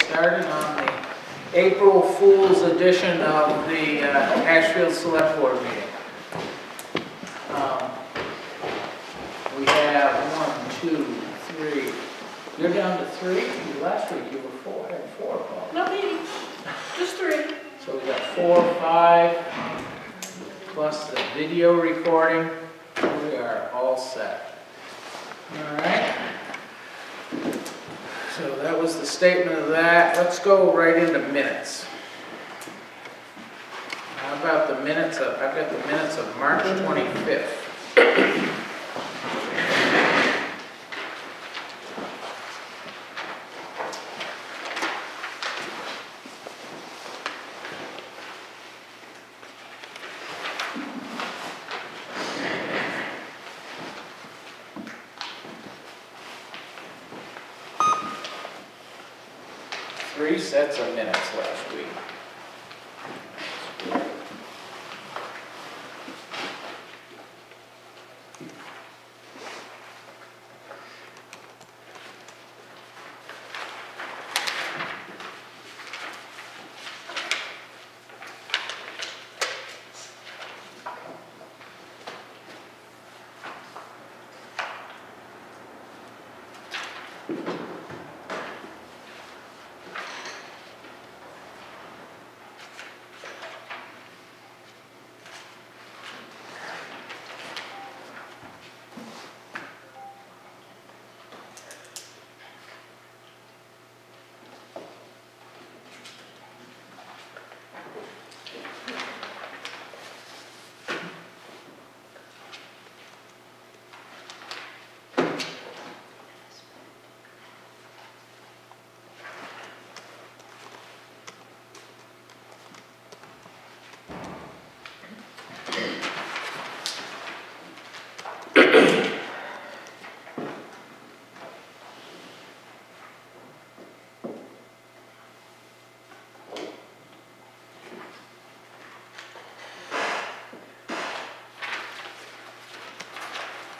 started on the April Fool's edition of the Ashfield Select Board meeting. We have 1, 2, 3. You're down to 3? Last week you were had 4, Paul. Not me, just 3. So we got 4, 5, plus the video recording. We are all set. All right. So that was the statement of that. Let's go right into minutes. How about the minutes of, I've got the minutes of March 25th. Three sets of minutes last week.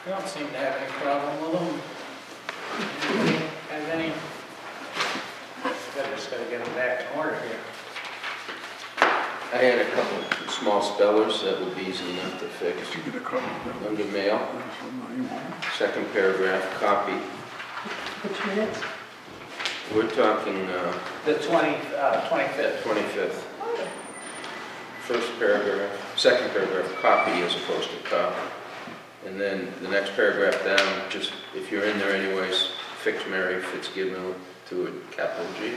I don't seem to have any problem with them. Anybody have any? I just got to get them back in order here. I had a couple of small spellers that would be easy enough to fix. Under mail, second paragraph, copy. Which minutes? We're talking The 25th. 25th. First paragraph, second paragraph, copy as opposed to copy. And then the next paragraph down, just if you're in there anyways, fix Mary Fitzgibbon to a capital G.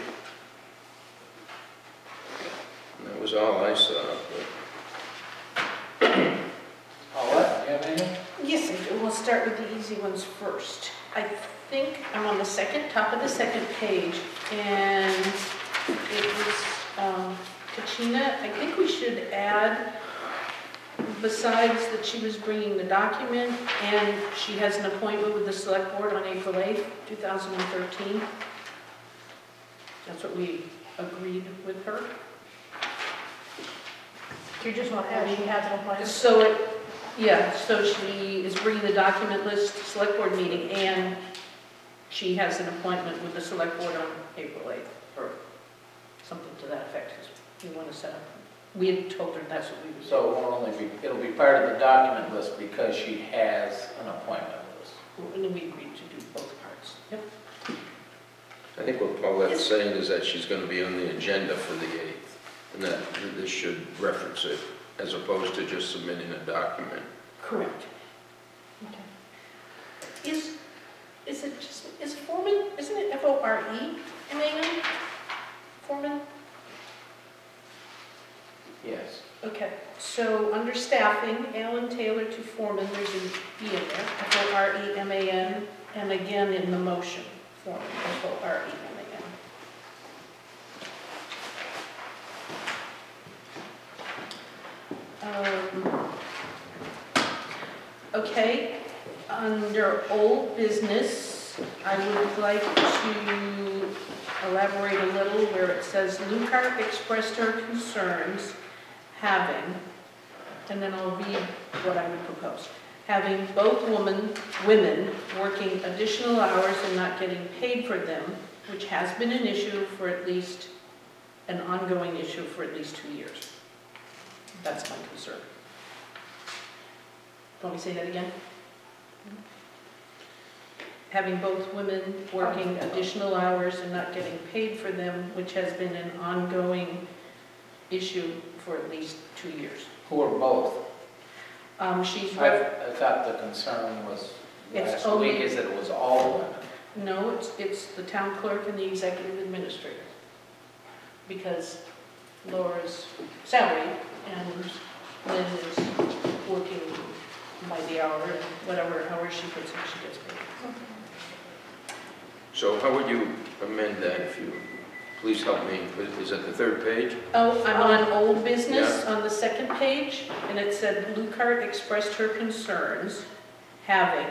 And that was all I saw. All what? Do you have anything? Yes, I do. We'll start with the easy ones first. I think I'm on the top of the second page, and it was Kachina. I think we should add, besides that she was bringing the document, and she has an appointment with the Select Board on April 8th, 2013. That's what we agreed with her. You just want to add she has an appointment? So so she is bringing the document list to Select Board meeting, and she has an appointment with the Select Board on April 8th, or something to that effect, we want to set up. We had told her that's what we would do. So it won't only be, it'll be part of the document list because she has an appointment with us. And then we agreed to do both parts. Yep. I think what Paulette's saying is that she's going to be on the agenda for the 8th, and that this should reference it, as opposed to just submitting a document. Correct. Okay. Is Foreman, isn't it F-O-R-E-M-A-N? Foreman? Yes. Okay, so under staffing, Alan Taylor to Foreman, there's an E in there, F-O-R-E-M-A-N, and again in the motion, Foreman, F-O-R-E-M-A-N. Okay, under old business, I would like to elaborate a little where it says Lucar expressed her concerns having, and then I'll read what I would propose. Having both women working additional hours and not getting paid for them, which has been an issue for at least, an ongoing issue for at least 2 years. That's my concern. Want me to say that again? Having both women working additional hours and not getting paid for them, which has been an ongoing issue for at least 2 years. Who are both? She's, I thought the concern was It's last week only- is that it was all women. no, it's the town clerk and the executive administrator. Because Laura's salaried and Lynn is working by the hour, and whatever hours she puts in, she gets paid. So how would you amend that if you, please help me, is that the third page? Oh, I'm on old business on the second page, and it said Bluecart expressed her concerns having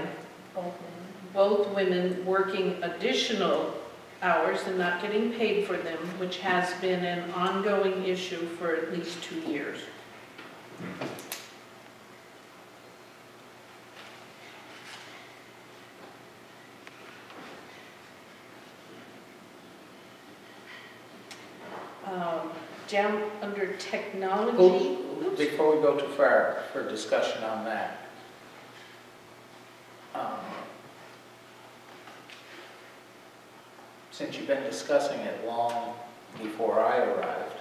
both women working additional hours and not getting paid for them, which has been an ongoing issue for at least 2 years. Down under technology. Before we go too far for discussion on that, since you've been discussing it long before I arrived,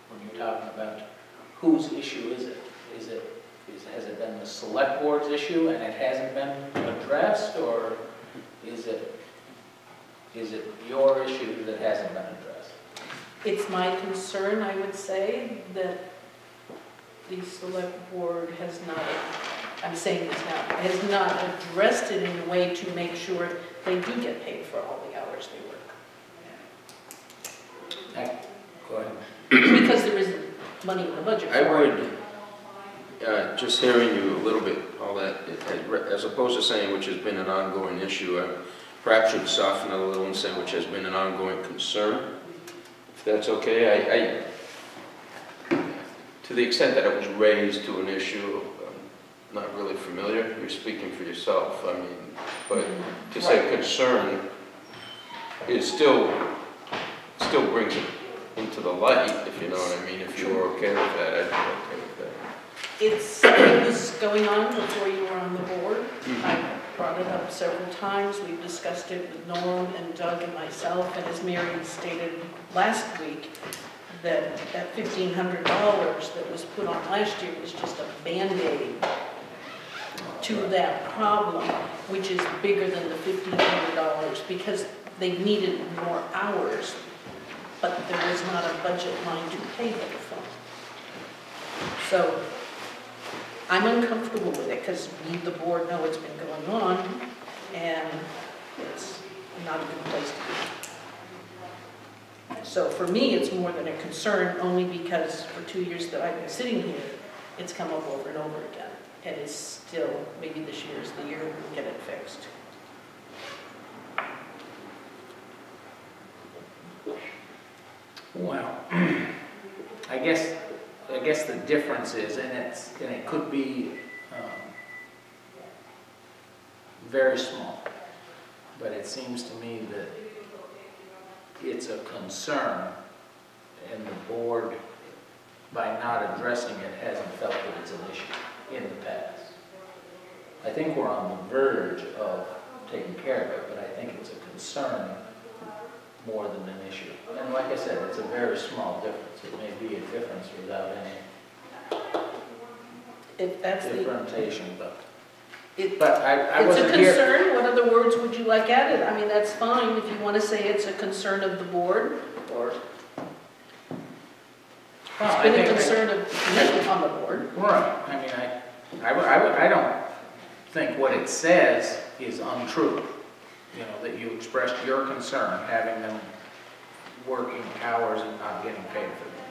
when you're talking about whose issue is it? Has it been the select board's issue and it hasn't been addressed, or is it your issue that hasn't been addressed? It's my concern, I would say, that the select board has not, I'm saying this now, has not addressed it in a way to make sure they do get paid for all the hours they work. Go ahead. Because there isn't money in the budget I for it. would, just hearing you a little bit, all that, as opposed to saying which has been an ongoing issue, I perhaps should soften it a little and say which has been an ongoing concern. If that's okay, to the extent that it was raised to an issue, I'm not really familiar. You're speaking for yourself, I mean, but to say concern is still brings it into the light, if you know what I mean. If you were okay with that, I'd be okay with that. It was going on before you were on the board. I brought it up several times. We've discussed it with Norm and Doug and myself, and as Mary stated last week, that $1,500 that was put on last year was just a Band-Aid to that problem, which is bigger than the $1,500 because they needed more hours, but there was not a budget line to pay them from. So I'm uncomfortable with it because we, the board, know it's been going on, and it's not a good place to be. So for me, it's more than a concern, only because for 2 years that I've been sitting here, it's come up over and over again. And it's still, maybe this year is the year we'll get it fixed. Well, I guess the difference is, and it could be very small, but it seems to me that it's a concern, and the board, by not addressing it, hasn't felt that it's an issue in the past. I think we're on the verge of taking care of it, but I think it's a concern more than an issue. And like I said, it's a very small difference. It may be a difference without any If that's the, differentiation, but it, I it's a wasn't here. concern. What other words would you like added? I mean, that's fine if you want to say it's a concern of the board, or Well, it's I been a think concern of me on the board. Right. I mean, I don't think what it says is untrue. You know, that you expressed your concern, having them working hours and not getting paid for them.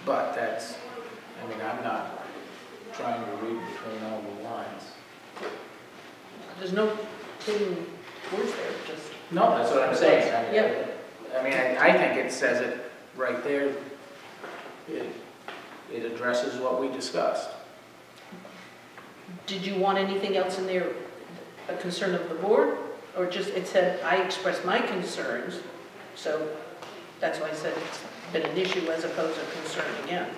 But that's, I mean, I'm not trying to read between all the lines. There's no hidden words there, just. No, that's what I'm saying. I mean, Yep. I mean, I think it says it right there. It addresses what we discussed. Did you want anything else in there, a concern of the board? or just, it said, I expressed my concerns, so that's why I said it's been an issue as opposed to concern again.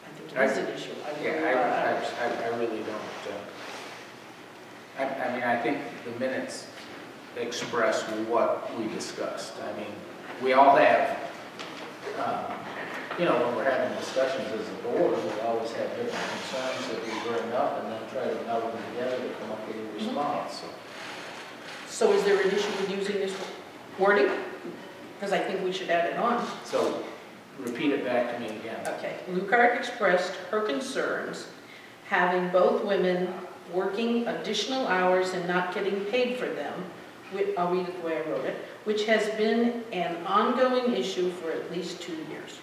I think it is an issue. I really don't. I mean, I think the minutes express what we discussed. I mean, we all have, you know, when we're having discussions as a board, we always have different concerns that we bring up and then try to meld them together to come up with a response. So is there an issue with using this wording? Because I think we should add it on. So repeat it back to me again. Okay, Lucard expressed her concerns having both women working additional hours and not getting paid for them. I'll read it the way I wrote it, which has been an ongoing issue for at least 2 years.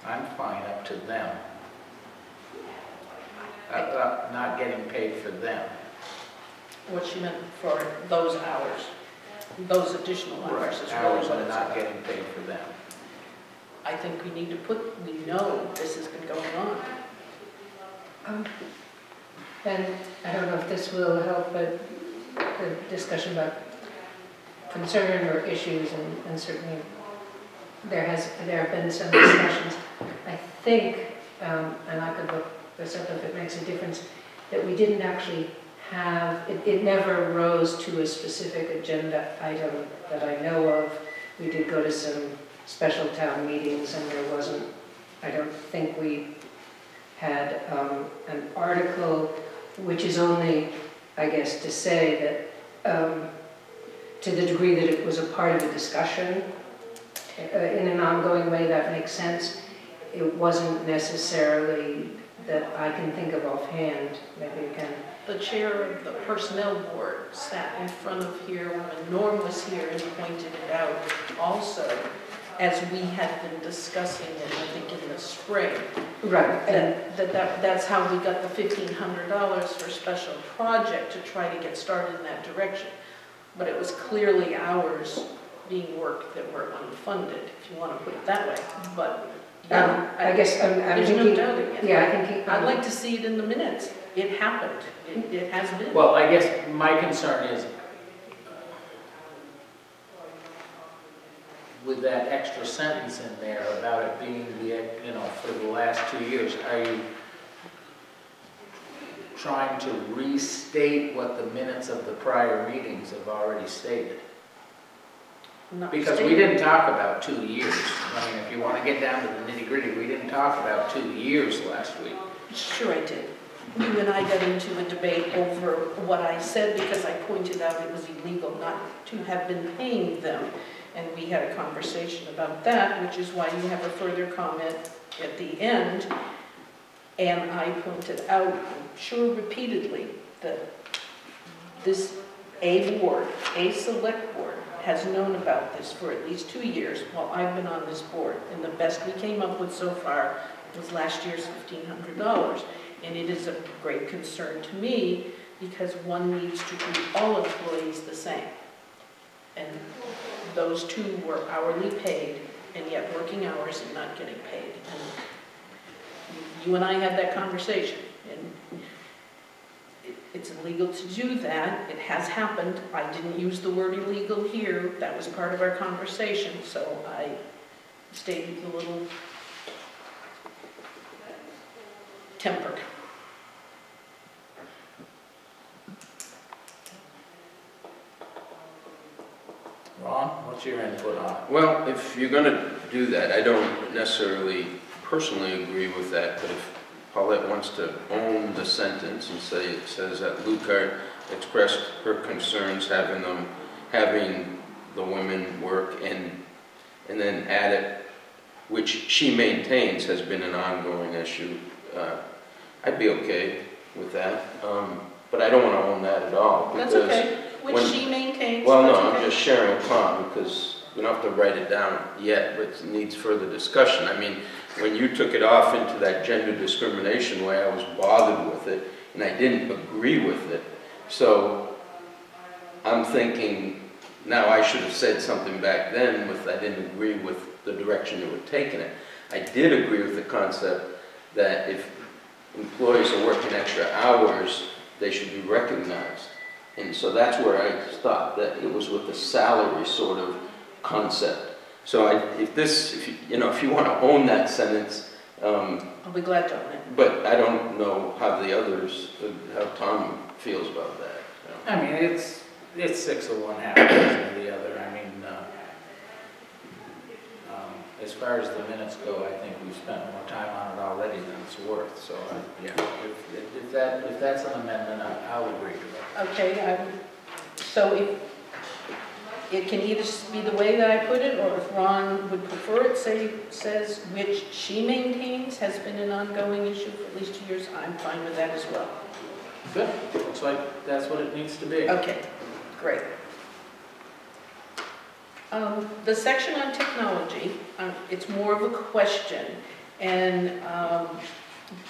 I'm fine, up to them. Not getting paid for them. What she meant for those hours, those additional hours is really Hours what and it's not about. getting paid for them. I think we need to put, we know this has been going on. And I don't know if this will help, but the discussion about concern or issues, and certainly there have been some discussions. I think, and I could look this up if it makes a difference, that we didn't actually have, it never rose to a specific agenda item that I know of. We did go to some special town meetings and there wasn't, I don't think we had an article, which is only, I guess, to say that to the degree that it was a part of a discussion, in an ongoing way, that makes sense. It wasn't necessarily that I can think of offhand. Maybe you can. The chair of the personnel board sat in front of here when Norm was here and pointed it out also, as we had been discussing it, I think, in the spring. Right. That's how we got the $1,500 for special project to try to get started in that direction. But it was clearly hours being worked that were unfunded, if you want to put it that way. But yeah, I guess I'm there's thinking, no doubting it. yeah, I think I'd like to see it in the minutes. It happened. It has been. Well, I guess my concern is with that extra sentence in there about it being the, you know, for the last 2 years, are you trying to restate what the minutes of the prior meetings have already stated? Not Because we didn't talk about 2 years. I mean, if you want to get down to the nitty-gritty, we didn't talk about 2 years last week. Sure I did. You and I got into a debate over what I said because I pointed out it was illegal not to have been paying them. And we had a conversation about that, which is why you have a further comment at the end. And I pointed out, I'm sure repeatedly, that this, a select board, has known about this for at least 2 years while I've been on this board. And the best we came up with so far was last year's $1,500. And it is a great concern to me because one needs to treat all employees the same. And those two were hourly paid and yet working hours and not getting paid. And you and I had that conversation. And it's illegal to do that. It has happened. I didn't use the word illegal here. That was part of our conversation. So I stayed a little tempered. Ron, what's your input on it? Well, if you're going to do that, I don't necessarily personally agree with that, but if Paulette wants to own the sentence and say it says that Lucard expressed her concerns having the women work and then add it, which she maintains has been an ongoing issue, I'd be okay with that. But I don't want to own that at all. That's okay. Which she maintains. Well, no, that's I'm okay. just sharing a comment because we don't have to write it down yet, but it needs further discussion. I mean, when you took it off into that gender discrimination way, I was bothered with it, and I didn't agree with it. So I'm thinking, now I should have said something back then with I didn't agree with the direction you were taking it. I did agree with the concept that if employees are working extra hours, they should be recognized. And so that's where I thought that it was with the salary sort of concept. So if you want to own that sentence, I'll be glad to own it. but I don't know how the others, how Tom feels about that. I mean, it's 6 of one, half a dozen of the other. I mean, as far as the minutes go, I think we've spent more time on it already than it's worth. So, yeah, if that's an amendment, I'll agree to that. Okay, so if, it can either be the way that I put it, or if Ron would prefer it, says which she maintains has been an ongoing issue for at least 2 years, I'm fine with that as well. Good. Looks like that's what it needs to be. Okay, great. The section on technology, it's more of a question, and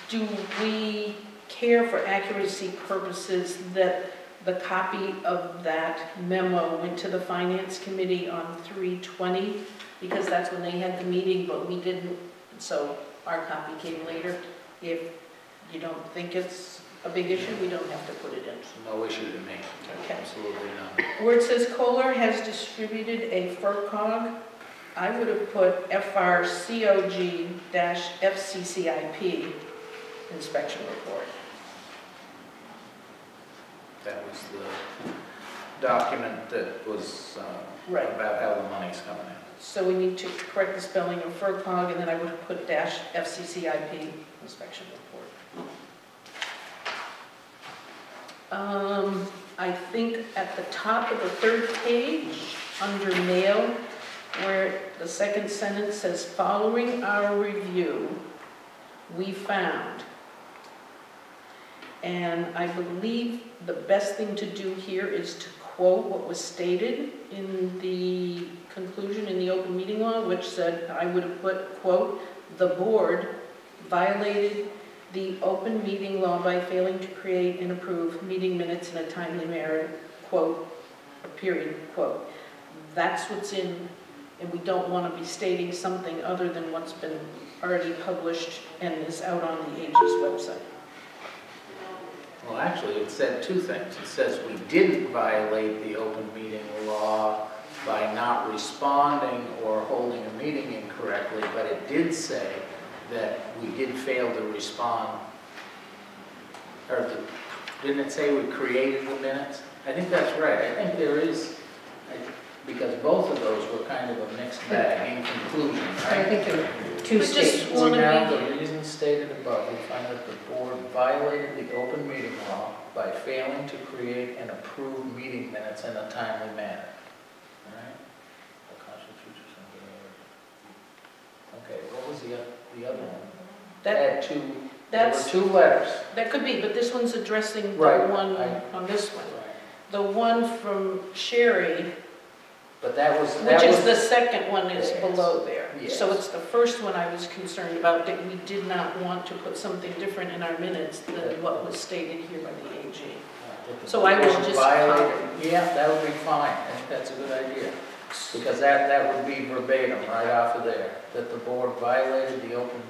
do we care for accuracy purposes that the copy of that memo went to the Finance Committee on 3/20, because that's when they had the meeting, but we didn't, so our copy came later. If you don't think it's a big issue, we don't have to put it in. No issue to me. Okay. Absolutely not. Where it says Kohler has distributed a FERCog, I would have put FRCOG-FCCIP inspection report. That was the document that was Right. about how the money's coming in. So we need to correct the spelling of FERCog, and then I would have put -FCCIP inspection report. I think at the top of the 3rd page, under mail, where the 2nd sentence says, following our review, we found. And I believe the best thing to do here is to quote what was stated in the conclusion in the open meeting law, which said, I would have put, quote, the board violated the open meeting law by failing to create and approve meeting minutes in a timely manner, quote, period, quote. That's what's in, and we don't want to be stating something other than what's been already published and is out on the AG's website. Well, actually, it said 2 things. It says we didn't violate the open meeting law by not responding or holding a meeting incorrectly, but it did say that we did fail to respond. Or didn't it say we created the minutes? I think that's right. I think there is, because both of those were kind of a mixed bag in conclusion, I right? think there were 2 We just statements. want to Now, be, the reasons stated above, we find that the board violated the open meeting law by failing to create and approve meeting minutes in a timely manner. All right? That constitutes something. Okay, what was the other one? that, Had there were that's, 2 letters. that could be, but this one's addressing the Right, one on this one. The one from Sherry, But that was, which is the second one is Yes. below there. Yes. So it's the first one I was concerned about, that we did not want to put something different in our minutes than what was stated here by the AG. So I will just Yeah, that would be fine. I think that's a good idea. Because that would be verbatim right off of there, that the board violated the open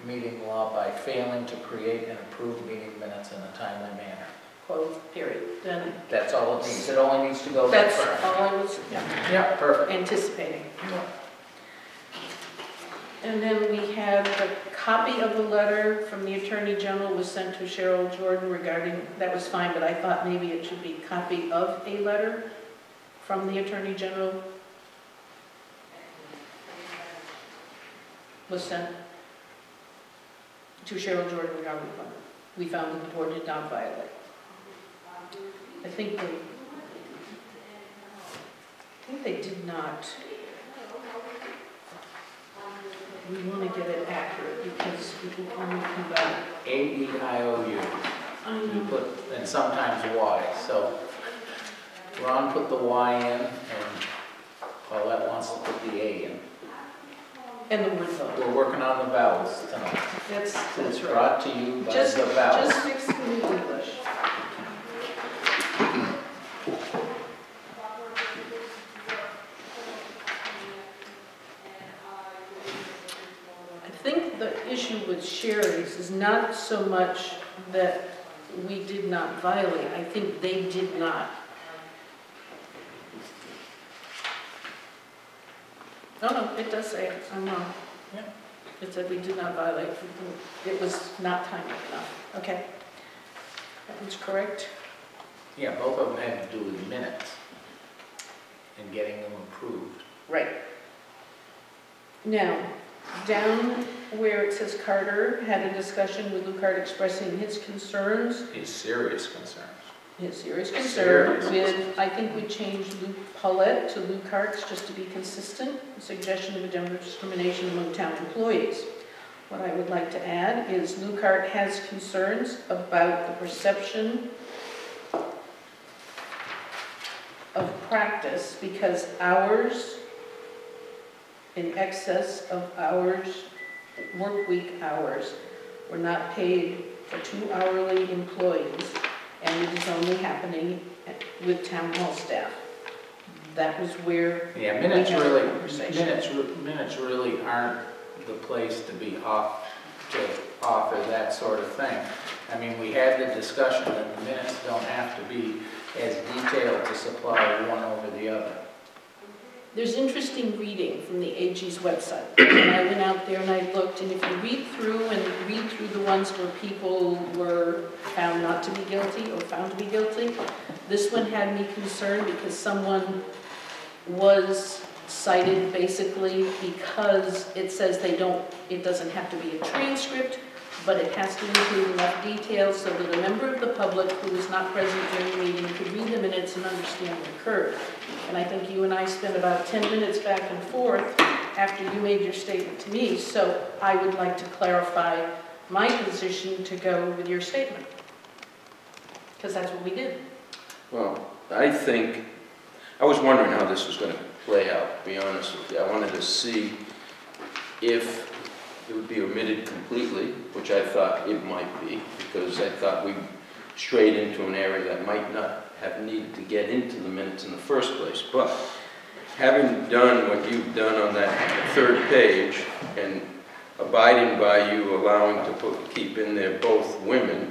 meeting law by failing to create and approve meeting minutes in a timely manner. Quote, period. Then That's all it needs. It only needs to go that that's far. all I was Yeah, perfect. anticipating. And then we had the copy of the letter from the Attorney General was sent to Cheryl Jordan regarding, that was fine, but I thought maybe it should be copy of a letter from the Attorney General was sent to Cheryl Jordan regarding the letter. We found that the board did not violate. I think they did not. We want to get it accurate because it will only come back. A-E-I-O-U. I You know. put, and sometimes Y. So Ron put the Y in, and Paulette wants to put the A in. And the word vote. We're working on the vowels tonight. That's It's right. brought to you by Just, the vowels. just fix the English. I think the issue with Sherry's is not so much that we did not violate, I think they did not. Oh, no, it does say it, I'm wrong. Yeah. It said we did not violate, it was not timely enough, okay. That one's correct. Yeah, both of them had to do with minutes and getting them approved. Right. Now, down where it says Carter had a discussion with Lucart expressing his concerns, His serious concerns. his serious concern Serious. with, I think we changed Luke Paulette to Lucart's just to be consistent, a suggestion of a gender discrimination among town employees. What I would like to add is Lucart has concerns about the perception of practice because hours in excess of hours, work week hours, were not paid for 2 hourly employees, and it is only happening with town hall staff. That was where Yeah, minutes we had a really, conversation. minutes really aren't the place to be off, to offer that sort of thing. I mean, we had the discussion that the minutes don't have to be as detailed to supply one over the other. There's interesting reading from the AG's website. And I went out there and I looked, and if you read through the ones where people were found not to be guilty or found to be guilty, this one had me concerned because someone was cited basically because it says it doesn't have to be a transcript, but it has to include enough details so that a member of the public who was not present during the meeting could read the minutes and understand what occurred. And I think you and I spent about 10 minutes back and forth after you made your statement to me, so I would like to clarify my position to go with your statement. Because that's what we did. Well, I was wondering how this was going to play out, to be honest with you. I wanted to see if it would be omitted completely, which I thought it might be, because I thought we strayed into an area that might not have needed to get into the minutes in the first place. But having done what you've done on that third page and abiding by you allowing to keep in there both women,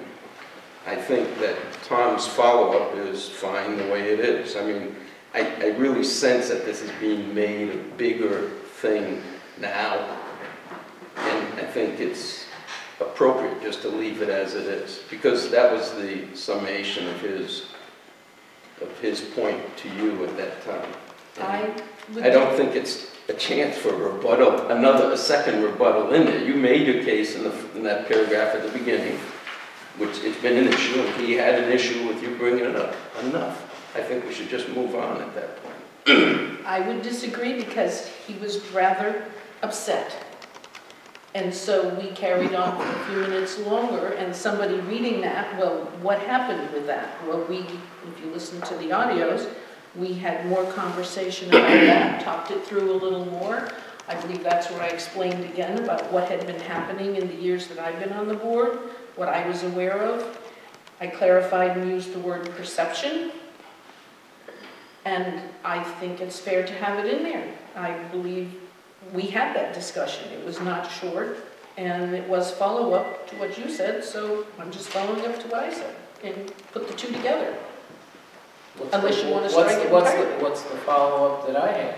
I think that Tom's follow-up is fine the way it is. I mean, I really sense that this is being made a bigger thing now, and I think it's appropriate just to leave it as it is, because that was the summation of his point to you at that time. I don't think it's a chance for rebuttal, a second rebuttal in there. You made your case in that paragraph at the beginning, which it's been an issue, and he had an issue with you bringing it up. Enough. I think we should just move on at that point. I would disagree because he was rather upset. And so we carried on for a few minutes longer, and somebody reading that, well, what happened with that? Well, if you listen to the audios, we had more conversation about that, talked it through a little more. I believe that's where I explained again about what had been happening in the years that I've been on the board, what I was aware of. I clarified and used the word perception, and I think it's fair to have it in there. I believe we had that discussion. It was not short, and it was follow-up to what you said, so I'm just following up to what I said and put the two together. Unless you want to strike it entirely. What's the follow-up that I had?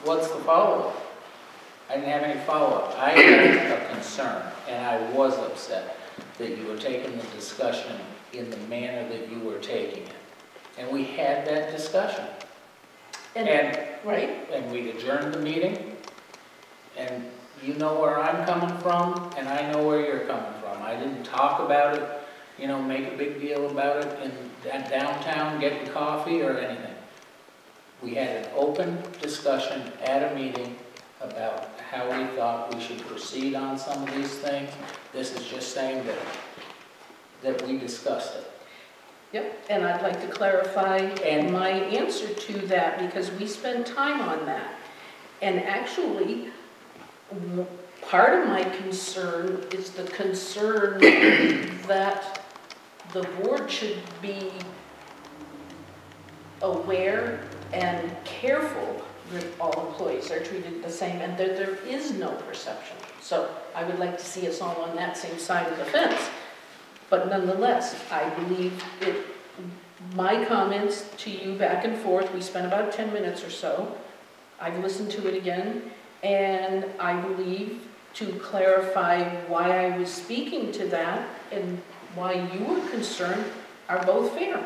What's the follow-up? I didn't have any follow-up. I had a concern, and I was upset that you were taking the discussion in the manner that you were taking it. And we had that discussion. Right? And we adjourned the meeting, and you know where I'm coming from, and I know where you're coming from. I didn't talk about it, make a big deal about it in downtown getting coffee or anything. We had an open discussion at a meeting about how we thought we should proceed on some of these things. This is just saying that we discussed it. Yep, and I'd like to clarify my answer to that because we spent time on that. And actually, part of my concern is the concern that the board should be aware and careful that all employees are treated the same and that there is no perception. So I would like to see us all on that same side of the fence. But nonetheless, I believe it, my comments to you back and forth, we spent about 10 minutes or so. I've listened to it again, and I believe to clarify why I was speaking to that and why you were concerned are both fair.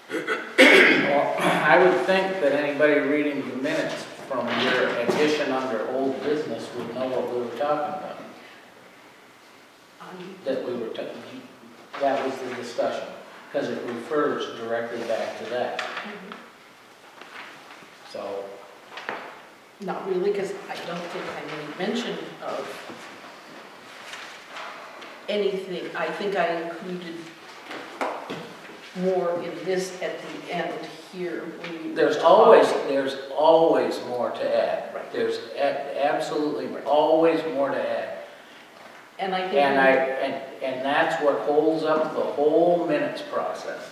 Well, I would think that anybody reading the minutes from your addition under old business would know what we were talking about. That we were, that was the discussion, because it refers directly back to that. So. Not really, because I don't think I made mention of anything. I think I included more in this at the end here. There's always more to add. Right. There's absolutely always more to add. And I think and that's what holds up the whole minutes process.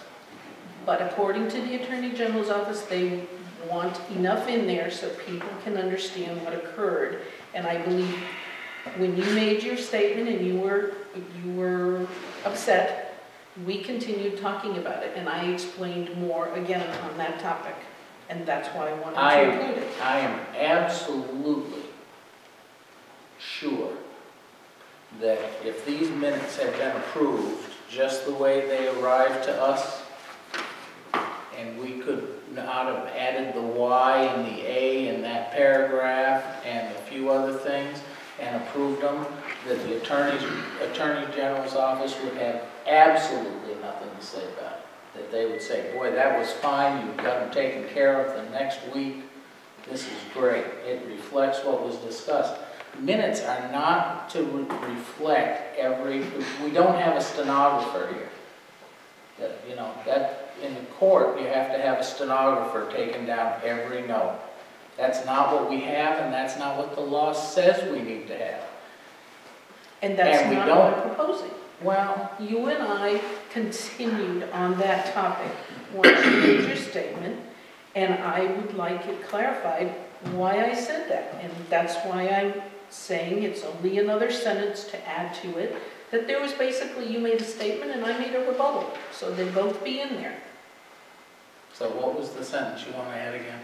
But according to the Attorney General's office, they want enough in there so people can understand what occurred. And I believe when you made your statement and you were upset, we continued talking about it, and I explained more again on that topic, and that's why I wanted to include it. I am absolutely sure that if these minutes had been approved just the way they arrived to us, and we could not have added the Y and the A in that paragraph and a few other things and approved them, that the Attorney General's office would have absolutely nothing to say about it. That they would say, boy, that was fine, you've got them taken care of the next week, this is great. It reflects what was discussed. Minutes are not to reflect we don't have a stenographer here. That in the court, you have to have a stenographer taking down every note. That's not what we have, and that's not what the law says we need to have. And that's And we not don't- what I'm proposing. Well, you and I continued on that topic once you made your statement, and I would like it clarified why I said that. And that's why I'm saying it's only another sentence to add to it, that there was basically, you made a statement and I made a rebuttal, so they'd both be in there. So what was the sentence you want to add again?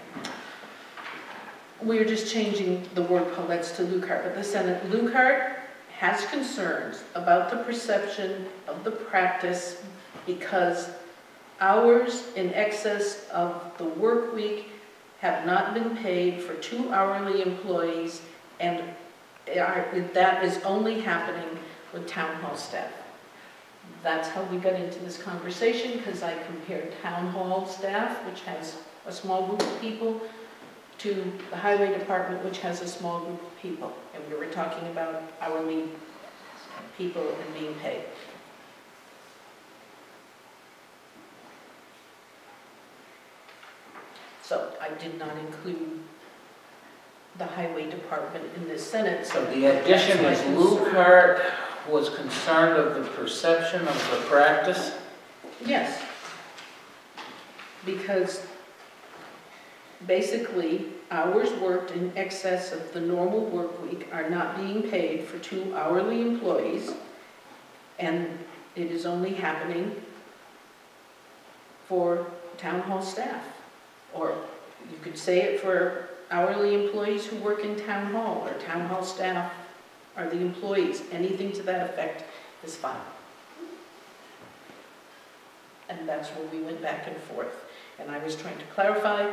We're just changing the word Paulette's to Lucart, but the sentence, Lucart has concerns about the perception of the practice because hours in excess of the work week have not been paid for 2 hourly employees, and that is only happening with town hall staff. That's how we got into this conversation, because I compared town hall staff, which has a small group of people, to the highway department, which has a small group of people. And we were talking about hourly people and being paid. So I did not include the highway department in this sentence. So the addition is Lucart was concerned of the perception of the practice? Yes. Because basically, hours worked in excess of the normal work week are not being paid for 2 hourly employees, and it is only happening for town hall staff. Or you could say it for hourly employees who work in town hall, or town hall staff are the employees. Anything to that effect is fine. And that's where we went back and forth. And I was trying to clarify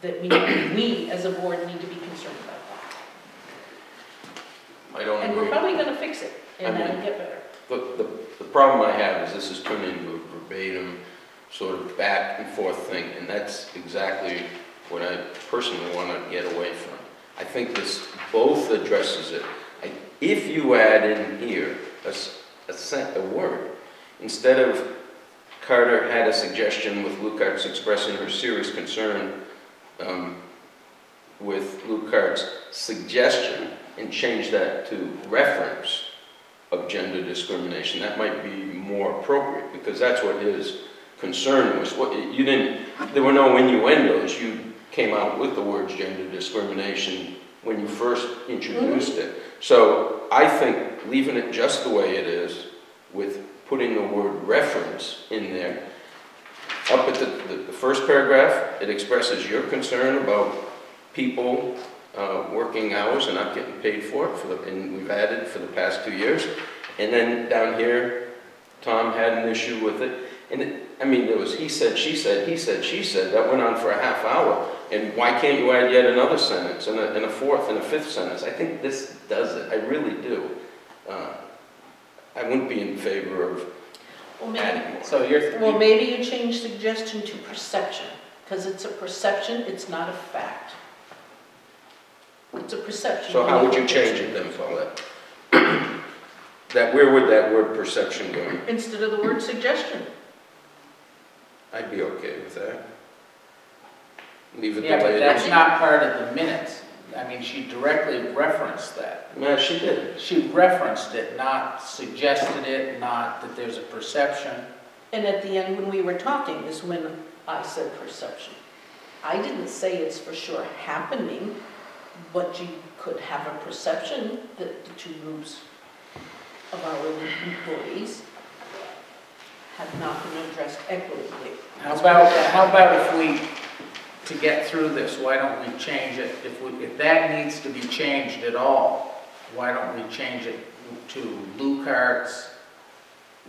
that we as a board need to be concerned about that. I don't And agree. we're probably going to fix it, and that'll get better. The problem I have is this is turned into a verbatim sort of back and forth thing, and that's exactly what I personally want to get away from. I think this both addresses it. If you add in here a word, instead of Carter had a suggestion with Lucart's expressing her serious concern with Lucart's suggestion, and change that to reference of gender discrimination, that might be more appropriate, because that's what his concern was. There were no innuendos. You came out with the words gender discrimination when you first introduced it. So I think leaving it just the way it is, with putting the word reference in there, up at the first paragraph, it expresses your concern about people working hours and not getting paid for it, and we've added for the past 2 years. And then down here, Tom had an issue with it. And I mean, there was he said, she said, he said, she said. That went on for a half hour. And why can't you add yet another sentence and a fourth and a fifth sentence? I think this does it. I really do. I wouldn't be in favor of adding more. So Well, maybe you change suggestion to perception, because it's a perception, it's not a fact. It's a perception. So how would you change it then, Paulette? Where would that word perception go? Instead of the word suggestion. I'd be okay with that. Leave it the Yeah, way but it that's is. not part of the minutes. I mean, she directly referenced that. No, she did. She referenced it, not suggested it, not that there's a perception. And at the end, when we were talking, is when I said perception. I didn't say it's for sure happening, but you could have a perception that the two groups of our employees have not been addressed equitably. How about if we, to get through this, why don't we change it? If that needs to be changed at all, why don't we change it to Lucart's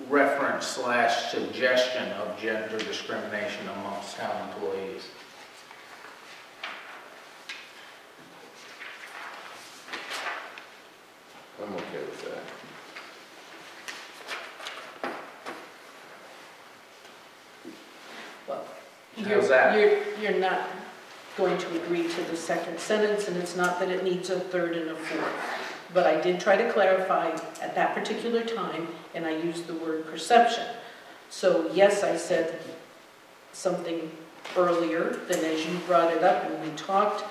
reference / suggestion of gender discrimination amongst town employees? I'm okay with that. Well, How's that? You're not going to agree to the second sentence, and it's not that it needs a third and a fourth. But I did try to clarify at that particular time, and I used the word perception. So yes, I said something earlier, then as you brought it up and we talked,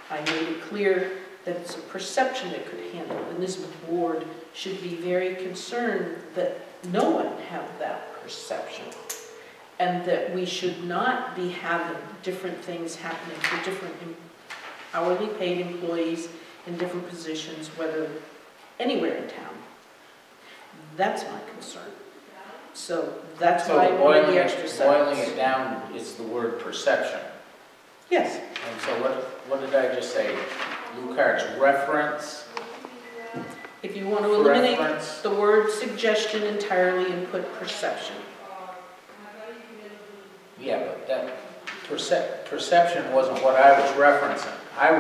I made it clear that it's a perception it could handle, and this board should be very concerned that no one have that perception, and that we should not be having different things happening for different hourly paid employees in different positions, whether anywhere in town. That's my concern. So that's why I wanted the extra boiling sentence. it down, it's the word perception. Yes. And so what did I just say? Lucart's reference? If you want to eliminate Reference. the word suggestion entirely and put perception. Yeah, but that perception wasn't what I was referencing. I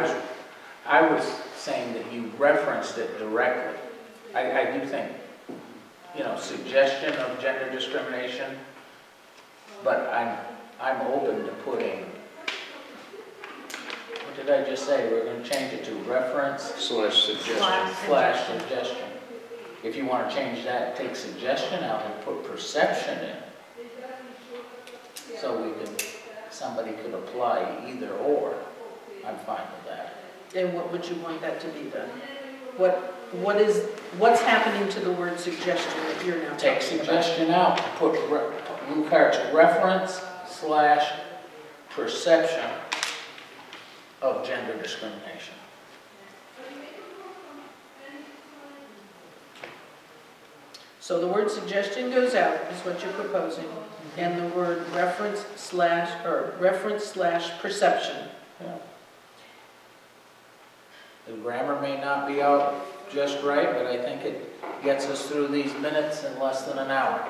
was saying that you referenced it directly. I do think, suggestion of gender discrimination, but I'm open to putting, what did I just say? We're going to change it to reference / suggestion. / suggestion. If you want to change that, take suggestion out and put perception in. So somebody could apply either or. I'm fine with that. And what would you want that to be then? What's happening to the word suggestion that you're now Take talking about? suggestion out, put Lucart's reference / perception of gender discrimination. So the word suggestion goes out, is what you're proposing, and the word reference / perception. Yeah. The grammar may not be out just right, but I think it gets us through these minutes in less than an hour.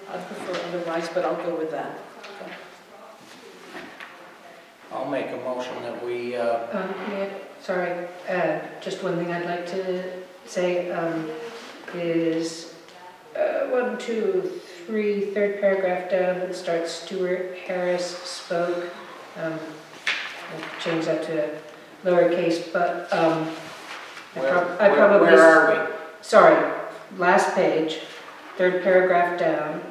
I prefer otherwise, but I'll go with that. I'll make a motion that we, Sorry, just one thing I'd like to say is 1, 2, 3, third paragraph down that starts Stuart Harris spoke. I'll change that to lowercase, but I probably... Where are we? Sorry, last page, third paragraph down,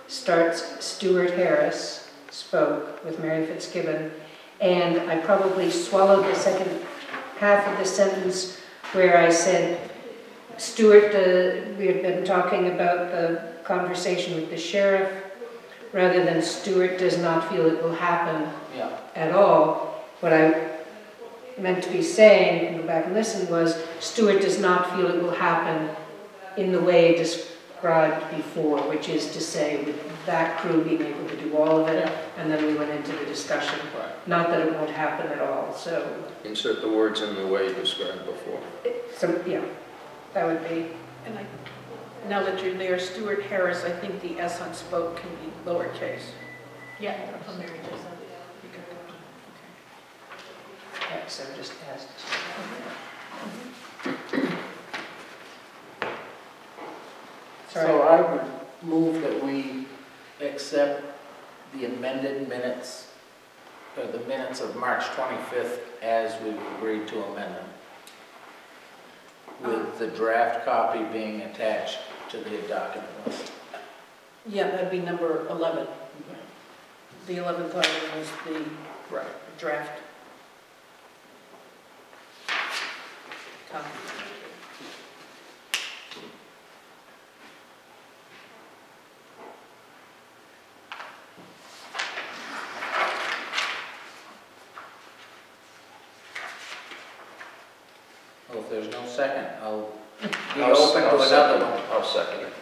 starts Stuart Harris spoke with Mary Fitzgibbon, and I probably swallowed the second half of the sentence where I said, Stuart, we had been talking about the conversation with the sheriff, rather than Stuart does not feel it will happen Yeah. at all. What I meant to be saying, you can go back and listen, was Stuart does not feel it will happen in the way described before, which is to say with that crew being able to do all of it, and then we went into the discussion. Right. Not that it won't happen at all, so, Insert the words in the way described before. yeah, that would be. And now that you're there, Stuart Harris, I think the S on spoke can be lowercase. Yeah, that's what Mary just said. Yeah, so just asked. Sorry. So I would move that we accept the amended minutes, or the minutes of March 25th as we've agreed to amend them, with the draft copy being attached to the document list. Yeah, that'd be number 11. The 11th item was the Right. draft copy. Well, if there's no second, I'll be I'll open to another second one. it. I'll second it.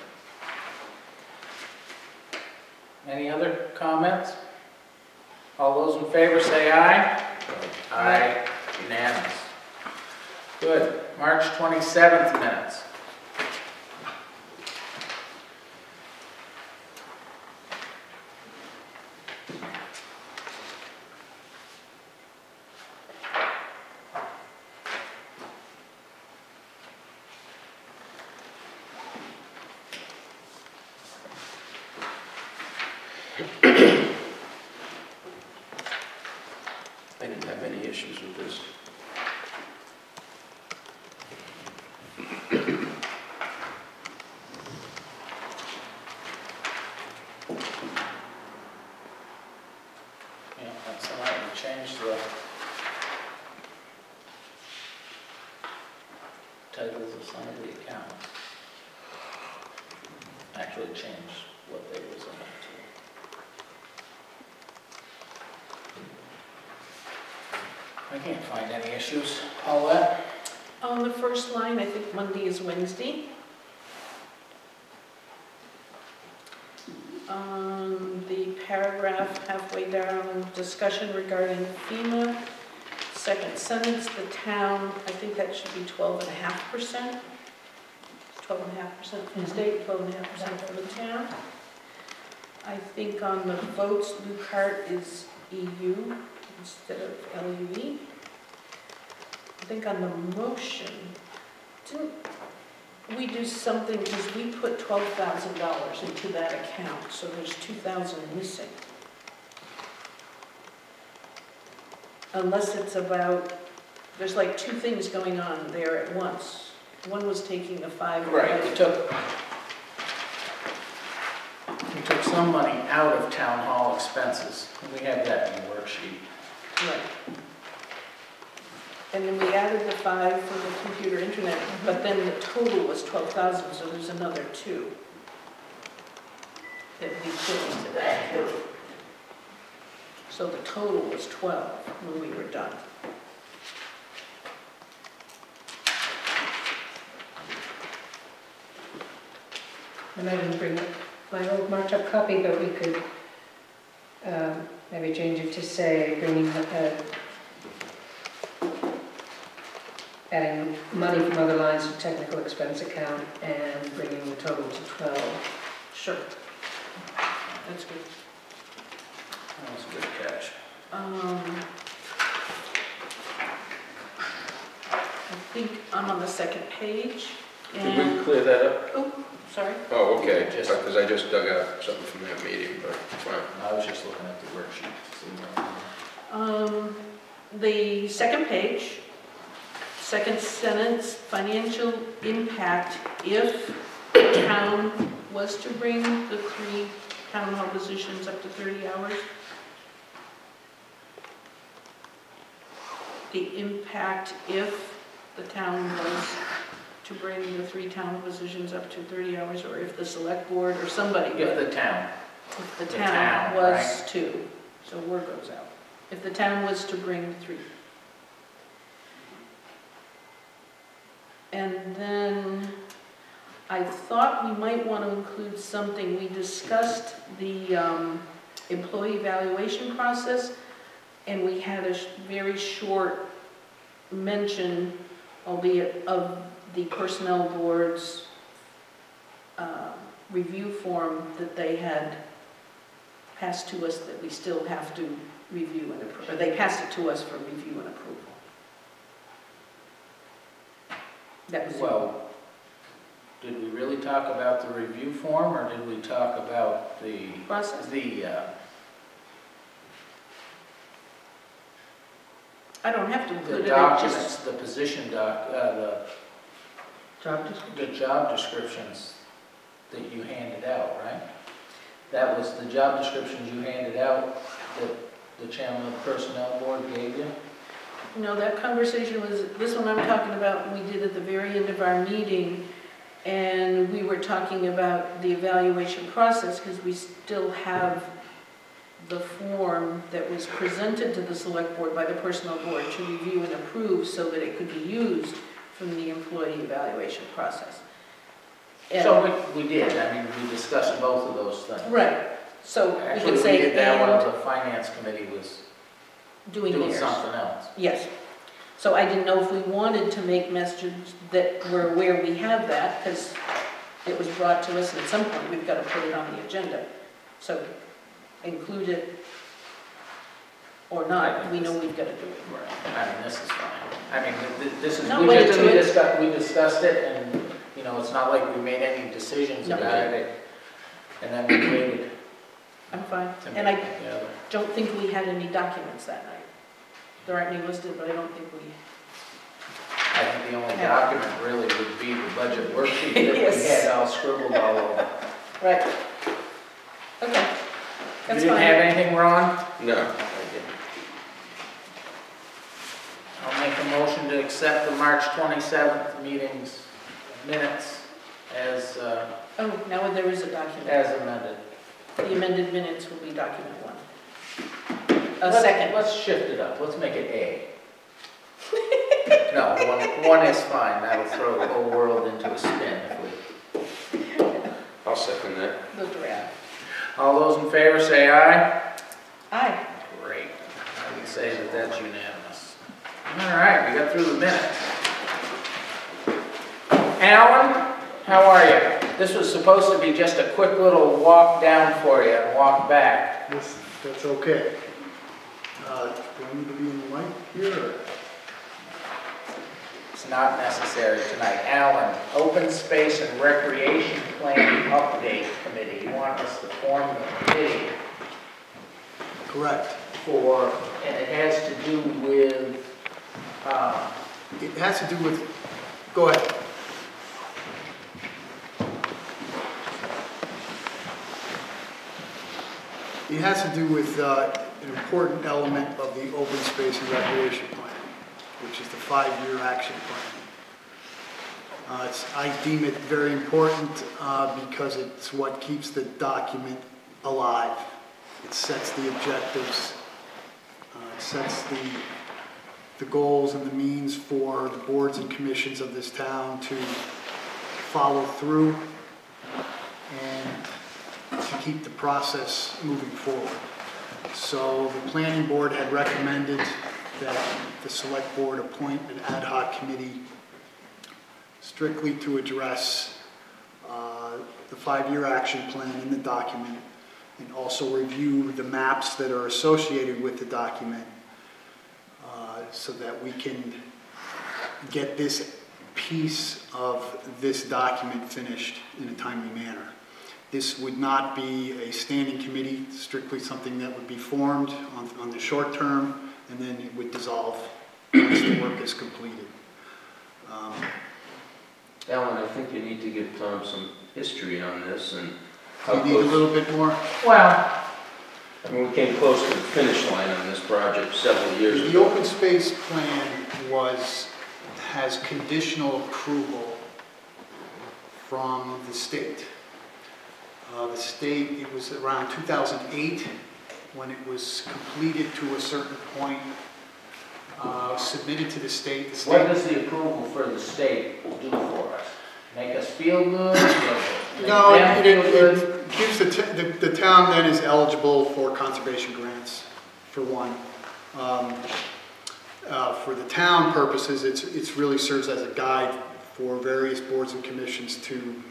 Any other comments? All those in favor say aye. Aye. Unanimous. Good. March 27th minutes. I didn't have any issues with this. Yeah, that's the night we changed the titles of some of the accounts. Actually changed what they was in it to. I can't find any issues. Paulette? On the first line, I think Monday is Wednesday. The paragraph halfway down, discussion regarding FEMA. Second sentence, the town, I think that should be 12.5%. 12.5% from the state, 12.5% from the town. I think on the votes, Lukart is EU instead of LUE. I think on the motion, didn't we do something, because we put $12,000 into that account, so there's $2,000 missing. Unless it's about, there's like two things going on there at once. One was taking the five. Right, we took some money out of town hall expenses. We have that in the worksheet. Right. And then we added the 5 from the computer internet, but then the total was 12,000, so there's another 2 that we put into that account. So the total was 12 when we were done. And I didn't bring my old marked up copy, but we could maybe change it to say adding money from other lines to technical expense account and bringing the total to 12. Sure. That's good. That was a good catch. I think I'm on the second page. Did And, we clear that up? oh, sorry. Oh, okay, because I just dug out something from that meeting, but fine. I was just looking at the worksheet to see what. The second page, second sentence, financial impact if the town was to bring the 3 town hall positions up to 30 hours. the impact if the town was to bring the 3 town positions up to 30 hours, or if the select board or somebody, If the town, if the the town town, was to, so word goes out, if the town was to bring 3. And then I thought we might want to include something, we discussed the employee evaluation process, and we had a very short mention, albeit of the personnel board's review form that they had passed to us that we still have to review and approve, or they passed it to us for review and approval. That was well, did we really talk about the review form, or did we talk about the, process. I don't have to include the it, I documents, just, the position Job description? the job descriptions that you handed out, right? That was the job descriptions you handed out that the chairman of the personnel board gave you? no, that conversation was, this one I'm talking about, we did at the very end of our meeting, and we were talking about the evaluation process, because we still have the form that was presented to the select board by the personnel board to review and approve so that it could be used from the employee evaluation process. And- So we did, I mean, we discussed both of those things. Right, so we Actually, could we say, did that while and the finance committee was doing doing theirs. something else. Yes. So I didn't know if we wanted to make messages that were where we have that, because it was brought to us, and at some point we've got to put it on the agenda. So include it or not, we know we've got to do it. Right, I mean, this is fine. I mean, this is, No, we wait just, till we discussed it, and, you know, it's not like we made any decisions No. about it, and then we waited I'm fine. to And make I it together. don't think we had any documents that night. There aren't any listed, but I don't think we, I think the only Yeah. document really would be the budget worksheet that we Yes. had all scribbled all over. right. Okay, You that's didn't fine. have anything, Ron? No, I didn't. I'll make a motion to accept the March 27th meeting's minutes as Oh, now there is a document. amended. The amended minutes will be document 1. A Let's- second. Let's shift it up, let's make it A. No, one is fine, that'll throw the whole world into a spin if we... I'll second that. The draft. All those in favor say aye. Aye. Great, I would say that that's unanimous. All right, we got through the minutes. Alan, how are you? This was supposed to be just a quick little walk down for you and walk back. That's okay. Do I need to be in the light here, or? It's not necessary tonight. Alan, Open Space and Recreation Plan Update Committee. You want us to form the committee Correct. for, and it has to do with, It has to do with, go ahead. It has to do with an important element of the Open Space and Recreation Plan, which is the 5-year action plan. I deem it very important because it's what keeps the document alive. It sets the objectives, it sets the goals and the means for the boards and commissions of this town to follow through and to keep the process moving forward. So the planning board had recommended that the select board appoint an ad hoc committee strictly to address the 5-year action plan in the document and also review the maps that are associated with the document so that we can get this piece of this document finished in a timely manner. This would not be a standing committee, strictly something that would be formed on the short term, and then it would dissolve once the work is completed. Alan, I think you need to give Tom some history on this and how You need a close. little bit more? well, I mean, we came close to the finish line on this project several years The ago. open space plan has conditional approval from the state. The state, it was around 2008 when it was completed to a certain point, submitted to the state. What does the approval for the state do for us? Make us feel good? Make No, them feel good? it gives the town then is eligible for conservation grants, for one. For the town purposes, it's really serves as a guide for various boards and commissions to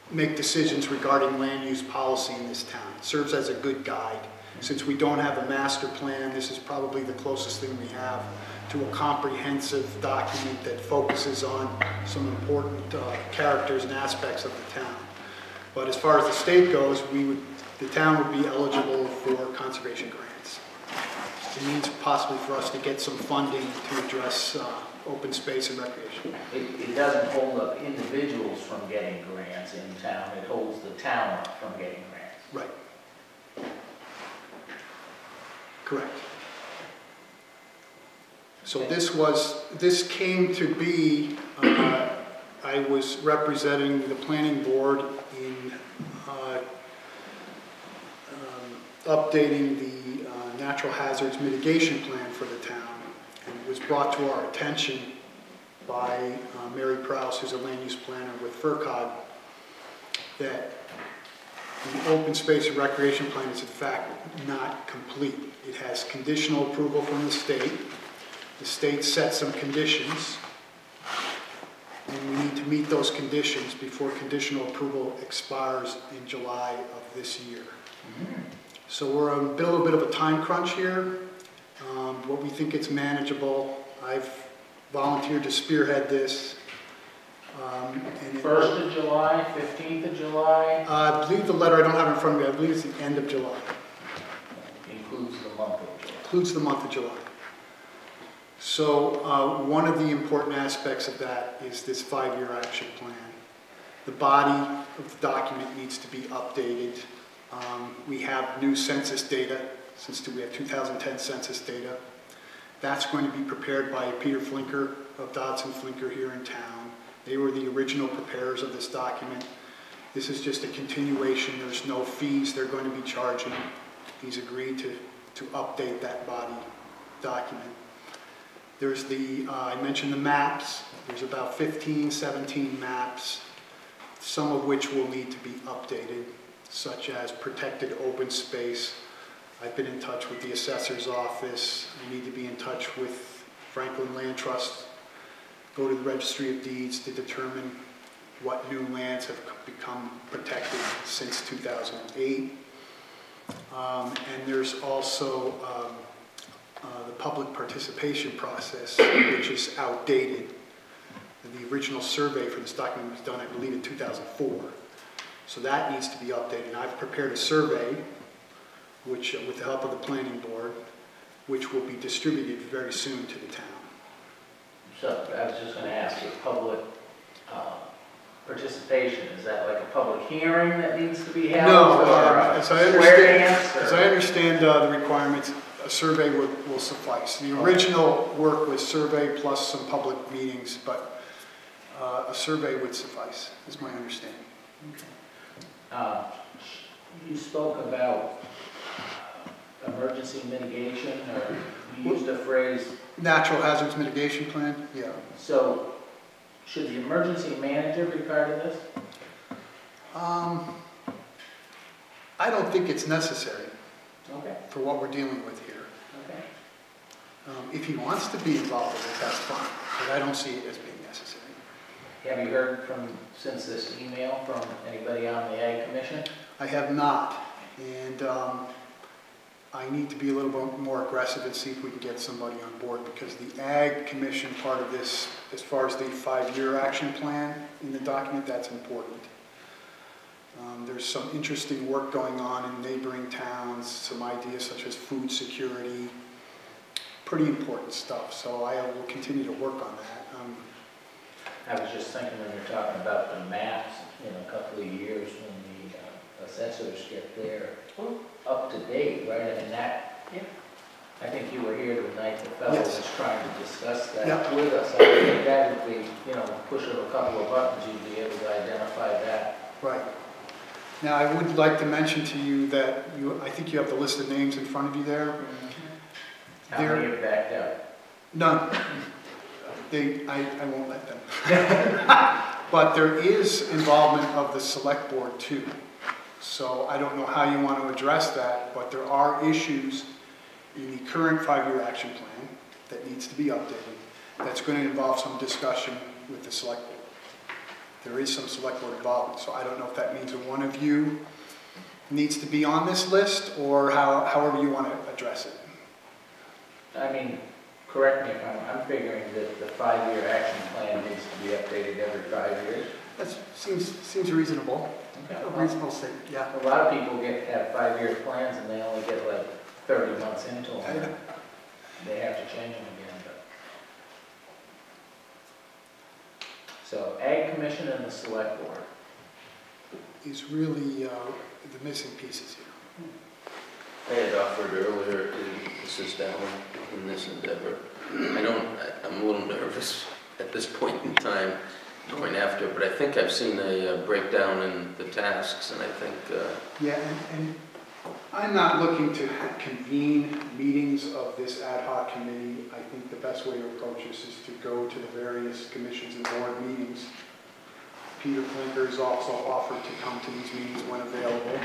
make decisions regarding land use policy in this town. It serves as a good guide. Since we don't have a master plan, this is probably the closest thing we have to a comprehensive document that focuses on some important characters and aspects of the town. But as far as the state goes, the town would be eligible for conservation grants. It means possibly for us to get some funding to address open space and recreation. It doesn't hold up individuals from getting grants in town, it holds the town up from getting grants. Right. Correct. So this came to be, I was representing the planning board in updating the natural hazards mitigation plan for the town. And it was brought to our attention by Mary Prowse, who's a land use planner with FERCOG, that the open space and recreation plan is in fact not complete. It has conditional approval from the state. The state set some conditions, and we need to meet those conditions before conditional approval expires in July of this year. So we're on a little bit of a time crunch here, but we think it's manageable. I've volunteered to spearhead this. 1st of July, 15th of July? I believe the letter, I don't have it in front of me, I believe it's the end of July. Includes the month of July. Includes the month of July. So one of the important aspects of that is this 5-year action plan. The body of the document needs to be updated. We have new census data, since we have 2010 census data. That's going to be prepared by Peter Flinker of Dodson Flinker here in town. They were the original preparers of this document. This is just a continuation. There's no fees they're going to be charging. He's agreed to update that body document. There's I mentioned the maps. There's about 15, 17 maps, some of which will need to be updated, such as protected open space. I've been in touch with the assessor's office. I need to be in touch with Franklin Land Trust, go to the Registry of Deeds to determine what new lands have become protected since 2008. And there's also the public participation process, which is outdated. The original survey for this document was done, I believe, in 2004. So that needs to be updated. I've prepared a survey, which, with the help of the planning board, which will be distributed very soon to the town. So I was just going to ask you, public participation, is that like a public hearing that needs to be held? No, or as I understand the requirements, a survey will suffice. The original work was survey plus some public meetings, but a survey would suffice, is my understanding. Okay. You spoke about emergency mitigation, or you used the phrase... Natural hazards mitigation plan, yeah. So, should the emergency manager be part of this? I don't think it's necessary Okay. for what we're dealing with here. Okay. If he wants to be involved with it, that's fine, but I don't see it as being necessary. Have you heard since this email from anybody on the Ag Commission? I have not, and I need to be a little bit more aggressive and see if we can get somebody on board, because the Ag Commission part of this, as far as the 5-year action plan in the document, that's important. There's some interesting work going on in neighboring towns, some ideas such as food security, pretty important stuff, so I will continue to work on that. I was just thinking when you're talking about the maps, in a couple of years when the assessors get their up to date, right? I mean, that, Yeah. I think you were here the night the fellow Yes. was trying to discuss that Yeah. with us. I think that would be, you know, push of a couple of buttons, you'd be able to identify that. Right. Now, I would like to mention to you that I think you have the list of names in front of you there. How many have backed out? None. I won't let them. But there is involvement of the select board too. So I don't know how you want to address that, but there are issues in the current 5-year action plan that needs to be updated. That's going to involve some discussion with the select board. There is some select board involvement, so I don't know if that means that one of you needs to be on this list or however you want to address it. I mean, correct me if I'm figuring that the 5-year action plan needs to be updated every 5 years. That seems reasonable. Okay. A reasonable statement, yeah. A lot of people have 5-year plans and they only get like 30 months into them. They have to change them again. But. So, Ag Commission and the Select Board. Is really the missing pieces here. I had offered earlier to assist Alan in this endeavor. I'm a little nervous at this point in time going after, but I think I've seen a breakdown in the tasks, and I think... Yeah, and I'm not looking to convene meetings of this ad hoc committee. I think the best way to approach this is to go to the various commissions and board meetings. Peter Flinker has also offered to come to these meetings when available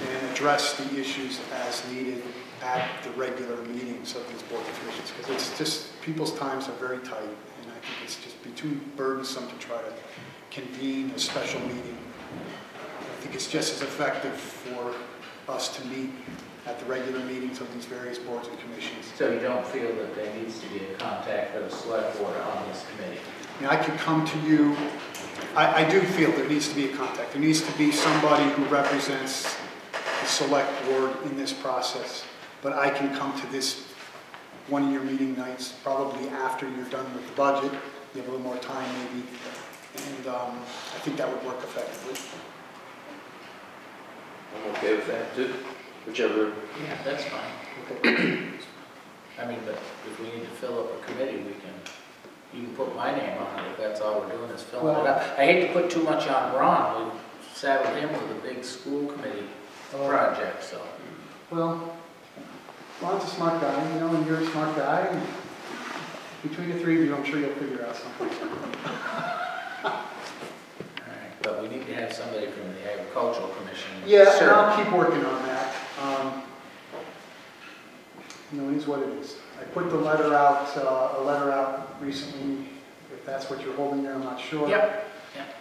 and address the issues as needed at the regular meetings of these boards and commissions, because it's just, people's times are very tight, and I think it's just too burdensome to try to convene a special meeting. I think it's just as effective for us to meet at the regular meetings of these various boards and commissions. So you don't feel that there needs to be a contact for the Select Board on this committee? I mean, I could come to you, I do feel there needs to be a contact. There needs to be somebody who represents the select board in this process. But I can come to this one of your meeting nights, probably after you're done with the budget. You have a little more time maybe. And I think that would work effectively. I'm okay with that too. Whichever. Yeah, that's fine. Okay. I mean, but if we need to fill up a committee, you can put my name on it if that's all we're doing is filling it up. I hate to put too much on Ron. We saddled him with a big school committee project, so. Well, Ron's a smart guy, you know, and you're a smart guy. And between the three of you, I'm sure you'll figure out something. All right, but we need to have somebody from the Agricultural Commission. Yeah, and serve. I'll keep working on that. You know, it is what it is. I put the letter out, a letter out recently. If that's what you're holding there, I'm not sure. Yep.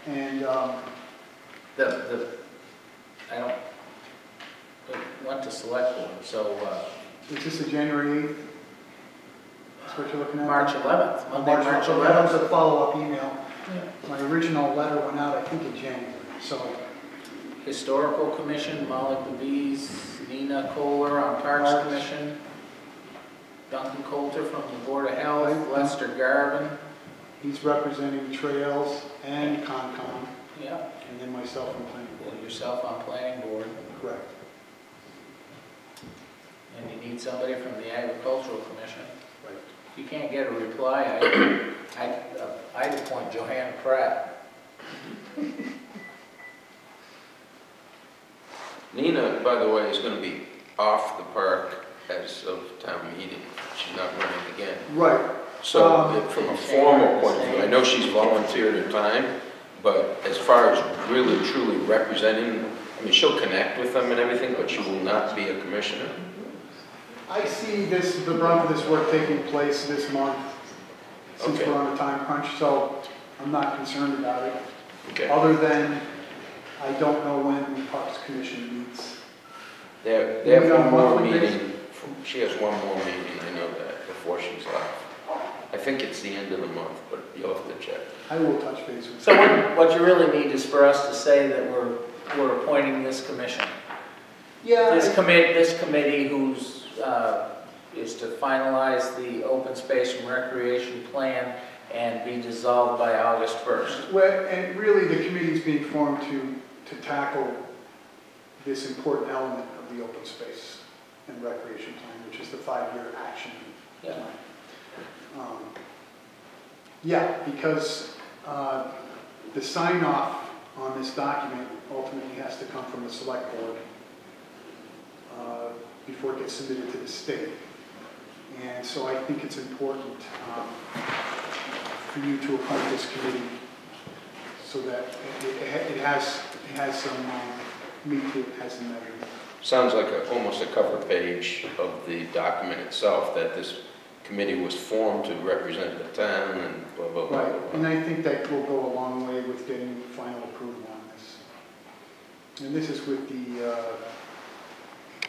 And I don't, it went to select board, so, is this a January 8th? That's what you're looking at? March 11th, Monday, March That was 11th. a follow-up email. Yeah. My original letter went out, I think, in January. So, Historical Commission, Molly Babis, Nina Kohler on Parks Parks. Commission, Duncan Coulter from the Board of Health, Right. Lester Garvin, he's representing Trails and Concom, yeah, and then myself and Planning Board. and yourself on Planning Board, Correct. and you need somebody from the Agricultural Commission. Right. If you can't get a reply, I'd appoint Johanna Pratt. Nina, by the way, is going to be off the park as of town meeting. She's not running again. Right. So from a formal point of view, I know she's volunteered her time, but as far as really truly representing, I mean, she'll connect with them and everything, but she will not be a commissioner. I see the brunt of this work taking place this month, since Okay. we're on a time crunch, so I'm not concerned about it. Okay. Other than, I don't know when the Parks Commission meets. They We have on one a more monthly meeting. She has one more meeting, I know that, before she's off. I think it's the end of the month, but you'll have to check. I will touch base with So what you really need is for us to say that we're appointing this commission. Yeah. This committee whose is to finalize the open space and recreation plan and be dissolved by August 1st. Well, and really the committee's being formed to tackle this important element of the open space and recreation plan, which is the 5-year action Yeah. plan. Yeah, because the sign-off on this document ultimately has to come from the select board before it gets submitted to the state. And so I think it's important for you to appoint this committee so that it has some meat to it, has some measure. Sounds like almost a cover page of the document itself, that this committee was formed to represent the town and blah, blah, blah. Right, and I think that will go a long way with getting final approval on this. And this is with the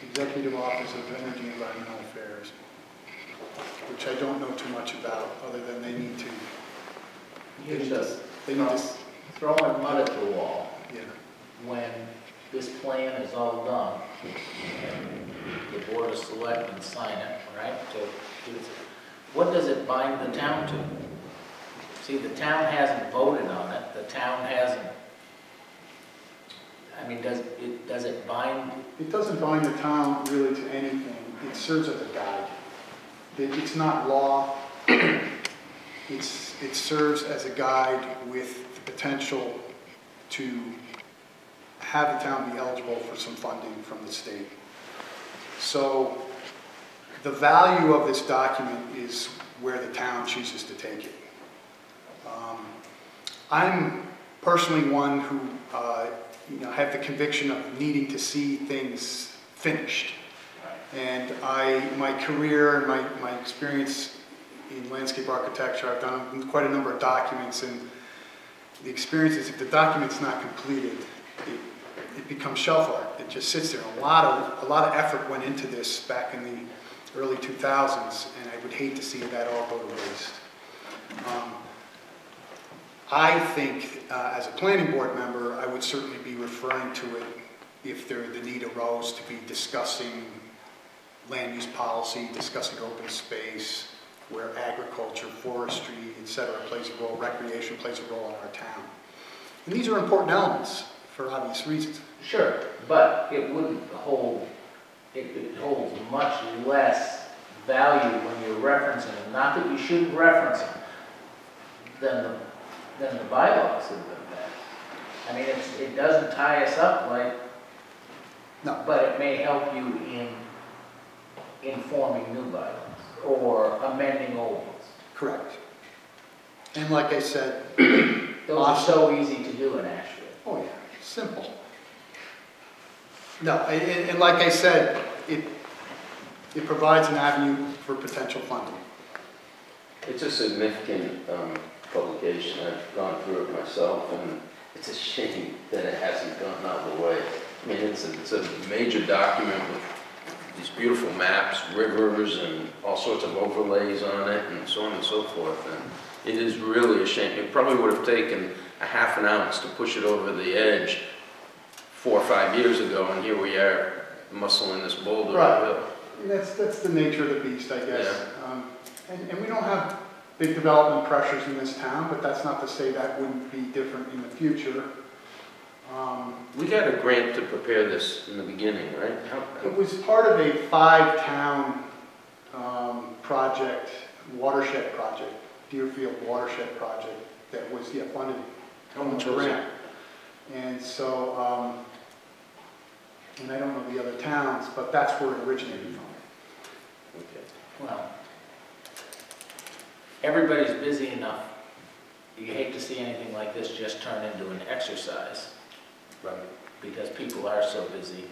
Executive Office of Energy and Environmental Affairs, which I don't know too much about, other than they need to. You just They need to. throwing mud at the wall. Yeah. When this plan is all done, and the Board of Selectmen sign it, right? What does it bind the town to? See, the town hasn't voted on it, the town hasn't, I mean, does it bind? It doesn't bind the town really to anything. It serves as a guide. It's not law. It serves as a guide with the potential to have the town be eligible for some funding from the state. So the value of this document is where the town chooses to take it. I'm personally one who have the conviction of needing to see things finished. And my career and my experience in landscape architecture, I've done quite a number of documents, and the experience is if the document's not completed, it becomes shelf art. It just sits there. A lot of effort went into this back in the early 2000s, and I would hate to see that all go to waste. I think, as a planning board member, I would certainly be referring to it if the need arose to be discussing land use policy, discussing open space, where agriculture, forestry, etc. plays a role, recreation plays a role in our town. And these are important elements for obvious reasons. Sure, but it wouldn't hold, it holds much less value when you're referencing them. Not that you shouldn't reference them, than the bylaws have been passed. I mean, it doesn't tie us up like, No. but it may help you in informing new bylaws or amending old ones. Correct. And like I said, Those are so easy to do in Ashfield. oh yeah, simple. No, and like I said, it provides an avenue for potential funding. It's a significant publication. I've gone through it myself, and it's a shame that it hasn't gone out the way. I mean, it's a major document with these beautiful maps, rivers, and all sorts of overlays on it, and so on and so forth. And it is really a shame. It probably would have taken a half an ounce to push it over the edge 4 or 5 years ago, and here we are muscling this boulder uphill. That's the nature of the beast, I guess. Yeah. And we don't have big development pressures in this town, but that's not to say that wouldn't be different in the future. We got a grant to prepare this in the beginning, right? It was part of a 5-town project, watershed project, Deerfield watershed project that was funded from the grant. And so, and I don't know the other towns, but that's where it originated from. Okay. Well, everybody's busy enough. You hate to see anything like this just turn into an exercise. Right. Because people are so busy.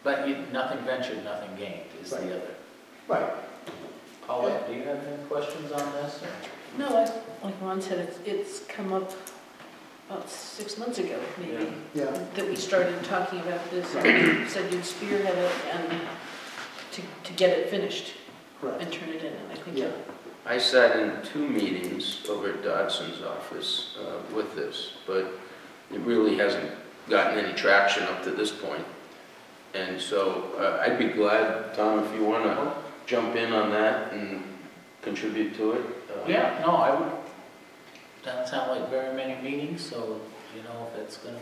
But nothing ventured, nothing gained is the other. Right. Paula, do you have any questions on this? Or? No, like Ron said, it's come up about 6 months ago, maybe, Yeah. that we started talking about this. You said you'd spearhead it and to get it finished Correct. and turn it in, and I think Yeah. I sat in 2 meetings over at Dodson's office with this, but it really hasn't gotten any traction up to this point. And so I'd be glad, Tom, if you want to jump in on that and contribute to it. Yeah, no, I would. Doesn't sound like very many meetings, so, you know, if it's going to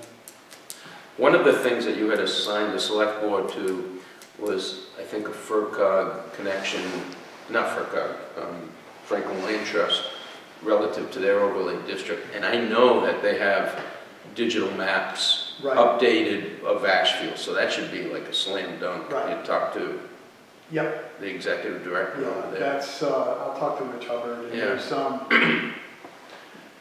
One of the things that you had assigned the select board to was, I think, a FERCog connection, not FERCog, Franklin Land Trust, relative to their overlay district. And I know that they have digital maps Right. updated of Ashfield, so that should be like a slam dunk. Right. You talk to Yep, the executive director yeah, over there. that's, I'll talk to Rich Hubbard, and Yeah. there's some,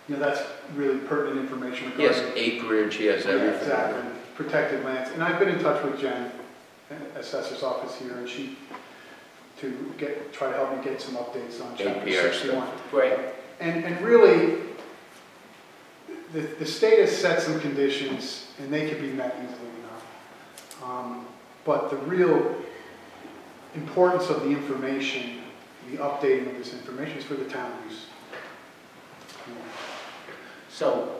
that's really pertinent information He has regarding. acreage, he has Yeah, everything. exactly, protected lands, and I've been in touch with Jen, assessor's office here, and she, try to help me get some updates on chapter APR 61. Great. And really, the state has set some conditions, and they can be met easily enough. But the real importance of the information, the updating of this information, is for the town use. So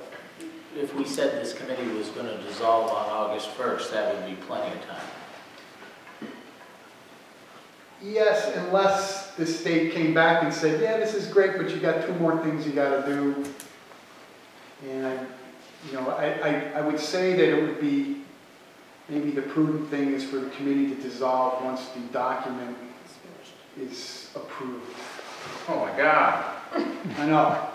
if we said this committee was going to dissolve on August 1st, that would be plenty of time. Yes, unless the state came back and said, yeah, this is great, but you got 2 more things you got to do. And I would say that it would be, maybe the prudent thing is for the committee to dissolve once the document is approved. Oh my God. I know.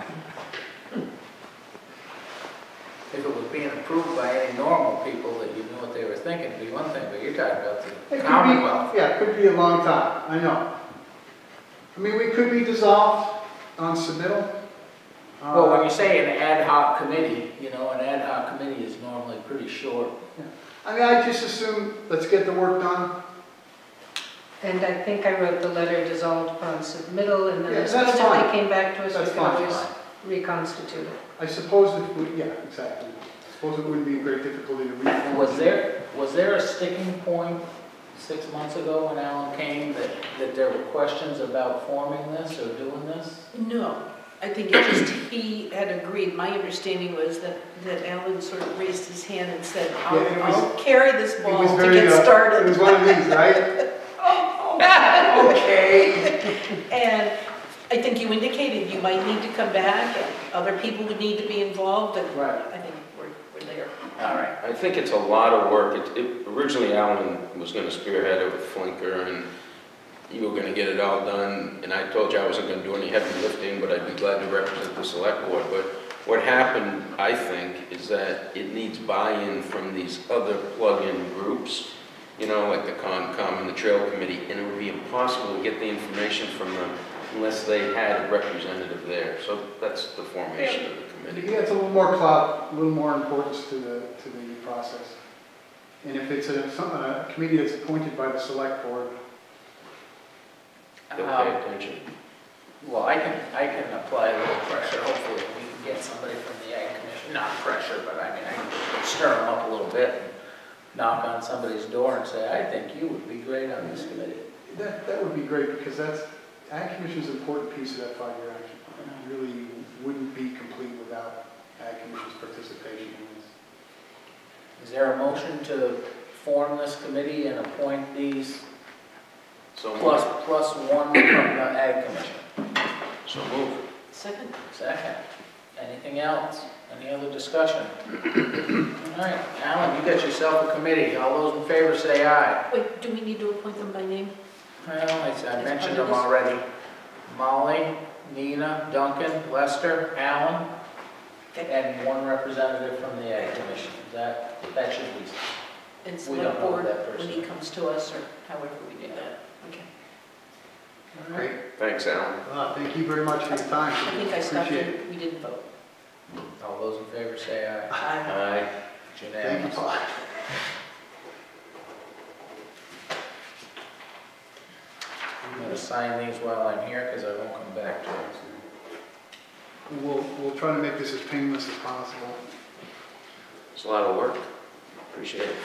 If it was being approved by any normal people that you knew what they were thinking, it'd be one thing, but you're talking about the Commonwealth. Yeah, it could be a long time, I know. I mean, we could be dissolved on submittal. Well, when you say an ad hoc committee, an ad hoc committee is normally pretty short. I mean, I just assume, let's get the work done. And I think I wrote the letter dissolved upon submittal, and then Yeah, as that's soon as fine. they came back to us, That's we could fine. always reconstitute it. I suppose it would, yeah, exactly. I suppose it wouldn't be a great difficulty to reform. Was there a sticking point 6 months ago when Alan came that there were questions about forming this or doing this? No, I think it just, he had agreed. My understanding was that Alan sort of raised his hand and said, Yeah, it was- I'll carry this It ball was to very, get started. it was one of these, right? Okay. And I think you indicated you might need to come back, and other people would need to be involved, and Right. I think we're there. All right. I think it's a lot of work. Originally, Alan was going to spearhead it with Flinker, and you were going to get it all done. And I told you I wasn't going to do any heavy lifting, but I'd be glad to represent the select board. But what happened, I think, is that it needs buy-in from these other plug-in groups, like the Concom and the Trail Committee, and it would be impossible to get the information from them unless they had a representative there. So that's the formation of the committee. He adds a little more clout, a little more importance to the process. And if it's a committee that's appointed by the select board, They'll pay attention. Well, I can apply a little pressure. Hopefully, we can get somebody from the Ag Commission. Not pressure, but I can stir them up a little bit and knock on somebody's door and say, I think you would be great on this committee. that would be great, because Ag Commission's an important piece of that 5-year action plan. It really wouldn't be complete without Ag Commission's participation in this. Is there a motion to form this committee and appoint these So plus one from the Ag Commission? So move. Second? Second. Anything else? Any other discussion? All right, Alan, you got yourself a committee. All those in favor say aye. Wait, do we need to appoint them by name? Well, I mentioned them already. Molly, Nina, Duncan, Lester, Alan, and one representative from the Ag Commission. That should be. And We select don't know board that when person. he comes to us, or however we do that. Okay. All right. Thanks, Alan. Thank you very much for your time. I think I stopped Appreciate it, we didn't vote. All those in favor say aye. Aye. Aye. It's Thank you, unanimous. Paul. I'm going to sign these while I'm here because I won't come back to it. We'll try to make this as painless as possible. It's a lot of work. Appreciate it.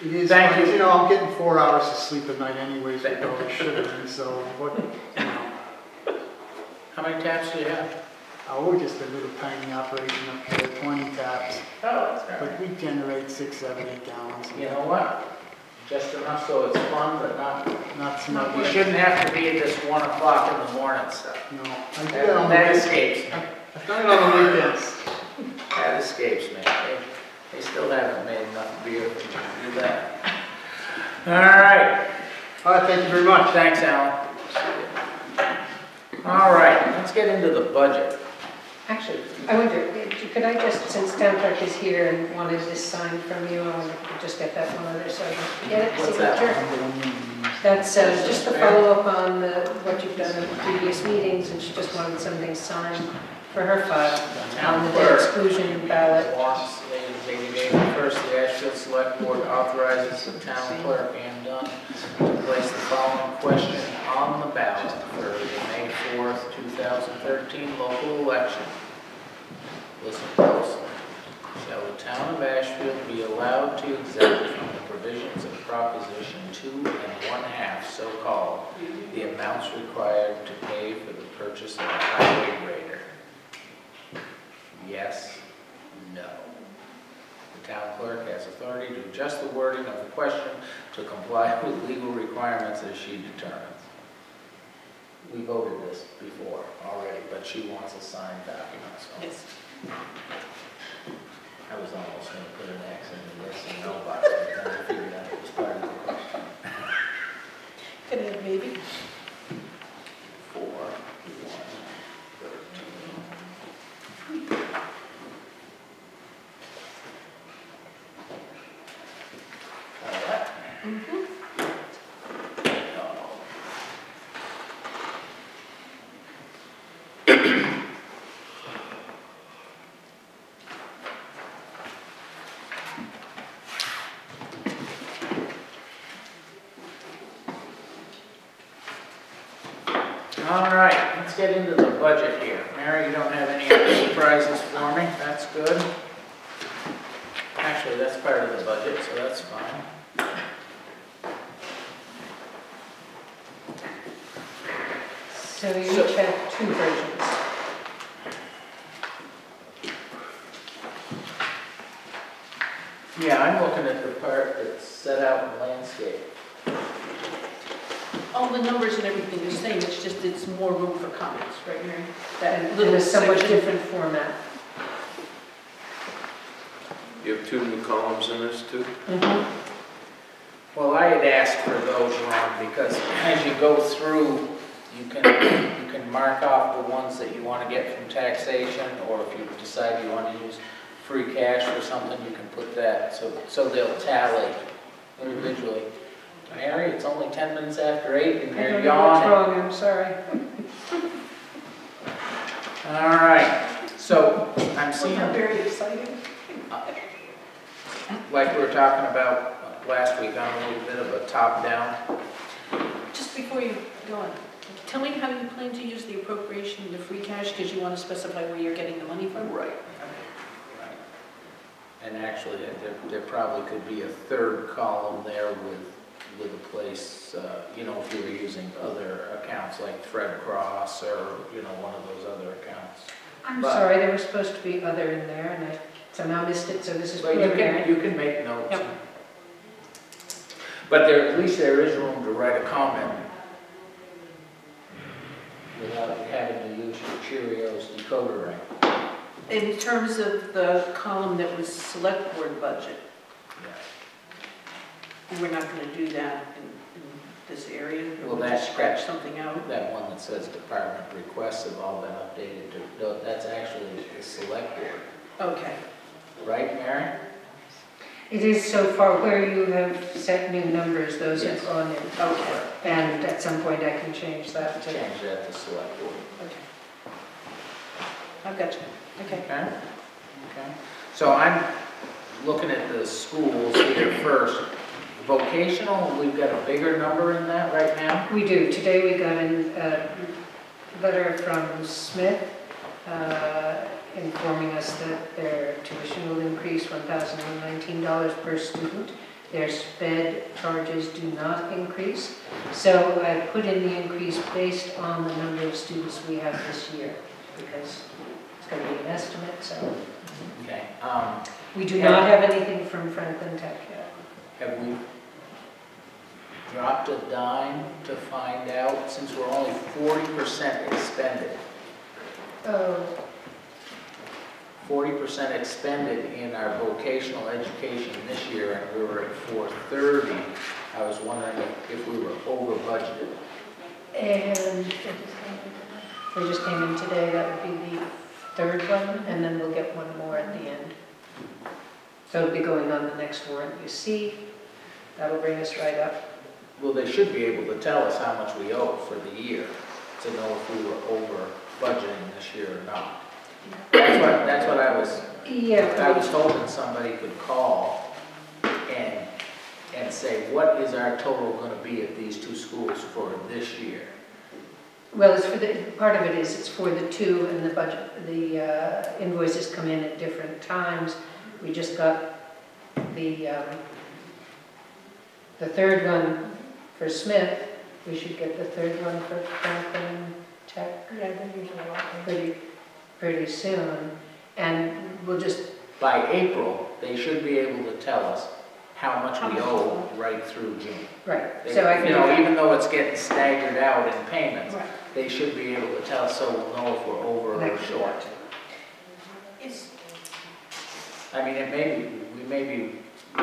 It is, Thank but, you. I'm getting 4 hours of sleep at night anyways with all the sugar, and so what, How many taps do you have? we're just a little tiny operation up here, 20 taps, Oh, that's but we generate 6, 7, 8 gallons. You know what? Just enough so it's fun, but Not so much. you shouldn't have to be at this 1 o'clock in the morning stuff. No, I do that on the That weekends. escapes me. I've done it on the weekends. That escapes me. They still haven't made enough beer All right, All right, thank you very much. thanks, Alan. All right, let's get into the budget. Actually, I wonder, could I just, since town clerk is here and wanted this signed from you, I wonder if we could just get that one other so I can get it, What's that signature? That's just to follow up on what you've done in previous meetings, and she just wanted something signed for her file on the debt exclusion ballot. Wants, dated April 1st, the Ashfield Select Board authorizes the town clerk and Dunn to place the following question on the ballot for the May 4th, 2013 local election. Listen closely. Shall the town of Ashfield be allowed to exempt from the provisions of Proposition 2 1/2, so-called, the amounts required to pay for the purchase of a highway grader? Yes, no. The town clerk has authority to adjust the wording of the question to comply with legal requirements as she determines. We voted this before already, but she wants a signed document, so. Yes. I was almost going to put an X in the yes and no box, but then I figured out it was part of the question. Could have maybe. 4, 1, 13. All right. Mm-hmm. All right, let's get into the budget here. Mary, you don't have any other surprises for me? That's good. Actually, that's part of the budget, so that's fine. So you each have two versions. Yeah, I'm looking at the part that's set out in landscape. All the numbers and everything are the same, it's just it's more room for comments, right, Mary? And little in a somewhat section. different format. You have two new columns in this too? Well, I had asked for those, Ron, because as you go through, you can mark off the ones that you want to get from taxation, or if you decide you want to use free cash for something, you can put that, so they'll tally individually. Mary, it's only 10 minutes after 8 and I you're don't know what's yawning. wrong, I'm sorry. All right, so I'm seeing, Very exciting. like we were talking about last week, on a little bit of a top-down. Just before you go on, tell me how you plan to use the appropriation, the free cash, because you want to specify where you're getting the money from? Right. Right. And actually, there probably could be a third column there with a place, you know, if you were using other accounts like Fred Cross or, you know, one of those other accounts. I'm But- sorry, there was supposed to be other in there, and I somehow missed it, so this is But preliminary. you can make notes. Yep. But at least there is room to write a comment without having to use your Cheerios decoder ring. In terms of the column that was select board budget, we're not going to do that in this area? Or Well, we'll that's just scratch something out? That one that says department requests have all been updated to, no, that's actually the select board. Okay. Right, Mary? It is so far where you have set new numbers, those have Yes. gone in. Okay. And at some point I can change that to. Change that to select board. Okay. I've got you. Okay. Okay? Okay. So I'm looking at the schools here first. Vocational, we've got a bigger number in that right now? We do. Today we got a letter from Smith informing us that their tuition will increase $1,019 per student. Their sped charges do not increase. So I put in the increase based on the number of students we have this year, because it's going to be an estimate, so. Okay. We do not have anything from Franklin Tech yet. Have we dropped a dime to find out, since we're only 40% expended? Oh, 40% expended in our vocational education this year, and we were at 430. I was wondering if we were over budgeted. And they just came in today, that would be the third one, and then we'll get one more at the end. So it'll be going on the next warrant you see. That'll bring us right up. Well, they should be able to tell us how much we owe for the year, to know if we were over budgeting this year or not. That's what I was hoping somebody could call and say, what is our total going to be at these two schools for this year? Well, it's for the, part of it is, it's for the two, and the budget, the invoices come in at different times. We just got the third one for Smith. We should get the third one for Franklin Tech. Yeah, they're usually a lot. Pretty soon, and we'll just, By April, they should be able to tell us how much we owe right through June. right, They- so I You know, can, even though it's getting staggered out in payments, Right. they should be able to tell us so we'll know if we're over or Next short. Is, I mean, it may be, we may be I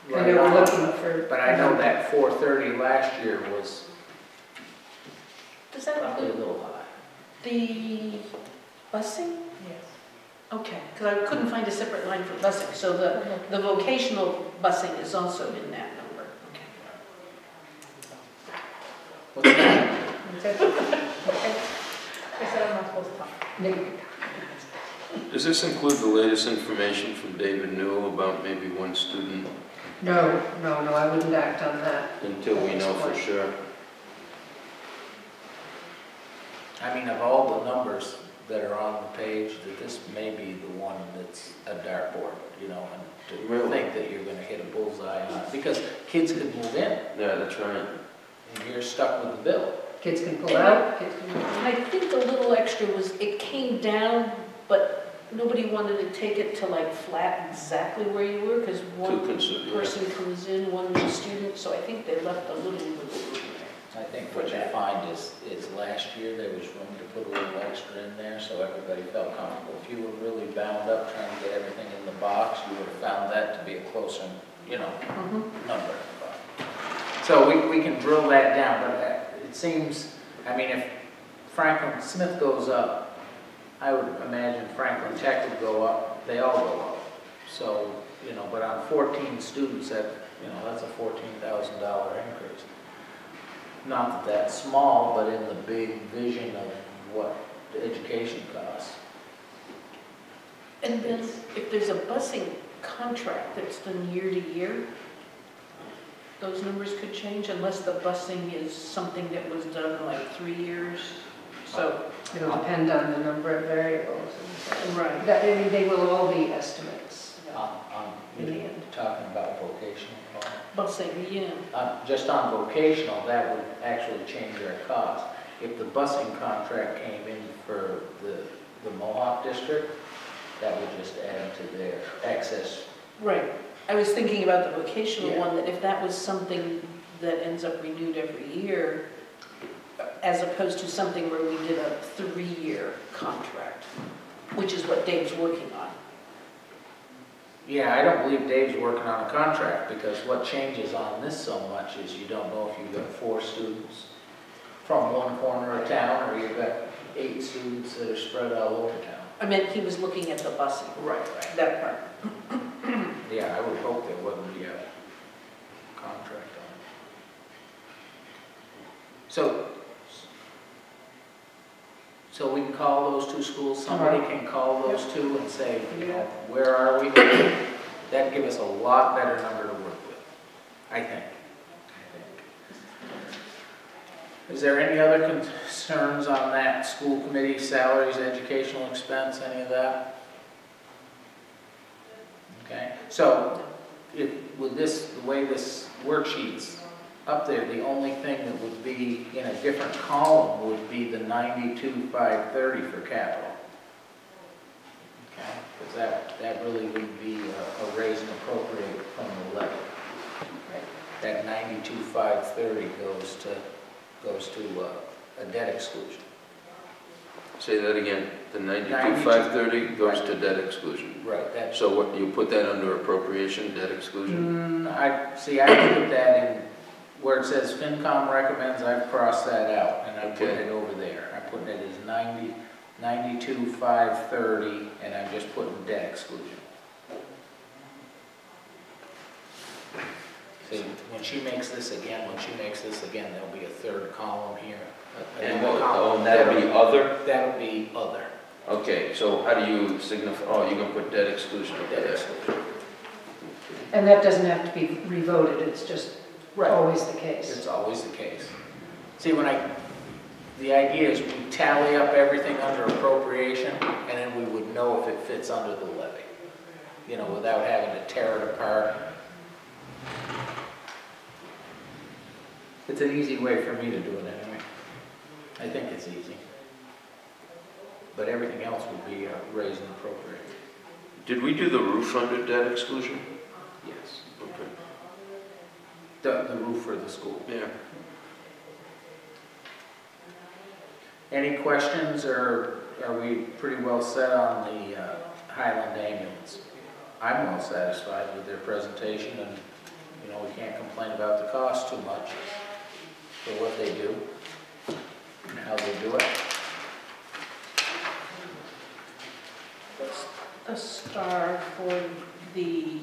right know we're on, looking for. but I know that 430 last year was does that probably a include little high. the busing? Yes. Okay, because I couldn't find a separate line for busing, so the vocational busing is also in that number. Okay. What's that? Okay. I said I'm not supposed to talk. Maybe. Does this include the latest information from David Newell about maybe one student No, I wouldn't act on that. until we know for sure? I mean, of all the numbers that are on the page, that this may be the one that's a dartboard, you know, and to Really? think that you're gonna hit a bullseye on it, because kids could move in, Yeah, that's right. and you're stuck with the bill. Kids can pull out, kids can. And I think the little extra was, it came down, but nobody wanted to take it to like flat exactly where you were, because Too one considerate. person comes in, one new student, so I think they left a little wiggle room there. I think what you find is last year there was room to put a little extra in there, so everybody felt comfortable. If you were really bound up trying to get everything in the box, you would have found that to be a closer, you know, number. So we can drill that down, but it seems, I mean, if Franklin Smith goes up, I would imagine Franklin Tech would go up, they all go up. So, you know, but on 14 students, that, you know, that's a $14,000 increase. Not that that's small, but in the big vision of what the education costs. And then if there's a busing contract that's done year to year, those numbers could change unless the busing is something that was done in like 3 years. So, It'll depend on the number of variables. And right. that, I mean, they will all be estimates. In the You're end. talking about vocational. Busing, yeah. Just on vocational, that would actually change our cost. If the busing contract came in for the Mohawk district, that would just add to their excess. Right. I was thinking about the vocational Yeah. one, that if that was something that ends up renewed every year, as opposed to something where we did a 3-year contract, which is what Dave's working on. Yeah, I don't believe Dave's working on a contract, because what changes on this so much is you don't know if you've got 4 students from one corner of town, or you've got 8 students that are spread all over town. I meant he was looking at the busing, Right. that part. Yeah, I would hope there wouldn't be a contract on it. So we can call those 2 schools, somebody can call those 2 and say, you know, where are we? That'd give us a lot better number to work with, I think. Is there any other concerns on that? School committee, salaries, educational expense, any of that? Okay, so with this, the way this worksheet's up there, the only thing that would be in a different column would be the 92,530 for capital. Okay, because that really would be a raise and appropriate from the levy. That 92,530 goes to a debt exclusion. Say that again. The 92,530 goes to debt exclusion. Right. That's, So what, you put that under appropriation, debt exclusion? I put that where it says FinCom recommends, I've crossed that out, and I'm putting Okay. it over there. I'm putting it as 92,530, and I'm just putting debt exclusion. See, when she makes this again, there'll be a third column here. And Another column. that'll be other? That'll be other. Okay, so how do you signify, oh, you're gonna put debt exclusion over Debt there? exclusion. And that doesn't have to be revoted, it's just Right. always the case. It's always the case. See, the idea is we tally up everything under appropriation, and then we would know if it fits under the levy, you know, without having to tear it apart. It's an easy way for me to do it anyway. I think it's easy. But everything else would be raised and appropriate. Did we do the roof under debt exclusion? Yes. Okay. The roof for the school. Yeah. Any questions, or are we pretty well set on the Highland ambulance? I'm well satisfied with their presentation, and, you know, we can't complain about the cost too much for what they do and how they do it. What's the star for the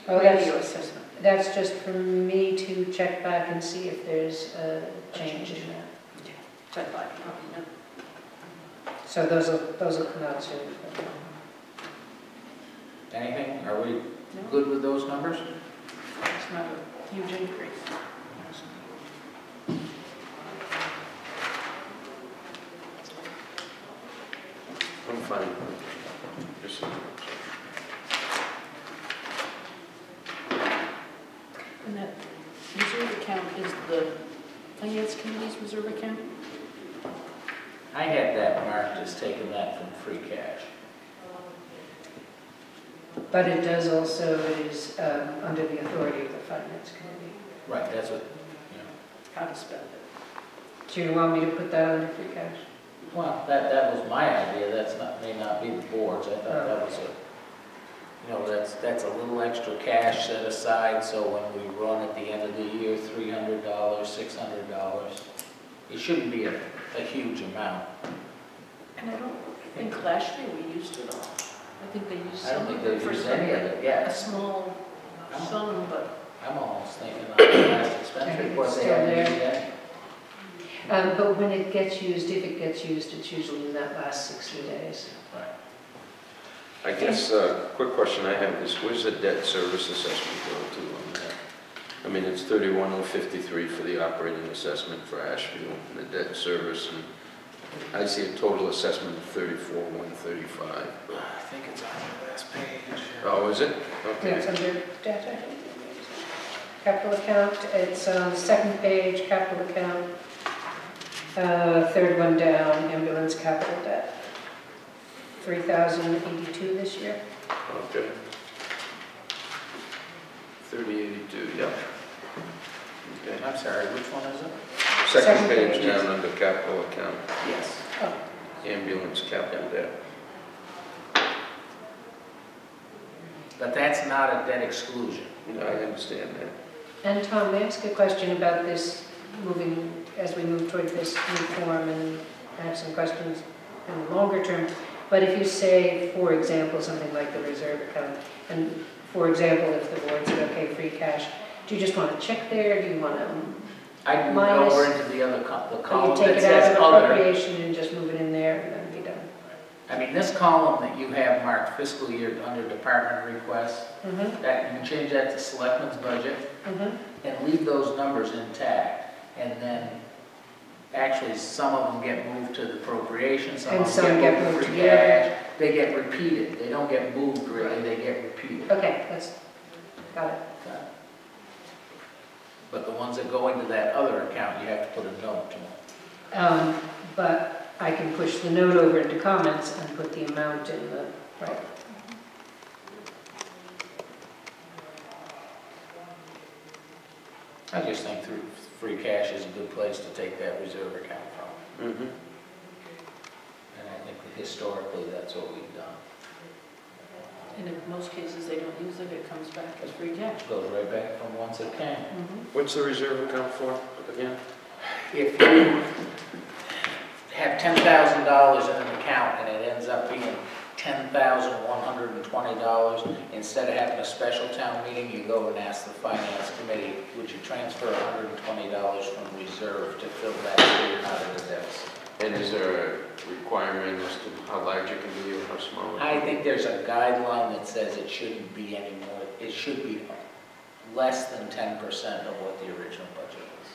Oh, radio assessment? That's just for me to check back and see if there's a change in that. So I thought, probably no. So those will come out soon. Anything? Are we No, good with those numbers? it's not a huge increase. I'm fine. Just, And that reserve account is the finance committee's reserve account? I had that marked as taking that from free cash. But it does also, it is under the authority of the finance committee. Right, that's what, you know. How to spend it. Do you want me to put that under free cash? Well, that was my idea, may not be the board's, I thought that was you know, that's a little extra cash set aside, so when we run at the end of the year, $300, $600, it shouldn't be a huge amount. And I don't think last year we used it all. I think they used I don't some think of it they've for used any of it yet. a small sum, but I'm almost thinking on the last expense report, they Still haven't there. used that. But when it gets used, if it gets used, it's usually in that last 60 days. Right. I guess, quick question I have is, where's the debt service assessment go to on that? I mean, it's 31,053 for the operating assessment for Ashfield and the debt service, and I see a total assessment of 34,135. I think it's on the last page. Oh, is it? Yeah, it's Okay. under debt, I think. Capital account, it's on the second page, capital account. Third one down, ambulance capital debt. 3,082 this year. Okay. 3082, yeah. Okay. I'm sorry, which one is it? Second Second page page. down under capital account, Yes. Oh, ambulance capital debt. But that's not a debt exclusion. You know, I understand that. and Tom, may I ask a question about this as we move toward this new form, and I have some questions in the longer term. But if you say, for example, something like the reserve account, and for example, if the board said, okay, free cash, do you just want to check there? Do you want to, I'd move Minus- over into the other the or you column take that it says out of other. appropriation and just move it in there and then be done? I mean, this column that you have marked fiscal year under department requests, Mm-hmm, that you can change that to selectmen's budget mm-hmm. and leave those numbers intact. And then, actually, some of them get moved to the appropriation, some And of some them get get moved moved to free together. cash. They get repeated. They don't get moved really, they get repeated. Okay, got it. But the ones that go into that other account, you have to put a note to them. But I can push the note over into comments and put the amount in the, right. I just think through free cash is a good place to take that reserve account from. Mm-hmm. And I think that historically, that's what we've done. And in most cases, they don't use it, it comes back as free cash. Goes right back from whence it came. What's the reserve account for, again? If you have $10,000 in an account and it ends up being $10,120, instead of having a special town meeting, you go and ask the finance committee, would you transfer $120 from reserve to fill that out of the deficit? And is there a requirement as to how large it can be or how small? I think there's a guideline that says it shouldn't be any more, it should be less than 10% of what the original budget was.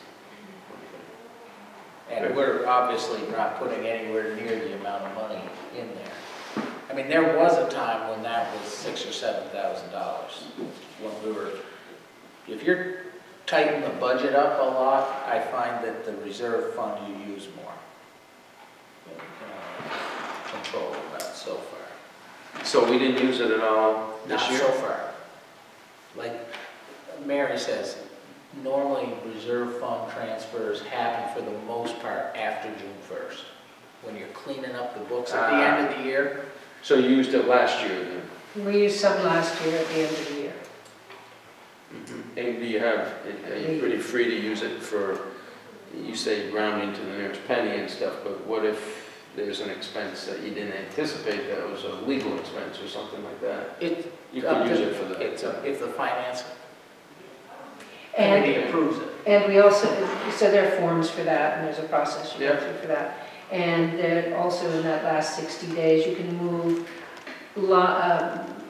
And we're obviously not putting anywhere near the amount of money in there. I mean, there was a time when that was $6,000 or $7,000. When we were, if you're tightening the budget up a lot, I find that the reserve fund you use more. Control about so far. So we didn't use it at all this Not year? so far. Like Mary says, normally reserve fund transfers happen for the most part after June 1st. When you're cleaning up the books at the end of the year. So you used it last year then? We used some last year at the end of the year. And do you have, are you pretty free to use it for, you say rounding to the nearest penny and stuff, but what if there's an expense that you didn't anticipate that was a legal expense or something like that? You could use it for that. If the finance And, committee approves it. and we also, so there are forms for that, and there's a process you go Yeah. through for that. And then also in that last 60 days, you can move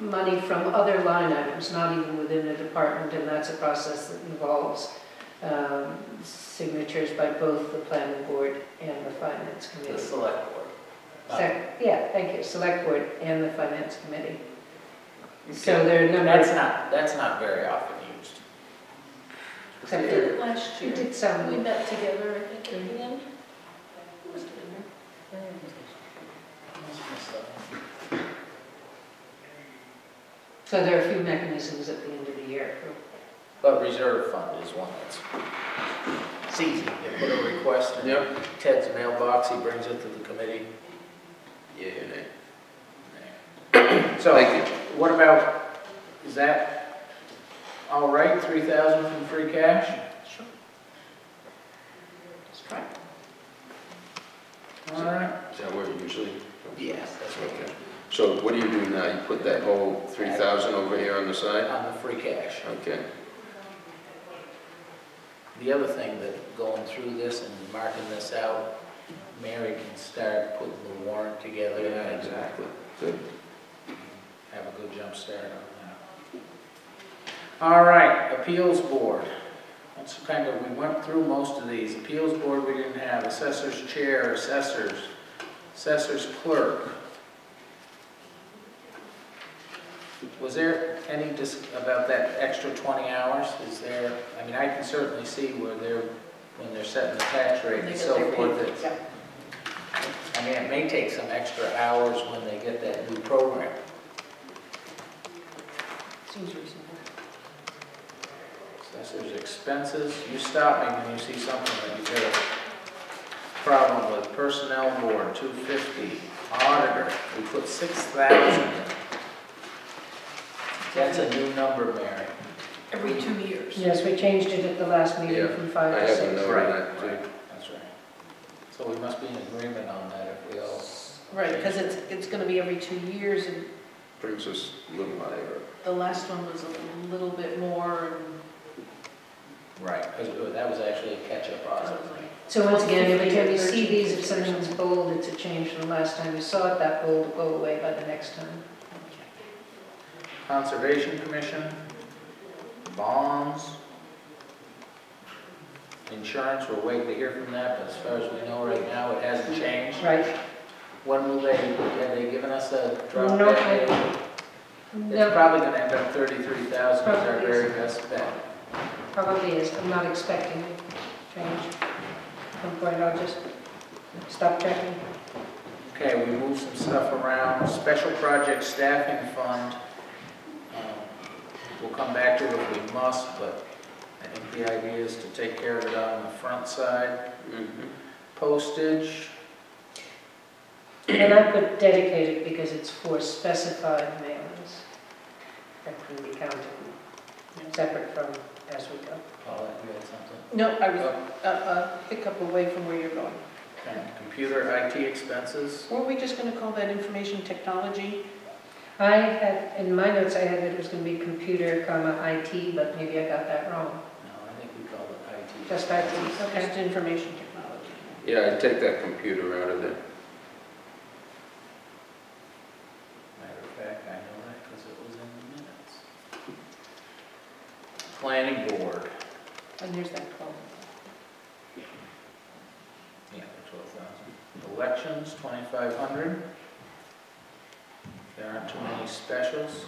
money from other line items, not even within the department, and that's a process that involves signatures by both the planning board and the finance The committee. select board. Yeah, thank you, select board and the finance committee. So there are a number of, That's not very often used. except We for, did it last we year. did We some, met together, I think, in the end. Must have been there. so there are a few mechanisms at the end of the year. But reserve fund is one that's, it's easy. You put a request in Yep. Ted's mailbox, he brings it to the committee. Yeah, yeah, So, Thank you. what about, is that all right, 3,000 from free cash? Sure. Let's try. All right. Is that where it usually? Yes, that's what Okay. So what do you do now? You put that whole 3,000 over here on the side? on the free cash. Okay. The other thing that going through this and marking this out, Mary can start putting the warrant together and exactly. Good. have a good jump start on that. All right, appeals board. That's kind of, we went through most of these. Appeals board we didn't have, assessor's chair, assessor's clerk. Was there any about that extra 20 hours? Is there, I mean, I can certainly see where when they're setting the tax rate and so forth. Yeah. I mean, it may take some extra hours when they get that new program. Seems reasonable. Assessor's expenses, you stop me when you see something that you got a problem with. Personnel board, 250. Auditor, we put 6,000 in. That's a new number, Mary. Every 2 years. Yes, we changed it at the last meeting Yeah, from 5 I to have a 6. note on that too. That's right. So we must be in agreement on that if we all. Right, because it's going to be every 2 years, and Brings us a little higher. the last one was a little bit more, and Right, because that was actually a catch-up I process. was like, So once again, every time you see 13, these, if something's bold, it's a change from the last time you saw it, that bold will go away by the next time. Conservation Commission, bonds, insurance, we're waiting to hear from that, but as far as we know right now, it hasn't changed. Right? When will they, have they given us a drop No, dead date? It's No, probably gonna end up 33,000 is our Probably very is. best bet. probably is. I'm not expecting a change. At some point, I'll just stop checking. Okay, we moved some stuff around, special project staffing fund. We'll come back to it if we must, but I think the idea is to take care of it on the front side. Postage, And I put dedicated because it's for specified mailings. counted, separate from as we go. Paula, you had something? No, I was a hiccup away from where you're going. Okay. Computer IT expenses? Weren't we just going to call that information technology? I had, in my notes, I had that it was going to be computer, comma, IT, but maybe I got that wrong. No, I think we called it IT. Just IT, Just okay. information technology. Yeah, I'd take that computer out of there. Matter of fact, I know that because it was in the minutes. Planning board. And there's that 12. Yeah, the 12,000. Elections, 2,500. There aren't too many specials.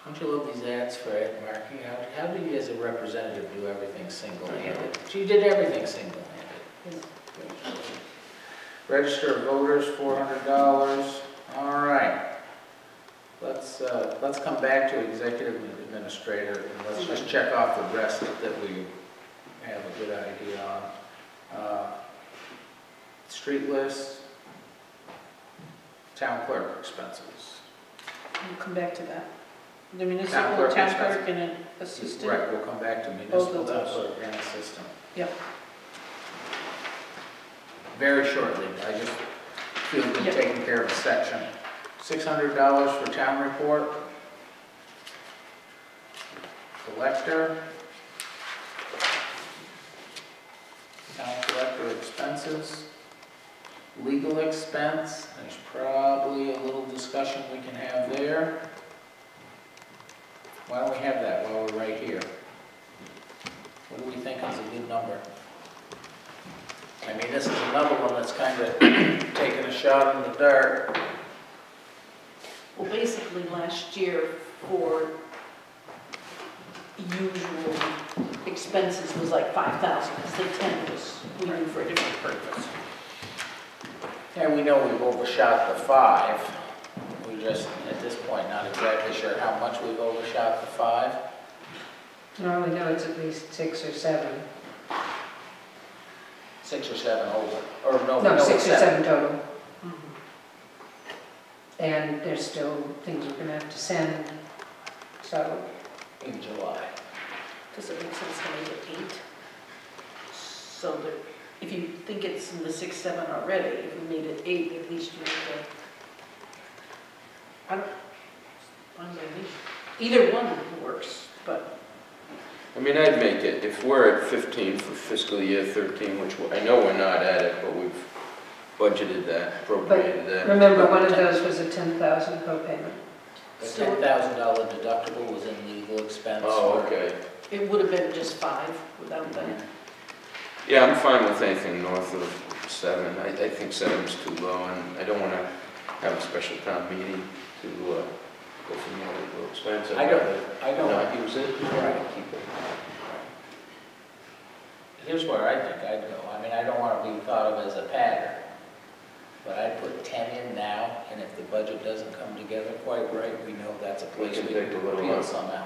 Don't you love these ads for Ed Markey? How do you as a representative do everything single-handed? You did everything single-handed. Register of voters, $400. All right. Let's come back to executive administrator and let's just check off the rest that we have a good idea on. Street list, town clerk expenses. We'll come back to that. The Town municipal clerk town expenses. clerk and an assistant. Right, we'll come back to Both municipal of town those. clerk and assistant. Yep. Very shortly, I just feel we've Yep. taken care of a section. $600 for town report. Collector. Town collector expenses. Legal expense, there's probably a little discussion we can have there. Why don't we have that while we're right here? What do we think is a good number? I mean, this is another one that's kind of taking a shot in the dark. Well, basically, last year for usual expenses was like 5,000, because the 10 was, we knew for a different purpose. And we know we've overshot the 5. We just, at this point, not exactly sure how much we've overshot the 5. No, we know it's at least 6 or 7. 6 or 7 over, or no, No, no, 6 or 7 total. Mm-hmm. And there's still things we're going to have to send, so. in July. Does it make sense to make it 8? So that, if you think it's in the 6, 7 already, if we made it 8, at least you have to. I don't, I'm gonna leave. Either one works, but. I mean, I'd make it, if we're at 15 for fiscal year 13, which I know we're not at it, but we've budgeted that, appropriated that. Remember, one of those was a 10,000 copayment. The So- $10,000 deductible was in legal expense. Oh, for- okay. It would have been just 5 without that. Yeah, I'm fine with anything north of 7. I think 7's too low, and I don't want to have a special town meeting to go from there to go expensive. I don't. Not use it, Right. keep it. Here's where I think I'd go. I mean, I don't want to be thought of as a pattern, but I'd put 10 in now, and if the budget doesn't come together quite right, we know that's a place can we take can a little appeal out. somehow.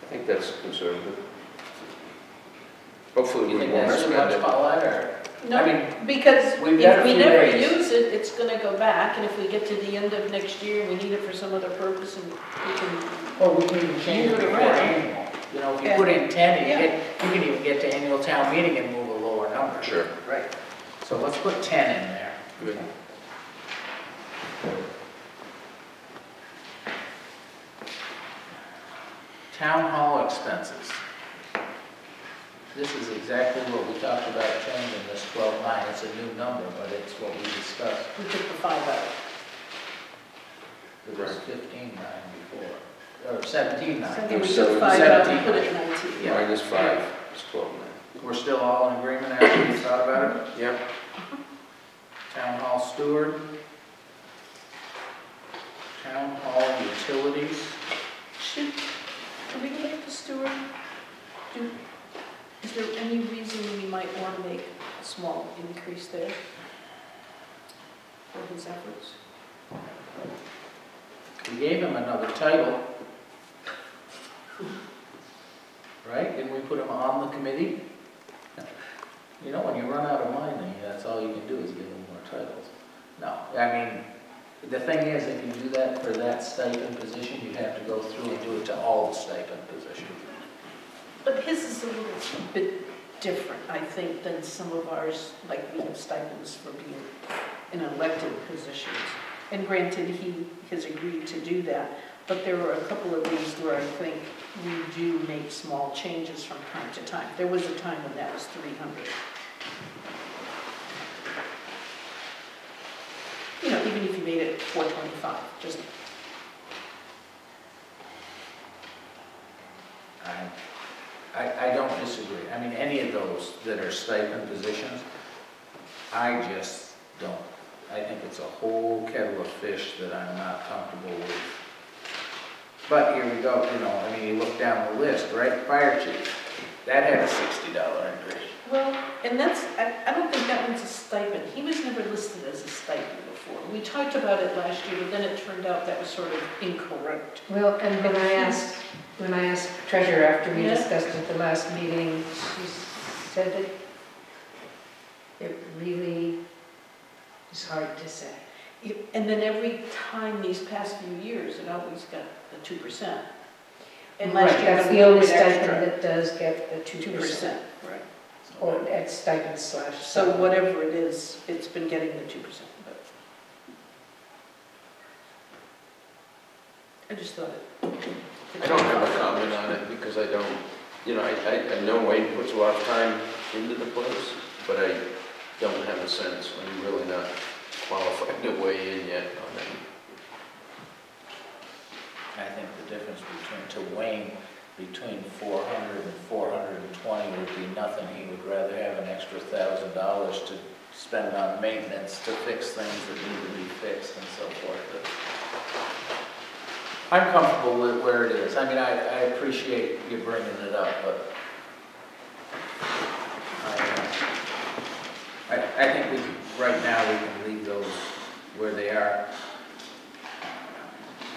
I think that's conservative. Hopefully You we think won't that's too spend much, it. Paulette, or? No, I mean, because we've got a if we few never days. use it, it's gonna go back, and if we get to the end of next year, we need it for some other purpose, and we can, Or we can even change it Move it before around. annual. You know, if you Yeah. put in 10, and Yeah. you can even get to annual town meeting and move a lower number. Sure. Right. So let's put 10 in there. Good. Town hall expenses. This is exactly what we talked about changing this 12.9. It's a new number, but it's what we discussed. we took the 5 out. It was 15.9 before, or 17.9. So we so took 5 out and 17. put it in 19. Yeah. Minus 5 is 12 now. We're still all in agreement after we thought about it? Yep. Town hall steward. Town hall utilities. Should we make the steward, is there any reason we might want to make a small increase there for his efforts? We gave him another title. Right? Didn't we put him on the committee? You know, when you run out of money, that's all you can do is give him more titles. No, I mean, The thing is, if you do that for that stipend position, you have to go through and do it to all the stipend positions. But his is a little bit different, I think, than some of ours, like we have stipends for being in elected positions. And granted, he has agreed to do that, but there were a couple of these where I think we do make small changes from time to time. There was a time when that was 300. You know, even if you made it 425, just. I don't disagree. I mean, any of those that are stipend positions, I just don't. I think it's a whole kettle of fish that I'm not comfortable with. But here we go, you know, I mean, you look down the list, right? Fire chief, that had a $60 increase. Well, and that's, I don't think that one's a stipend. He was never listed as a stipend before. We talked about it last year, but then it turned out that was sort of incorrect. Well, and when I asked treasurer after we Yeah. discussed at the last meeting, she said that it really is hard to say. And then every time these past few years, it always got the 2%. And last Right, year, that's it was the a only little bit stipend extra. that does get the 2%. 2%, right. Or at stipend slash. So whatever it is, it's been getting the 2%. But I just thought it. I don't have a comment on it because I don't, you know, I know Wayne puts a lot of time into the place, but I don't have a sense. I'm really not qualified to weigh in yet on it. I think the difference to Wayne, between 400 and 420 would be nothing. He would rather have an extra $1,000 to spend on maintenance, to fix things that need to be fixed and so forth. But I'm comfortable with where it is. I mean, I appreciate you bringing it up, but I think right now we can leave those where they are,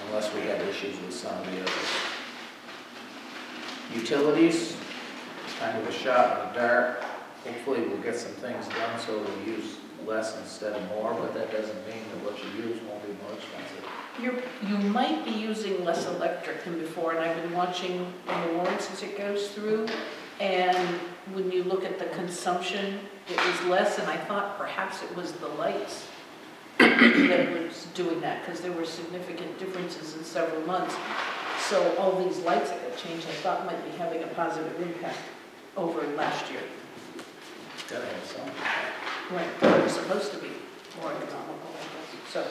unless we have issues with some of the others. Utilities, kind of a shot in the dark. Hopefully we'll get some things done so we'll use less instead of more, but that doesn't mean that what you use won't be more expensive. You might be using less electric than before, and I've been watching on the warrants as it goes through, and when you look at the consumption, it was less, and I thought perhaps it was the lights that was doing that, because there were significant differences in several months. So all these lights that got changed, I thought might be having a positive impact over last year. It's gotta have some. Right, it was supposed to be more economical, I guess. So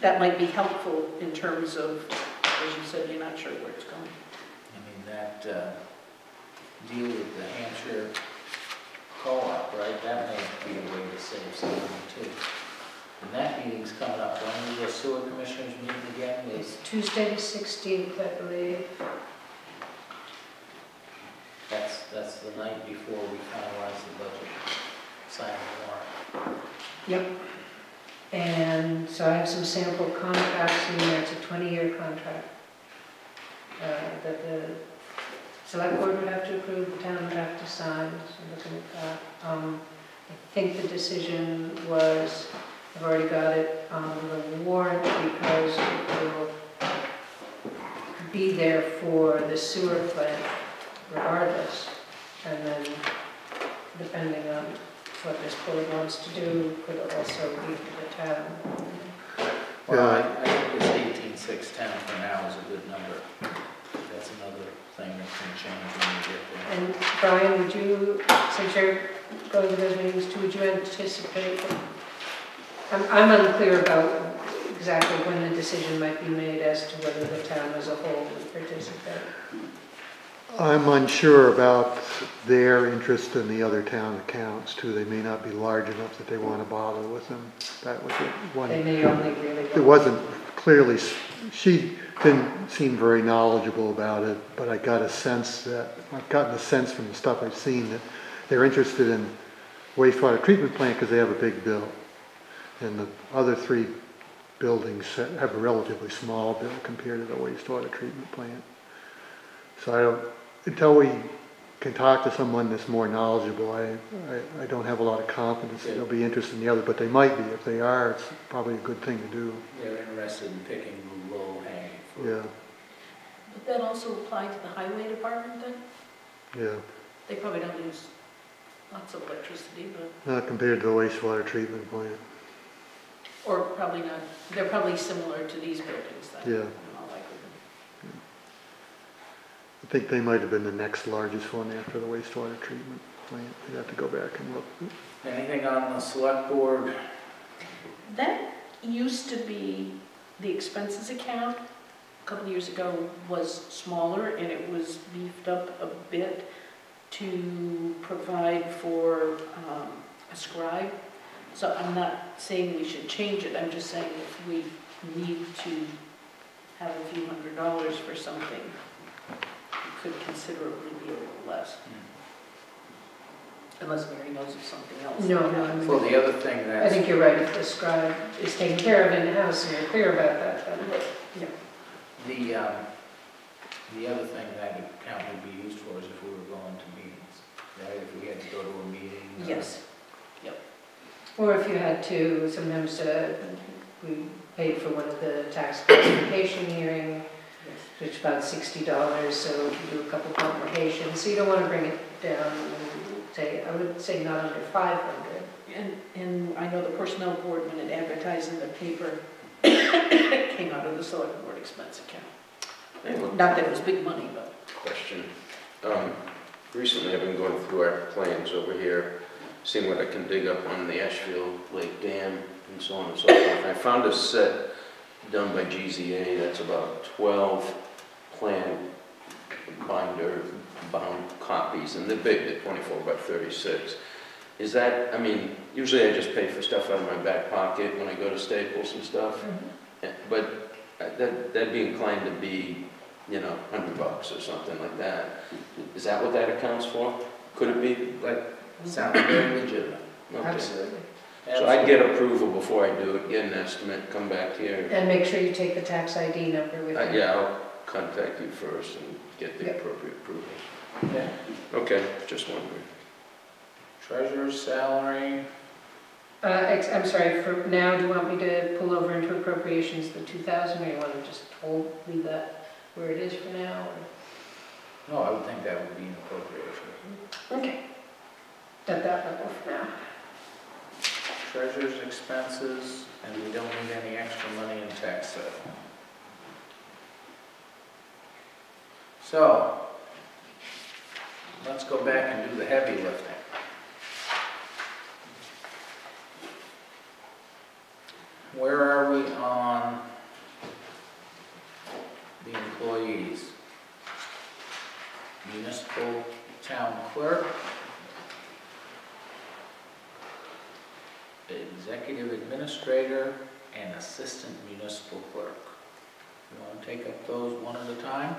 that might be helpful in terms of, as you said, you're not sure where it's going. I mean, that deal with the Hampshire co-op, right? That may be a way to save some money too. And that meeting's coming up. When is the sewer commissioners meeting again? It's Tuesday the 16th, I believe. That's the night before we finalize the budget, sign the warrant. Yep. And so I have some sample contracts in there. It's a 20-year contract that the select board would have to approve, the town would have to sign, so looking at that. I think the decision was, I've already got it on the warrant because it will be there for the sewer plant regardless. And then depending on what this board wants to do, could also be for the town. Well, I think this 18,610 for now is a good number. That's another thing that can change when we get there. And Brian, would you, since you're going to those meetings too, would you anticipate, I'm unclear about exactly when the decision might be made as to whether the town as a whole would participate. I'm unsure about their interest in the other town accounts too. They may not be large enough that they want to bother with them. That was one. They may only really. It wasn't clearly, she didn't seem very knowledgeable about it, but I got a sense that, I've gotten a sense from the stuff I've seen that they're interested in wastewater treatment plant because they have a big bill. And the other three buildings have a relatively small bill compared to the wastewater treatment plant. So I don't, until we can talk to someone that's more knowledgeable. I don't have a lot of confidence that they'll be interested in the other, but they might be. If they are, it's probably a good thing to do. They're interested in picking the low hanging fruit. Yeah, Would that also apply to the highway department then? yeah. They probably don't use lots of electricity, but, Not compared to the wastewater treatment plant. or probably not, they're probably similar to these buildings then. Yeah. in all likelihood. I think they might have been the next largest one after the wastewater treatment plant. I'd have to go back and look. Anything on the select board? That used to be the expenses account. A couple of years ago was smaller and it was beefed up a bit to provide for a scribe. So I'm not saying we should change it, I'm just saying if we need to have a few $100s for something, it could considerably be a little less. Unless Mary knows of something else. No, no, I mean, Well, the other thing I that's, think you're right, if the scribe is taken care of in-house and you're clear about that, then, yeah. the other thing that account would be used for is if we were going to meetings, right? If we had to go to a meeting. Yes. Or if you had to, sometimes we paid for one of the tax classification hearing, which is about $60, so if you do a couple complications, so you don't want to bring it down and say, I would say not under 500. And I know the personnel board, when it advertised in the paper, came out of the select board expense account. Not that it was big money, but. Question. Recently I've been going through our plans over here, seeing what I can dig up on the Ashfield Lake Dam and so on and so forth. I found a set done by GZA that's about 12 plan binder bound copies, and they're big, they're 24 by 36. Is that, I mean, usually I just pay for stuff out of my back pocket when I go to Staples and stuff, but that'd be inclined to be, you know, $100 or something like that. Is that what that accounts for? Could it be? Sounds very legitimate. Okay. Absolutely. So I'd get approval before I do it, get an estimate, come back here. And make sure you take the tax ID number with you. Yeah, I'll contact you first and get the Yep. appropriate approvals. Okay. Okay, just wondering. Treasurer's salary, I'm sorry, for now, do you want me to pull over into appropriations the 2,000, or you want to just leave that where it is for now? no, I would think that would be an appropriation. Okay. At that level for now. Treasurer's expenses, and we don't need any extra money in tax sale. So, let's go back and do the heavy lifting. Where are we on the employees? Municipal town clerk, executive administrator, and assistant municipal clerk. You want to take up those one at a time?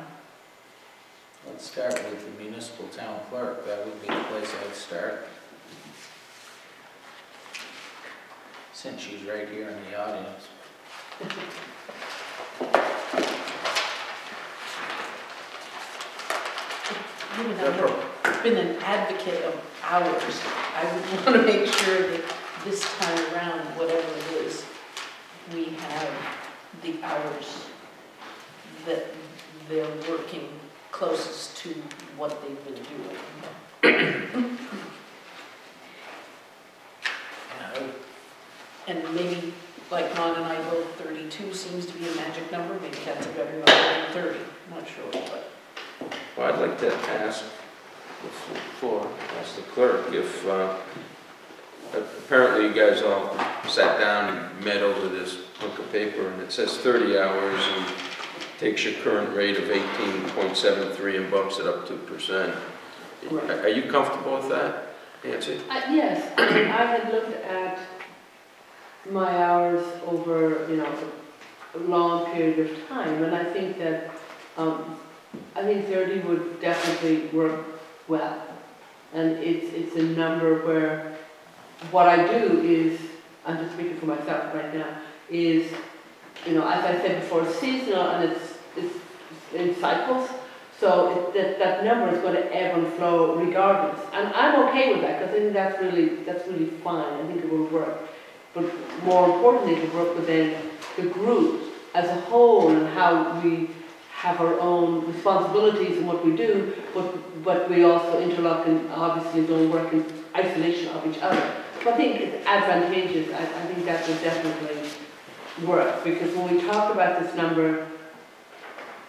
Let's start with the municipal town clerk. That would be the place I'd start. Since she's right here in the audience. I've been an advocate of hours. I would want to make sure that this time around, whatever it is, we have the hours that they're working closest to what they've been doing. And maybe, like Ron and I both, 32 seems to be a magic number. Maybe that's a better number than 30. I'm not sure, but. Well, I'd like to ask the clerk if, apparently you guys all sat down and met over this book of paper, and it says 30 hours and takes your current rate of 18.73 and bumps it up 2%. Right. Are you comfortable with that, Nancy? Yes, I mean, I had looked at my hours over, you know, a long period of time, and I think that, I think 30 would definitely work well. And it's a number where what I do is, I'm just speaking for myself right now, is, you know, as I said before, it's seasonal and it's in cycles. So that number is going to ebb and flow regardless. And I'm okay with that, because I think that's really fine. I think it will work. But more importantly, to work within the group as a whole and how we have our own responsibilities in what we do, but we also interlock and obviously don't work in isolation of each other. So I think it's advantageous. I think that will definitely work, because when we talked about this number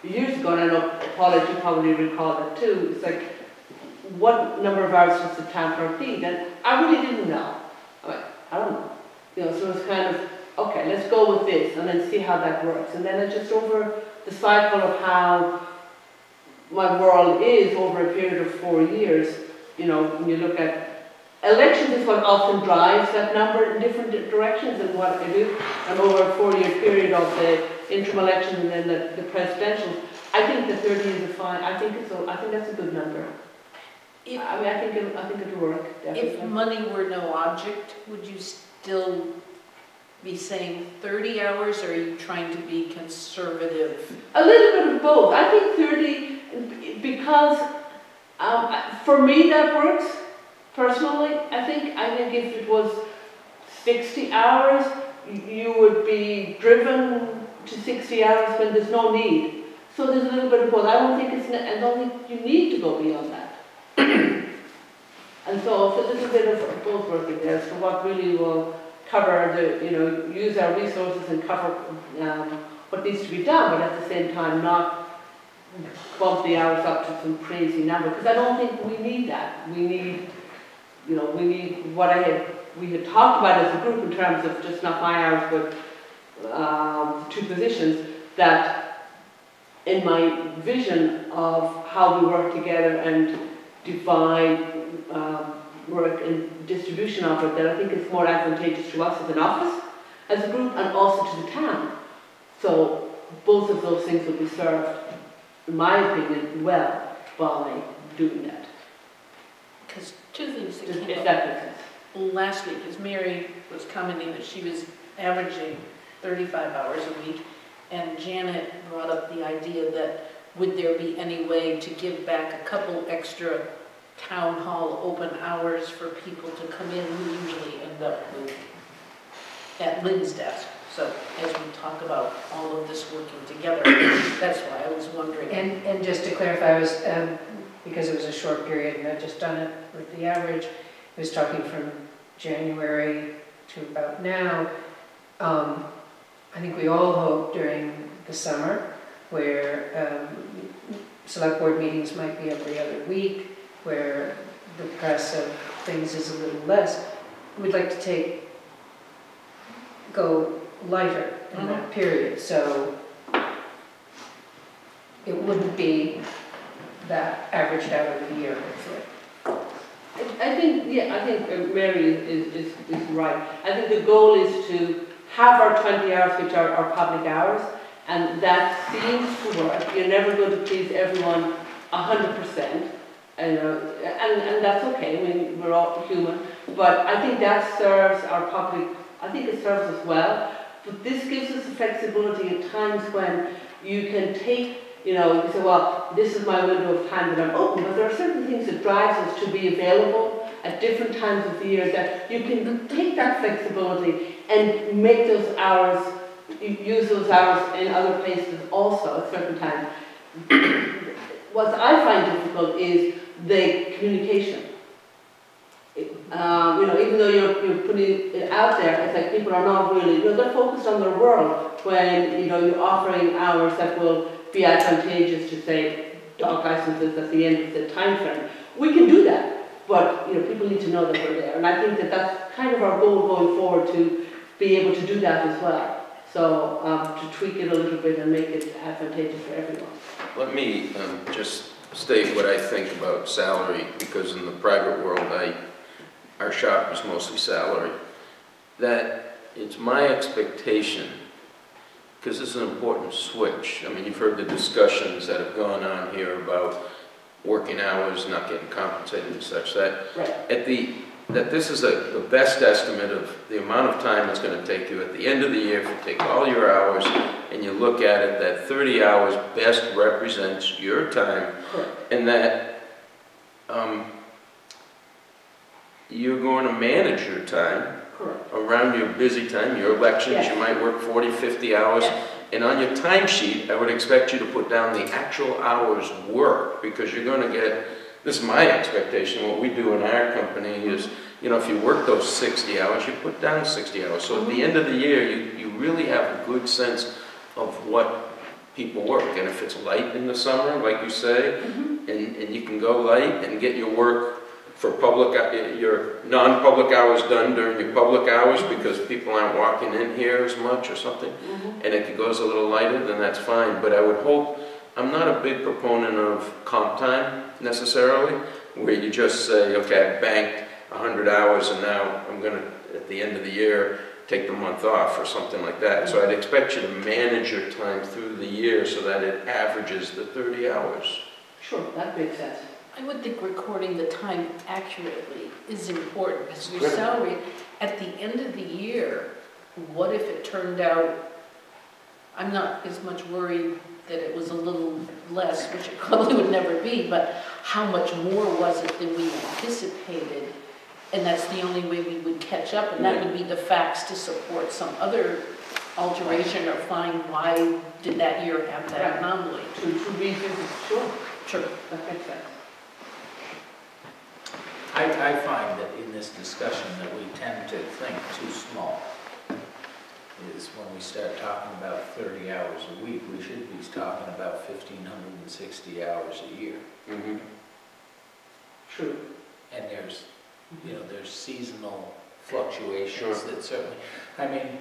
years ago, and I know Paula, you probably recall that too, it's like, what number of hours does the town clerk need? And I really didn't know. I don't know. You know, so it's kind of, okay, let's go with this and then see how that works. And then just over the cycle of how my world is over a period of 4 years, you know, when you look at elections is what often drives that number in different directions than what I do. And over a 4-year period of the interim elections and then the presidential, I think the 30 is a fine. I think that's a good number. I think it'll work. Definitely. If money were no object, would you still be saying 30 hours, or are you trying to be conservative? A little bit of both. I think 30, because for me that works personally. I think if it was 60 hours, you would be driven to 60 hours when there's no need. So there's a little bit of both. I don't think you need to go beyond that. And so it's a little bit of both working there. So what really will cover use our resources and cover what needs to be done, but at the same time not bump the hours up to some crazy number, because I don't think we need that. We need what we had talked about as a group in terms of just not my hours, but 2 positions, that in my vision of how we work together and divide work and distribution of it, that I think it's more advantageous to us as an office, as a group, and also to the town. So both of those things will be served, in my opinion, well by doing that. Because 2 things that If came that up makes sense. last week, is Mary was commenting that she was averaging 35 hours a week, and Janet brought up the idea that would there be any way to give back a couple extra town hall open hours for people to come in who usually end up at Lynn's desk. So as we talk about all of this working together, that's why I was wondering. And just to clarify, I was, because it was a short period and I'd just done it with the average, I was talking from January to about now. I think we all hope during the summer, where select board meetings might be every other week, where the press of things is a little less, we'd like to go lighter in that period. So it wouldn't be that averaged out over the year, hopefully. I think Mary is right. I think the goal is to have our 20 hours, which are our public hours, and that seems to work. You're never going to please everyone 100%. And that's okay. I mean, we're all human, but I think that serves our public. I think it serves us well. But this gives us the flexibility at times when you can take, you say, well, this is my window of time that I'm open. But there are certain things that drives us to be available at different times of the year that you can take that flexibility and make those hours, use those hours in other places also at certain times. What I find difficult is the communication. Even though you're putting it out there, it's like people are not really, they're focused on their world when, you're offering hours that will be advantageous to, say, dog licenses at the end of the time frame. We can do that, but, people need to know that we're there. And I think that that's kind of our goal going forward, to be able to do that as well. So to tweak it a little bit and make it advantageous for everyone. Let me just state what I think about salary, because in the private world, our shop is mostly salary. That it's my expectation, because this is an important switch. I mean, you've heard the discussions that have gone on here about working hours, not getting compensated and such, that right. That this is the best estimate of the amount of time it's going to take you at the end of the year if you take all your hours and you you look at it, that 30 hours best represents your time, Correct. and that you're going to manage your time Correct. around your busy time, your elections, Yes. you might work 40, 50 hours. Yes. And on your timesheet, I would expect you to put down the actual hours worked, because you're going to get, this is my expectation, what we do in our company is, you know, if you work those 60 hours, you put down 60 hours. So at the end of the year, you really have a good sense of what people work. And if it's light in the summer, like you say, and you can go light and get your work for your non-public hours done during your public hours because people aren't walking in here as much or something, and it goes a little lighter, then that's fine. But I would hope, I'm not a big proponent of comp time necessarily, where you just say, okay, I banked 100 hours and now I'm going to, at the end of the year, take the month off or something like that. So I'd expect you to manage your time through the year so that it averages the 30 hours. Sure, that makes sense. I would think recording the time accurately is important, because your Critical. salary, at the end of the year, what if it turned out, I'm not as much worried that it was a little less, which it probably would never be, but how much more was it than we anticipated? And that's the only way we would catch up, and that would be the facts to support some other alteration or find why did that year have that anomaly. To revisit, sure, Sure. that makes sense. I find that in this discussion that we tend to think too small. Is when we start talking about 30 hours a week, we should be talking about 1,560 hours a year. True. And there's, you know, there's seasonal fluctuations that certainly, I mean,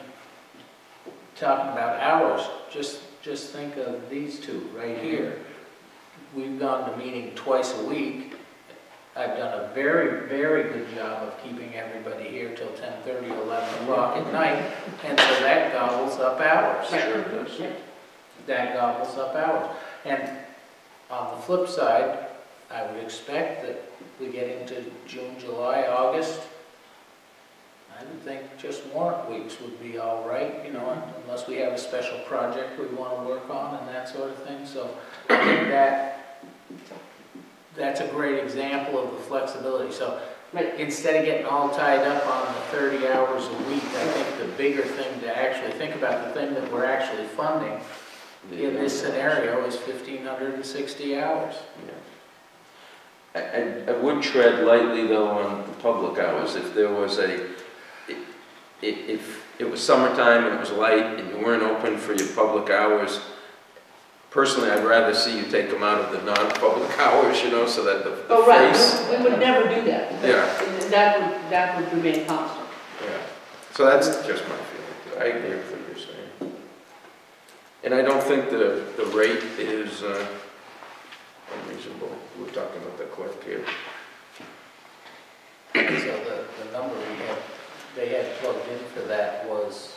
talking about hours, just think of these two right here. We've gone to meeting twice a week. I've done a very, very good job of keeping everybody here till 10:30, 11 o'clock at night, and so that gobbles up hours. Sure it does. That gobbles up hours. And on the flip side, I would expect that we get into June, July, August. I would think just warrant weeks would be all right, you know, unless we have a special project we want to work on and that sort of thing. So I think that's a great example of the flexibility. So instead of getting all tied up on the 30 hours a week, I think the bigger thing to actually think about, the thing that we're actually funding in this scenario is 1,560 hours. I would tread lightly though on the public hours. If there was if it was summertime and it was light and you weren't open for your public hours, personally, I'd rather see you take them out of the non-public hours, you know, so that the face. We would never do that. Yeah. That would remain constant. Yeah. So that's just my feeling. I agree with what you're saying. And I don't think the rate is unreasonable. We're talking about the clerk here. So the number they had plugged in for that was,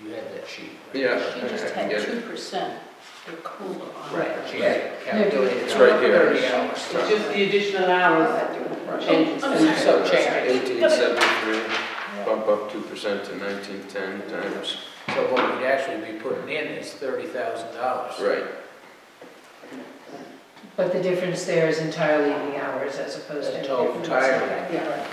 you had that sheet, right? Yeah. She just I had get it. 2% for COLA on Right. it. But she had it calculated. It's right here. 30 hours. It's just the additional hours changes. I'm sorry. So change it. 1873, bump up 2% to 1910 times. So what we'd actually be putting in is $30,000. Right. But the difference there is entirely in the hours as opposed to. Entirely. Yeah.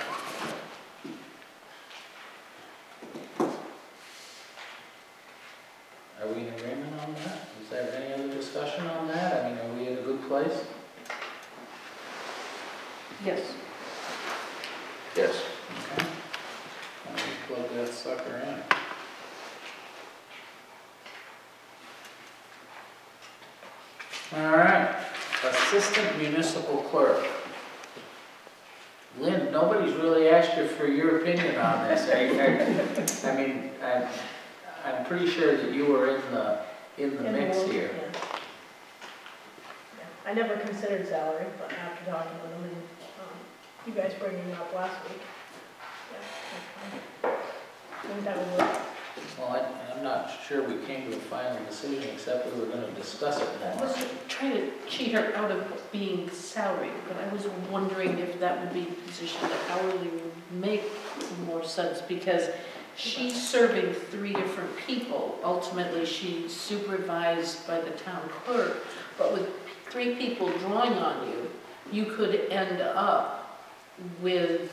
Are we in agreement on that? Is there any other discussion on that? I mean, are we in a good place? Yes. Yes. Okay. Now we plug that sucker in. All right, assistant municipal clerk. Lynn, nobody's really asked you for your opinion on this. I mean, I'm pretty sure that you were in the mix here. Yeah. I never considered salary, but after talking with them and you guys bringing it up last week, yeah, I think that would work. Well, I'm not sure we came to a final decision, except we were going to discuss it I more. was trying to cheat her out of being salaried, but I was wondering if that would be a position that hourly would make more sense, because she's serving 3 different people. Ultimately, she's supervised by the town clerk, but with 3 people drawing on you, you could end up with,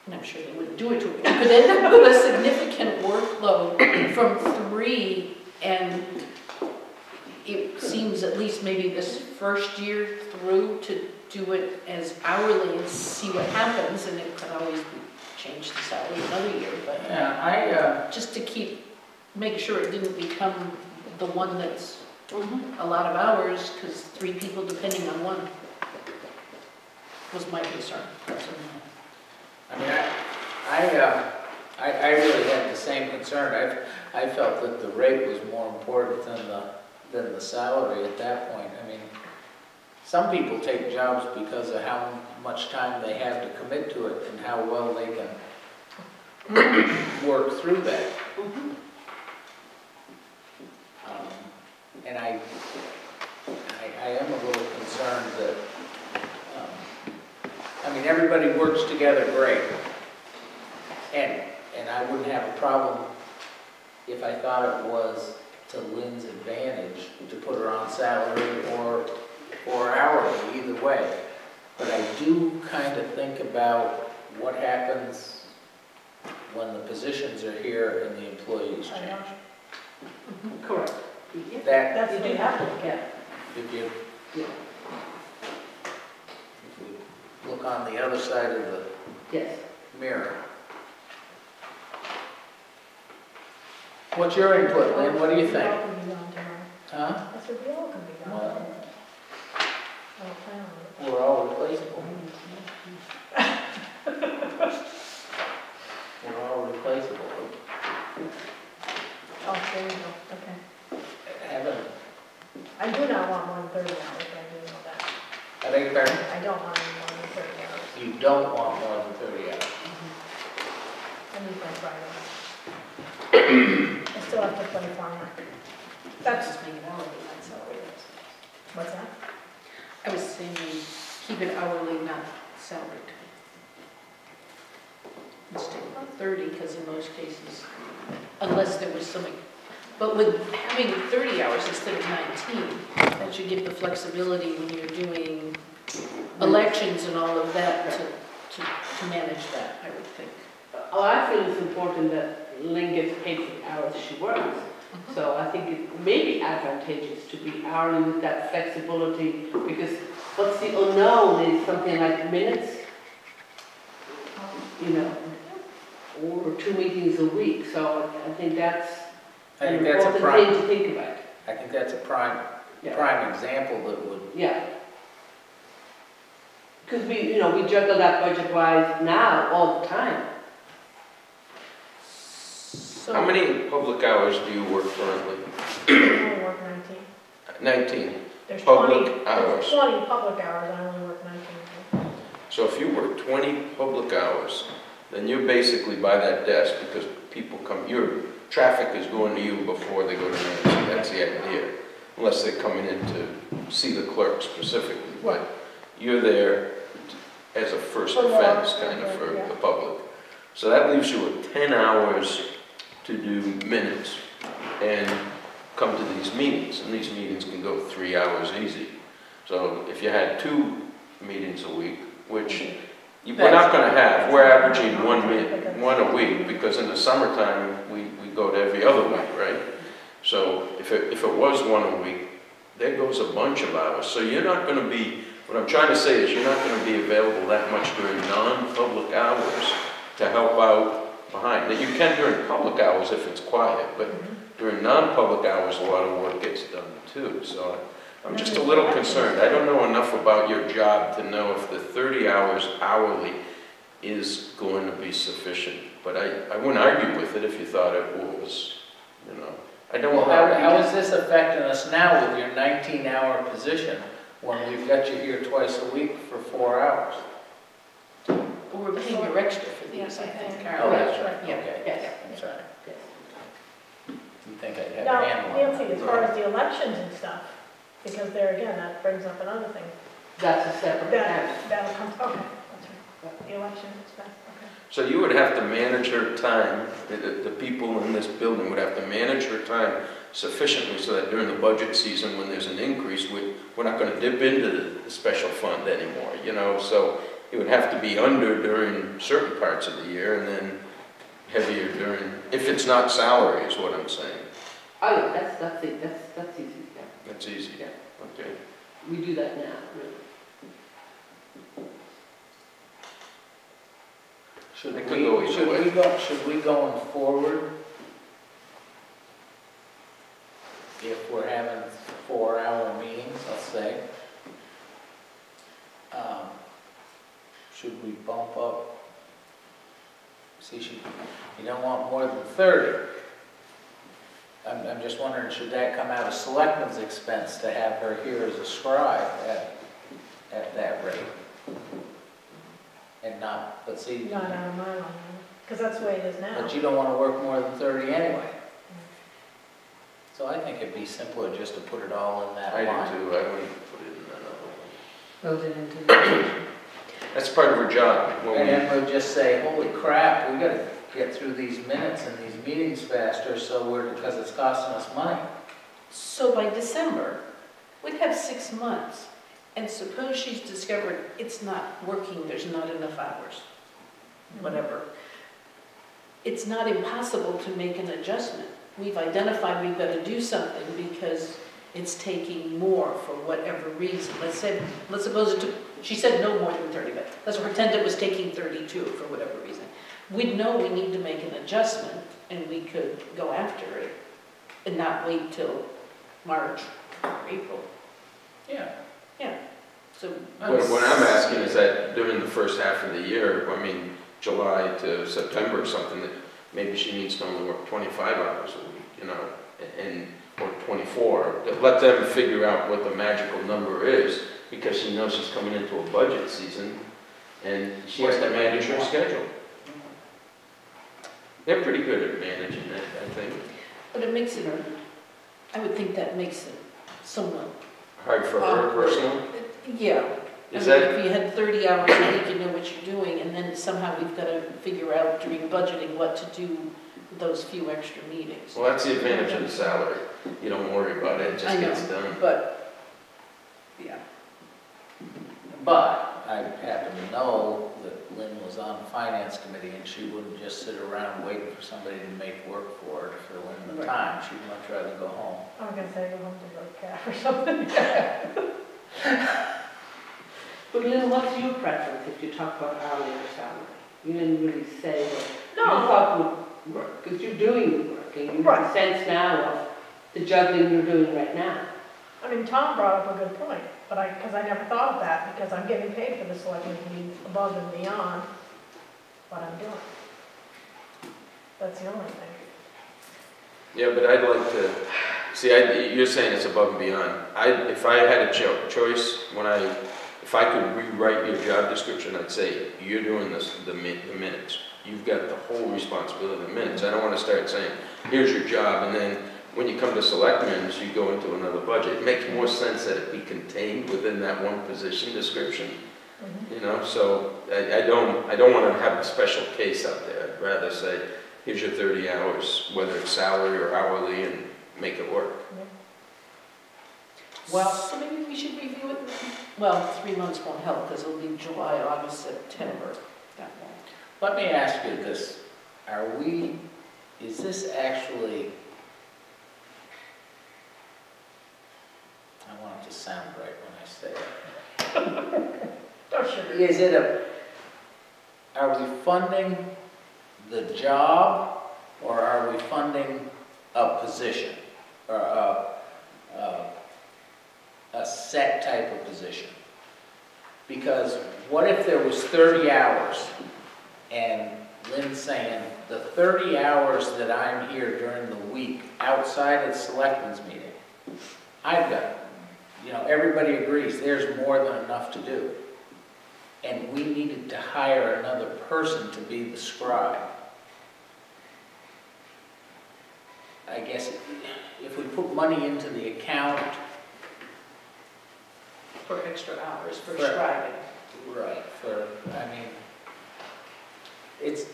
and I'm sure they wouldn't do it to her, you could end up with a significant workload from 3, and it seems at least maybe this first year through to do it as hourly and see what happens, and it could always be change the salary another year, but Yeah, just to make sure it didn't become the one that's a lot of hours, because 3 people depending on one was my concern. I mean, I really had the same concern. I felt that the rate was more important than the salary at that point. I mean, some people take jobs because of how much time they have to commit to it and how well they can work through that. And I am a little concerned that, I mean, everybody works together great. And I wouldn't have a problem if I thought it was to Lynn's advantage to put her on salary or hourly, either way. But I do kind of think about what happens when the positions are here and the employees I know. change. Correct. That, That's what you have to look at. if you Yeah. if we look on the other side of the Yes. mirror. What's your input, Lynn? What do you We think? all can be gone tomorrow. Huh? I said, we all can be gone. Well, I don't plan on it. we're all replaceable. We're all replaceable. Oh, there you go, okay. Haven't, I do not want more than 30 hours, I do know that. I think, Karen, I don't want any more than 30 hours. you don't want more than 30 hours. I need my Friday. I still have to play farmer. That's just making hourly, not salary. What's that? I was saying keep it hourly, not salaried. Instead of 30, because in most cases, unless there was something, but with having 30 hours instead of 19, that should give the flexibility when you're doing elections and all of that to manage that, I would think. Oh, I feel it's important that Lynn gets paid for the hours she works. So I think it may be advantageous to be hourly with that flexibility, because what's the unknown is something like minutes, you know, or 2 meetings a week. So I think that's I an think that's a important prime, thing to think about. I think that's a prime Yeah. example that would, Yeah. Because we juggle that budget-wise now all the time. So, How many public hours do you work currently? I only work 19. 19. There's Public 20, hours. There's 20 public hours, I only work 19. So if you work 20 public hours, then you're basically by that desk because people come, your traffic is going to you before they go to Nancy. That's the idea. Unless they're coming in to see the clerk specifically. But you're there as a first offense kind of for the public. So that leaves you with 10 hours to do minutes and come to these meetings. And these meetings can go 3 hours easy. So if you had 2 meetings a week, which we're not going to have, we're averaging one a week because in the summertime we go to every other week, right? So if it was 1 a week, there goes a bunch of hours. So you're not going to be, what I'm trying to say is you're not going to be available that much during non-public hours to help out behind. Now you can during public hours if it's quiet, but during non-public hours a lot of work gets done too. So I'm just a little concerned. I don't know enough about your job to know if the 30 hours hourly is going to be sufficient. But I wouldn't argue with it if you thought it was, you know. I don't well, know how is this affecting us now with your 19-hour position when we've got you here twice a week for 4 hours? we're paying you extra for these, I think. Oh, that's right, Yeah. okay. Yes. That's right. Yes. You think I'd have Now, a handle on Nancy, that? as far as the elections and stuff, because there again, that brings up another thing. That's a separate account. That'll come, okay, that's right. The election expense, okay. So you would have to manage her time, the people in this building would have to manage her time sufficiently so that during the budget season, when there's an increase, we're not gonna dip into the special fund anymore, you know? So it would have to be under during certain parts of the year and then heavier during, if it's not salary is what I'm saying. Oh, yeah, that's it, that's easy, yeah. That's easy, Yeah. okay. We do that now, really. Should It could go either way. should we going forward, if we're having 4-hour meetings, let's say, should we bump up? See, you don't want more than 30. I'm just wondering, should that come out of selectmen's expense to have her here as a scribe at that rate? And not, but see, Not out of my line, because that's the way it is now. but you don't want to work more than 30 anyway. So I think it'd be simpler just to put it all in that I line. do too, I wouldn't put it in that other one. Build it into the position. That's part of her job. When And we- then we'll just say, holy crap, we gotta get through these minutes and these meetings faster, because it's costing us money. So by December, we'd have 6 months, and suppose she's discovered it's not working, there's not enough hours, whatever. It's not impossible to make an adjustment. We've identified we've got to do something because it's taking more for whatever reason. Let's suppose it took, she said no more than 30, but let's pretend it was taking 32 for whatever reason. We'd know we need to make an adjustment, and we could go after it and not wait till March or April. Yeah. So What I'm asking is that during the first half of the year, I mean, July to September or something, that maybe she needs to only work 25 hours a week, you know, or 24. Let them figure out what the magical number is, because she knows she's coming into a budget season, and she has to manage her schedule. They're pretty good at managing it, I think. but it makes it, I would think that makes it somewhat. Hard for her personally. Yeah. Is I mean, that, if you had 30 hours a week, you know what you're doing, and then somehow we've got to figure out during budgeting what to do with those few extra meetings. well, that's the advantage of the salary. You don't worry about it, it just I know. gets done. But, yeah. But I happen to know that Lynn was on the finance committee, and she wouldn't just sit around waiting for somebody to make work for her to fill in the Right. time. She'd much rather go home. I was gonna say go home to the calf or something. But Lynn, what's your preference if you talk about hourly or salary? You didn't really say what you No, thought would work, because you're doing the work, and you have Right. a sense now of the juggling you're doing right now. I mean, Tom brought up a good point, but because I never thought of that, because I'm getting paid for the selectmen to be above and beyond what I'm doing. That's the only thing. Yeah, but I'd like to, see, you're saying it's above and beyond. If I had a choice, if I could rewrite your job description, I'd say, you're doing the minutes. You've got the whole responsibility of the minutes. I don't want to start saying, here's your job, and then when you come to selectmen, you go into another budget. It makes more sense that it be contained within that one position description. You know, so I don't want to have a special case out there. I'd rather say, here's your 30 hours, whether it's salary or hourly, and make it work. Well, so maybe we should review it. Well, 3 months won't help, because it'll be July, August, September. That won't. Let me ask you this. Is this actually, I want it to sound right when I say it. Oh, sure. Is it are we funding the job, or are we funding a position, or a set type of position? Because what if there was 30 hours, and Lynn's saying, the 30 hours that I'm here during the week, outside of the selectmen's meeting, I've got, everybody agrees there's more than enough to do. And we needed to hire another person to be the scribe. I guess if we put money into the account. For extra hours, for For- scribing. Right, it's,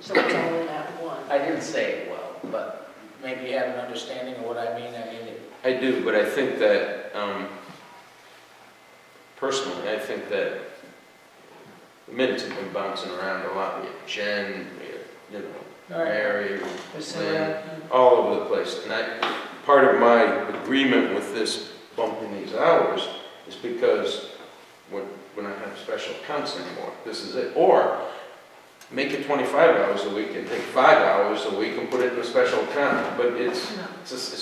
So it's all in that one. I didn't say it well, but maybe you have an understanding of what I mean. I mean, I do, but I think that, personally, I think that the minutes have been bouncing around a lot. We had Jen, we had, you know, All right. Mary, Priscilla, Lynn, all over the place. And part of my agreement with this bumping these hours is because when I have special accounts anymore, this is it. Or make it 25 hours a week and take 5 hours a week and put it in a special account. But it's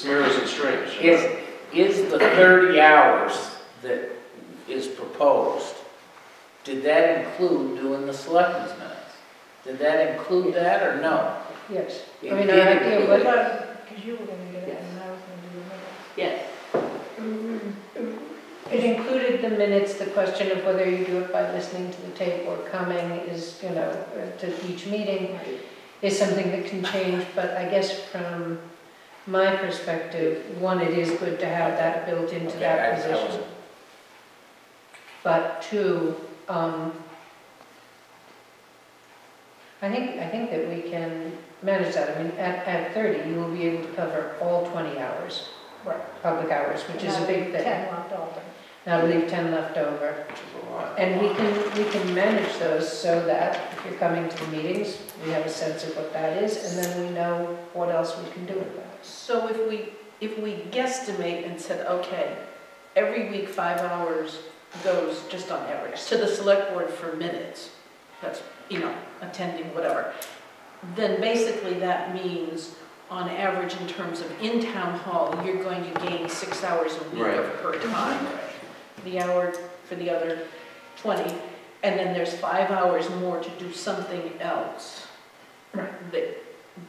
mirrors and strings. You know? is the 30 hours that is proposed, did that include doing the selectmen's minutes? Did that include that or no? yes. It I mean, did our idea include was, it. Because you were gonna get it, and I was gonna do the minutes. Yes. it included the minutes, the question of whether you do it by listening to the tape or coming is, you know, to each meeting is something that can change, but I guess from my perspective, one, it is good to have that built into Okay, that I position. wasn't- But two, I think that we can manage that. I mean, at 30, you will be able to cover all 20 hours, Right. public hours, which is a big thing. 10 left over. That'll leave 10 left over. Which is a lot. And we can manage those so that if you're coming to the meetings, we have a sense of what that is, and then we know what else we can do with that. So if we guesstimate and said, okay, every week 5 hours goes, just on average, to the select board for minutes, that's, you know, attending, whatever, then basically that means, on average, in terms of in town hall, you're going to gain 6 hours a week Right. of her time. The hour for the other 20, and then there's 5 hours more to do something else that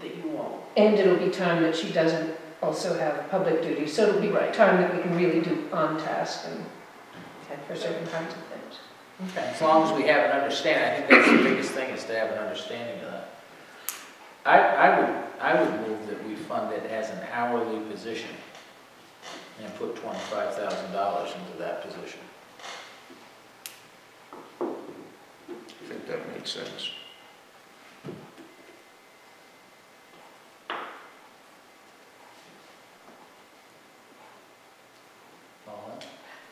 you won't. And it'll be time that she doesn't also have public duties, so it'll be Right. time that we can really do on task and for certain kinds of things. Okay, as long as we have an understanding, I think that's the biggest thing, is to have an understanding of that. I would move that we fund it as an hourly position and put $25,000 into that position. I think that makes sense. Follow that?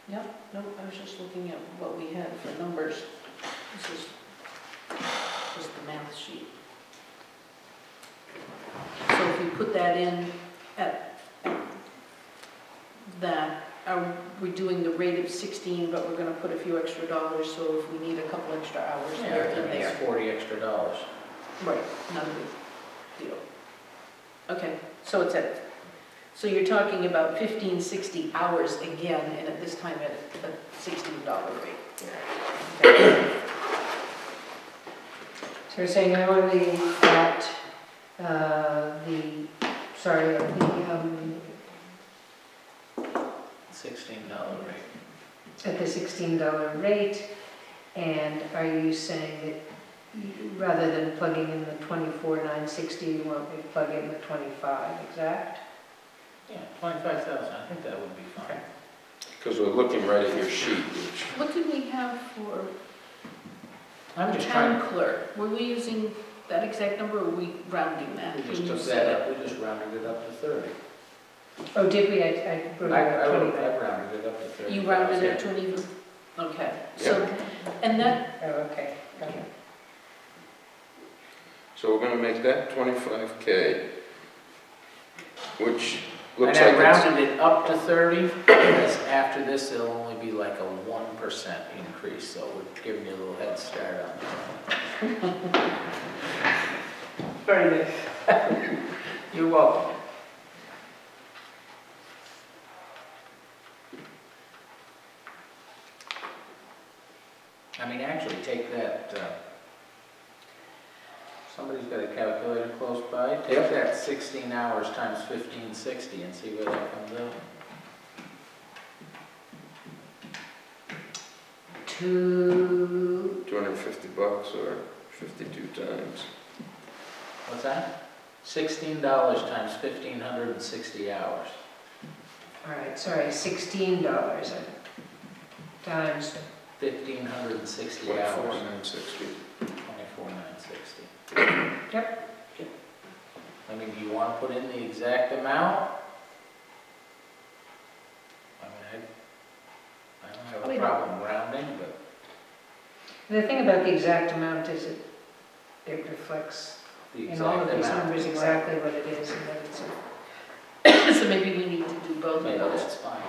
Yep, no, I was just looking at what we had for numbers. This is just the math sheet. So if we put that in at that, are we doing the rate of 16, but we're gonna put a few extra dollars, so if we need a couple extra hours, they're in I mean, there. it's $40 extra. Right, not a big deal. Okay, so it's at, so you're talking about 1560 hours again, and at this time at a $16 rate. Okay. So we're saying hourly at $16 rate. at the $16 rate, and are you saying that rather than plugging in the 24,960, you want me to plug in the 25 exact? Yeah, 25,000, I think that would be fine. Because we're looking right at your sheet, which, What did we have for I'm the just town trying, clerk? Were we using that exact number, or were we rounding that? we just when you took said that up, we just rounded it up to 30. Oh, did we? I wrote I it at 25. rounded it up to 30. You rounded it to an even? Okay, so, and that, Oh, okay, got it. so we're gonna make that 25K, which looks And like I it's, rounded it up to 30, because after this, it'll only be like a 1% increase, so we're giving you a little head start on that. very nice. You're welcome. I mean, actually, take that, somebody's got a calculator close by, take Yep. that 16 hours times 1560 and see where that comes out. $250 or 52 times. What's that? $16 times 1,560 hours. All right, sorry, $16 times 1,560 hours. 24,960. 24,960. Yep. I mean, do you want to put in the exact amount? I mean, I don't have a problem rounding, but The thing about the exact amount is it reflects the in all of exact these amount. numbers exactly what it is and that it's So maybe we need to do both of Maybe those. that's fine.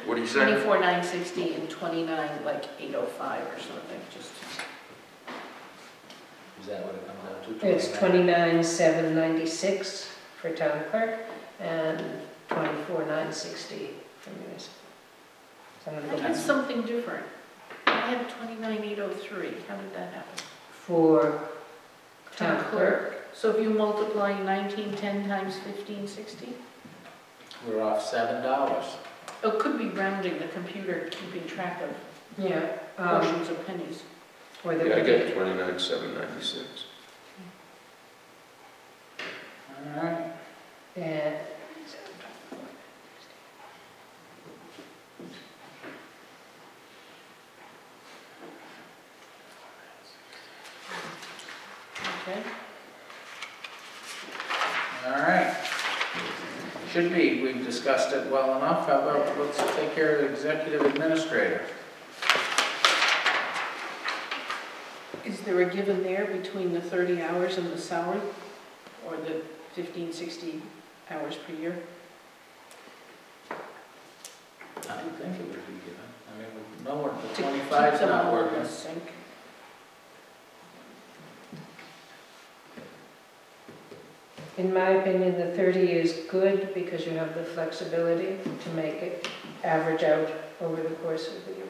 What do you say? 24,960 and 29, like 805 or something, just. Is that what it comes out to? It's 29,796 for town clerk and 24,960 for municipal. So I'm I gonna had go something different. I had 29,803. How did that happen? for town clerk. So if you multiply 1910 times 1560, We're off $7. oh, it could be rounding, the computer keeping track of Yeah. portions of pennies. Or the Yeah, I get 29,796. All right. and Okay. All right. Should be, we've discussed it well enough. How about, let's take care of the executive administrator. Is there a given there between the 30 hours and the salary? Or the 1560 hours per year? I would think it would be given. I mean, no one, the To keep 25's them not all in working. sync? in my opinion, the 30 is good because you have the flexibility to make it average out over the course of the year.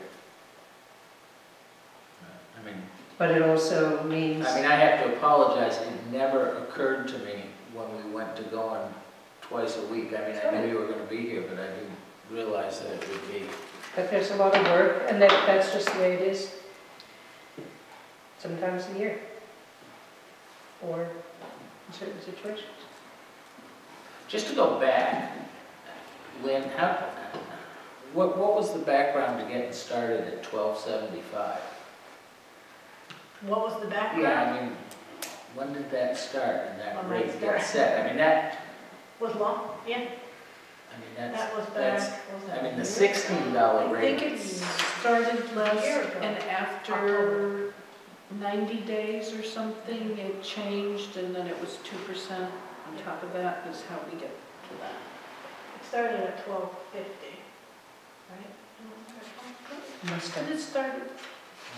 I mean, But it also means, I have to apologize. It never occurred to me when we went to going twice a week. I mean, I knew you were going to be here, but I didn't realize that it would be. that there's a lot of work and that's just the way it is sometimes a year or in certain situations. Just to go back, Lynn, what was the background to getting started at 1275? What was the background? Yeah, I mean, when did that start and that When rate that get started. set? I mean, that, Was long, yeah, that's, that was that's, back, what was that? I mean, the a year ago? $16 I think rate. it started last, year ago. and after 90 days or something, it changed, and then it was 2% on top of that, is how we get to that. It started at 1250, right? Must And have. it started,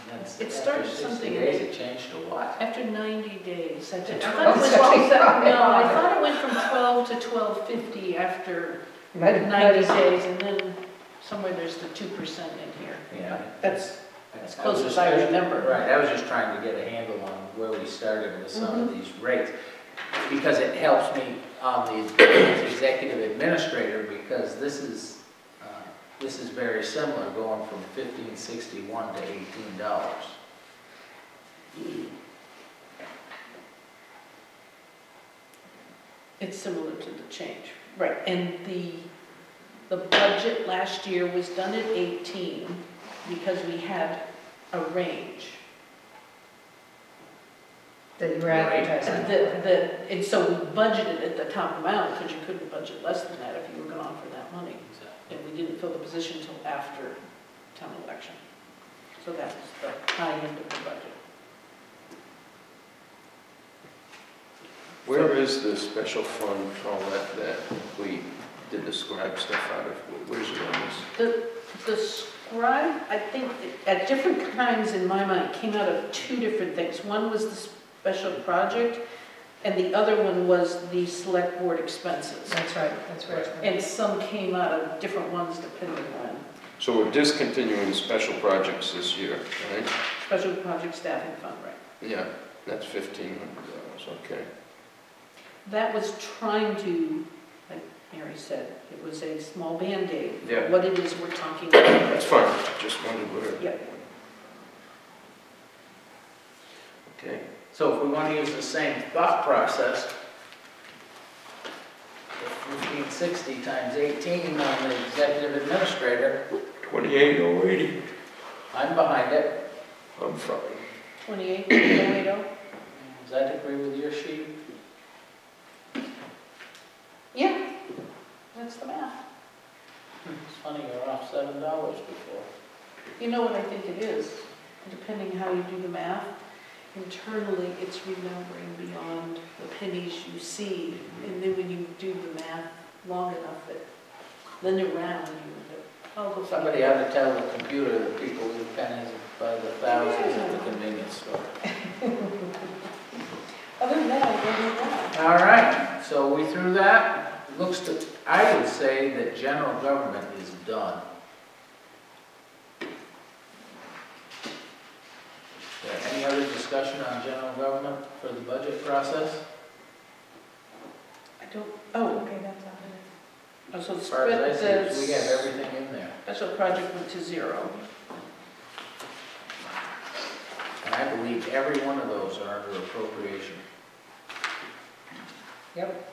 That's- It after started 60 something- days, it changed to what? after 90 days. I It thought was it went 1275. no, I thought it went from 12 to 1250 after Might have- 90 days, and then somewhere there's the 2% in here. Yeah. That's as I close was as just- I remember. Right, I was just trying to get a handle on where we started with some of these rates. Because it helps me on the executive administrator, because this is very similar, going from $15.61 to $18. It's similar to the change, right, and the budget last year was done at 18 because we had a range. That you were Right. advertising. And so we budgeted at the top amount, because you couldn't budget less than that if you were gone for that money. And we didn't fill the position until after town election. So that was the high end of the budget. Where is the special fund, all that we did the scribe stuff out of? Where's it on this? The scribe, I think, at different times in my mind, came out of two different things. One was the special project, and the other one was the select board expenses. That's right, that's right. And some came out of different ones depending on So we're discontinuing special projects this year, right? special project staffing fund, right? Yeah, that's $1,500, okay. That was trying to, like Mary said, it was a small Band-Aid. Yeah. What it is we're talking about. That's fine, just wondered where. Yep. Okay. So if we want to use the same thought process, 1560 times 18 on the executive administrator, 28,080. I'm behind it. I'm fine. 28,080. Does that agree with your sheet? Yeah, that's the math. It's funny, you're off $7 before. You know what I think it is? Depending how you do the math, internally, it's remembering beyond the pennies you see. And then when you do the math long enough, then you round and you end up, oh, go Somebody ought to tell the computer that people leave pennies by the thousands at the convenience store. Other than that, I don't know why. All right, so we through that. Looks to, I would say that general government is done. Any other discussion on general government for the budget process? I don't, oh, Okay, that's out of oh, so the As far as I spread, see, we have everything in there. special project went to 0. And I believe every one of those are under appropriation. Yep.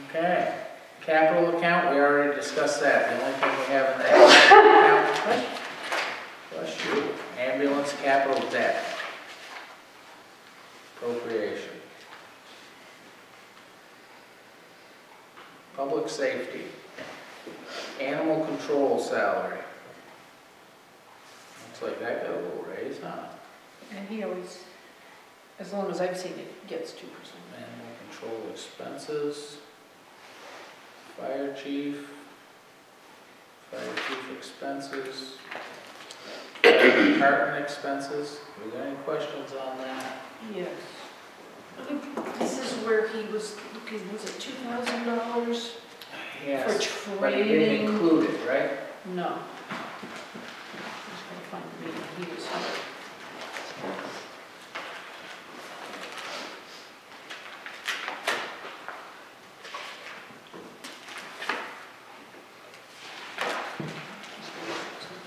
Okay, capital account, we already discussed that. The only thing we have in that account, bless you, ambulance capital debt. Appropriation. Public safety. Animal control salary. Looks like that got a little raise, huh? And he always, as long as I've seen it, gets 2%. Animal control expenses. Fire chief expenses. Department expenses. Were there any questions on that? Yes. I think this is where he was looking, was it $2,000 Yes, for but it didn't training? include it, right? No. Just gonna find the meeting he was here.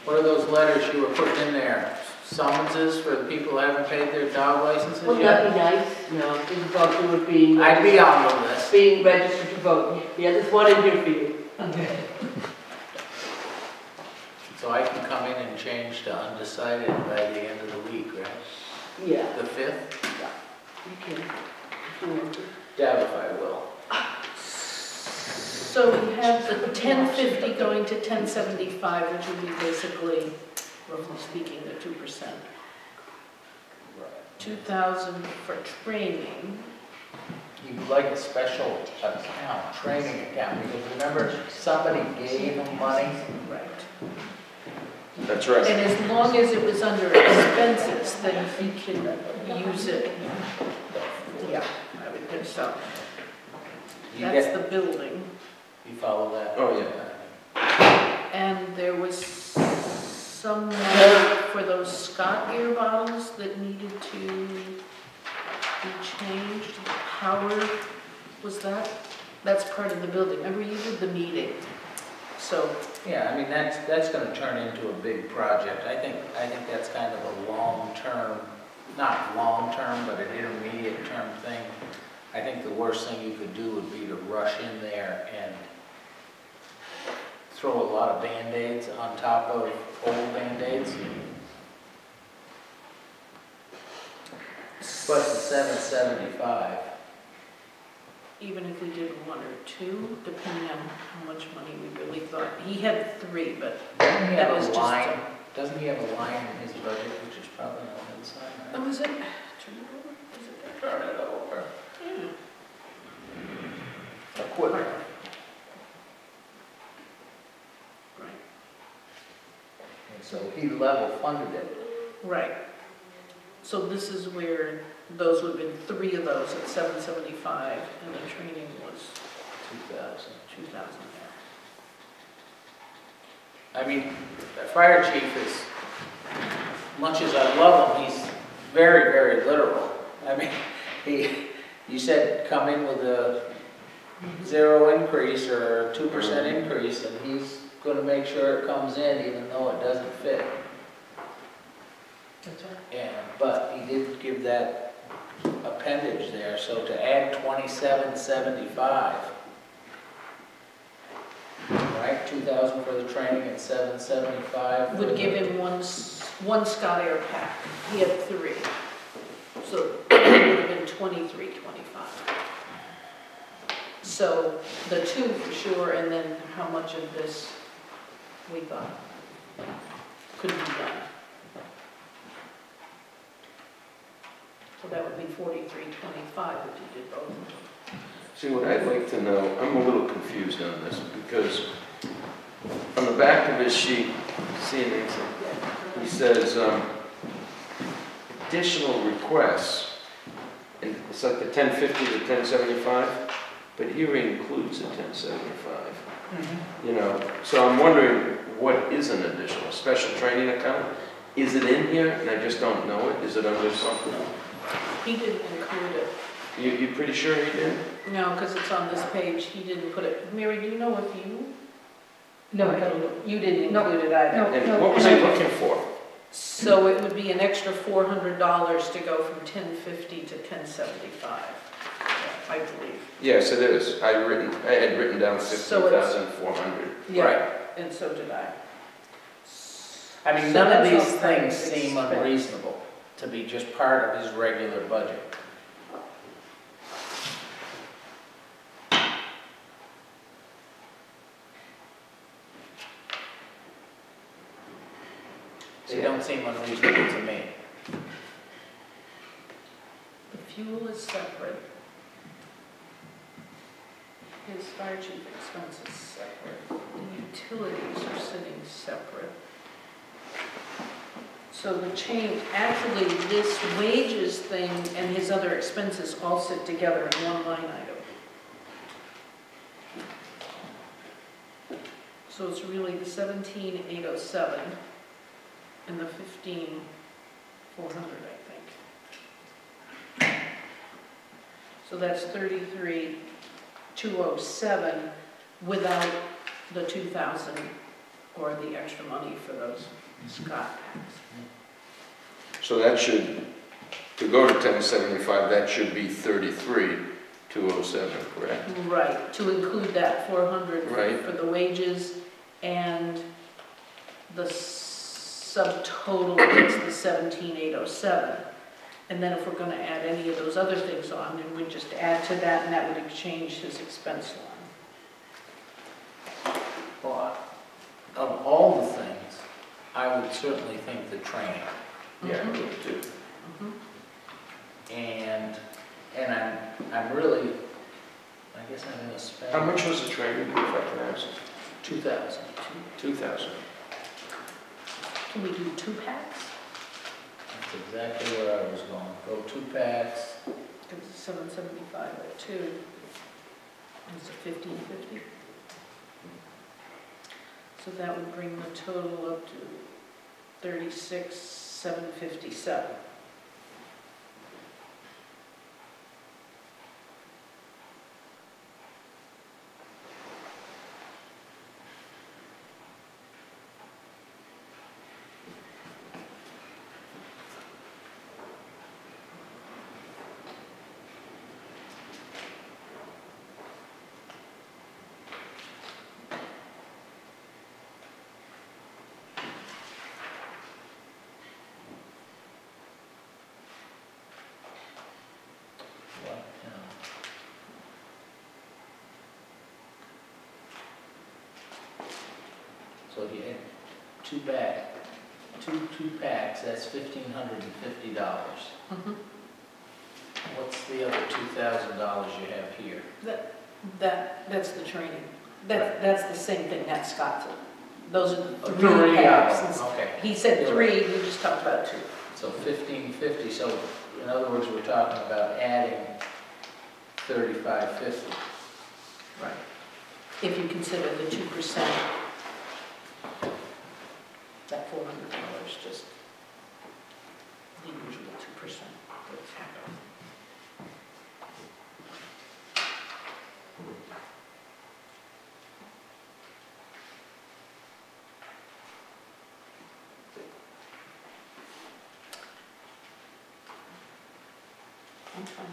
What are those letters you were putting in there? Summonses for the people who haven't paid their dog licenses Wouldn't yet? that be nice? No, it's about to it being. I'd be on the list. Being registered to vote. Yeah, there's one in here for you. So I can come in and change to undecided by the end of the week, right? Yeah, The 5th? you can. If you want to. Dab if I will. So we have the 1050 going to 1075, which would be basically, roughly speaking, the 2%. 2,000 for training. You'd like a special account, training account, because remember, somebody gave them money? Right. That's right. And as long as it was under expenses, then he can use it. Yeah, I would think so. You That's get, the building. you follow that? Oh, yeah. And there was some money for those Scott beer bottles that needed to be changed. Howard, was that? That's part of the building. Remember, you did the meeting. So, Yeah, I mean, that's gonna turn into a big project. I think that's kind of a long-term, not long-term, but an intermediate term thing. I think the worst thing you could do would be to rush in there and throw a lot of Band-Aids on top of old Band-Aids. Plus the 775. even if we did 1 or 2, depending on how much money we really thought. He had 3, but Doesn't he that have was a just line? Doesn't he have a line in his budget, which is probably on his side, right? Oh, is it? Turn it over? Is it there? Turn it over. Yeah. Equipment. Right. And so he level funded it. Right. So this is where those would have been 3 of those at 775, and the training was 2,000. I mean, the fire chief is, much as I love him, he's very, very literal. I mean, you said come in with a 0 increase or a 2% increase, and he's gonna make sure it comes in even though it doesn't fit. That's right. But he did give that appendage there, so to add 2775, right, 2,000 for the training and 775. Would give him one Scott Air pack. He had 3. So it would have been 2325. So the 2 for sure, and then how much of this we thought could be done. So that would be 4325 if you did both. See, what I'd like to know, I'm a little confused on this, because on the back of his sheet, see, Nancy, he says, additional requests, and it's like the 1050 to 1075, but here he includes the 1075. You know, so I'm wondering, what is an additional, special training account? Is it in here, and I just don't know it? Is it under something? He didn't include it. You pretty sure he did? No, because it's on this page, he didn't put it. Mary, do you know if you? No, I don't. You didn't No. include it either. No. And what was he looking for? So it would be an extra $400 to go from 1050 to 1075, I believe. Yes, it is. I had written down So it's- 50,400. Yeah, Right. and so did I. I mean, So none of that's these all part of things seem expense. unreasonable to be just part of his regular budget. They don't seem unreasonable to me. The fuel is separate. His fire chief expense is separate. The utilities are sitting separate. So the change, actually, this wages thing and his other expenses all sit together in one line item. So it's really the 17,807 and the 15,400, I think. So that's 33,207 without the 2,000 or the extra money for those Scott packs. So that should, to go to 1075, that should be 33,207, correct? Right, to include that 400 Right. for the wages and the subtotal is the 17,807. And then if we're going to add any of those other things on, then we'd just add to that, and that would exchange his expense line. Well, of all the things, I would certainly think the training. Yeah, I would too. And I'm really, I guess I'm gonna spend. How much was the training, if I can ask? 2,000. 2,000. Can we do 2 packs? That's exactly where I was going. Go 2 packs. Because it's 775 at 2. It's a 1550. So that would bring the total up to 36,757. So if you had 2 packs, that's $1,550. What's the other $2,000 you have here? That's the training. That's the same thing, that's Scott's. Those are the 3 Three packs. of them, okay. He said 3, we just talked about 2. So 1,550, so in other words, we're talking about adding 3550. Right. If you consider the 2%, that $400, just the usual 2%. That's happening. I'm fine.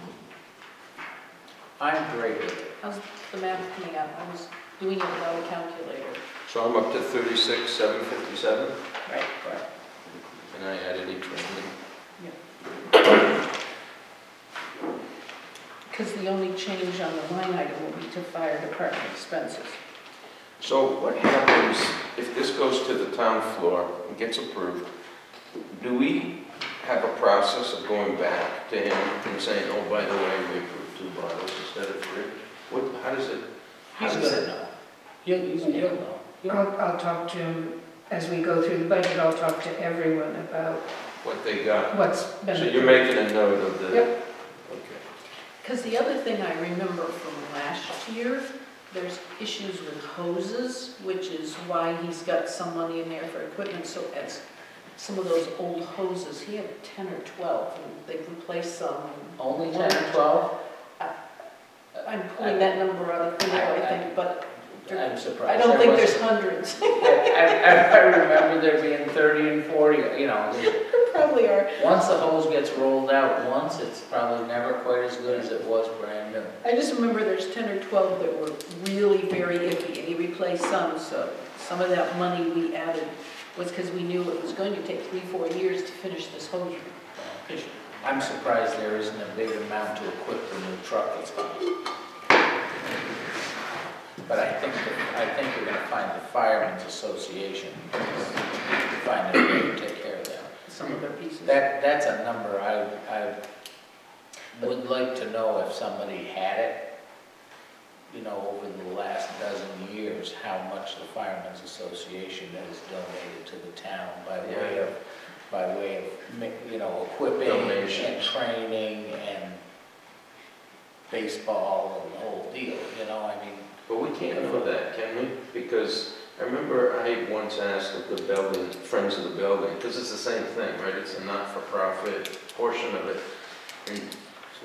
I'm great with it. How's the math coming out? I was doing it without a calculator. So I'm up to 36,757, Right, right. and I added each one. Because the only change on the line item will be to fire department expenses. So what happens if this goes to the town floor and gets approved? Do we have a process of going back to him and saying, oh, by the way, we approved 2 bottles instead of 3? How does it? He's gonna know. He'll know. I'll talk to him, as we go through the budget, I'll talk to everyone about What they got? what's been. So you're making a note of the... Yep. Okay. Because the other thing I remember from last year, there's issues with hoses, which is why he's got some money in there for equipment. So as some of those old hoses, he had 10 or 12, and they've replaced some. Only 10 or 12? I'm pulling that number out of thin air, I think, but I'm surprised. I don't think There there's hundreds. I remember there being 30 and 40, you know. There probably are. Once the hose gets rolled out once, it's probably never quite as good as it was brand new. I just remember there's 10 or 12 that were really very iffy, and he replaced some, so some of that money we added was because we knew it was going to take 3-4 years to finish this hose. I'm surprised there isn't a big amount to equip the new truck that's coming. But I think we're going to find the Firemen's Association find a way to take care of that. Some of their pieces. That's a number I would like to know if somebody had it, you know, over the last dozen years, how much the Firemen's Association has donated to the town by way of, you know, equipping and training and baseball and the whole deal, you know, I mean. But we can't know that, can we? Because I remember I once asked of the building, Friends of the Building, because it's the same thing, right? It's a not-for-profit portion of it, and it's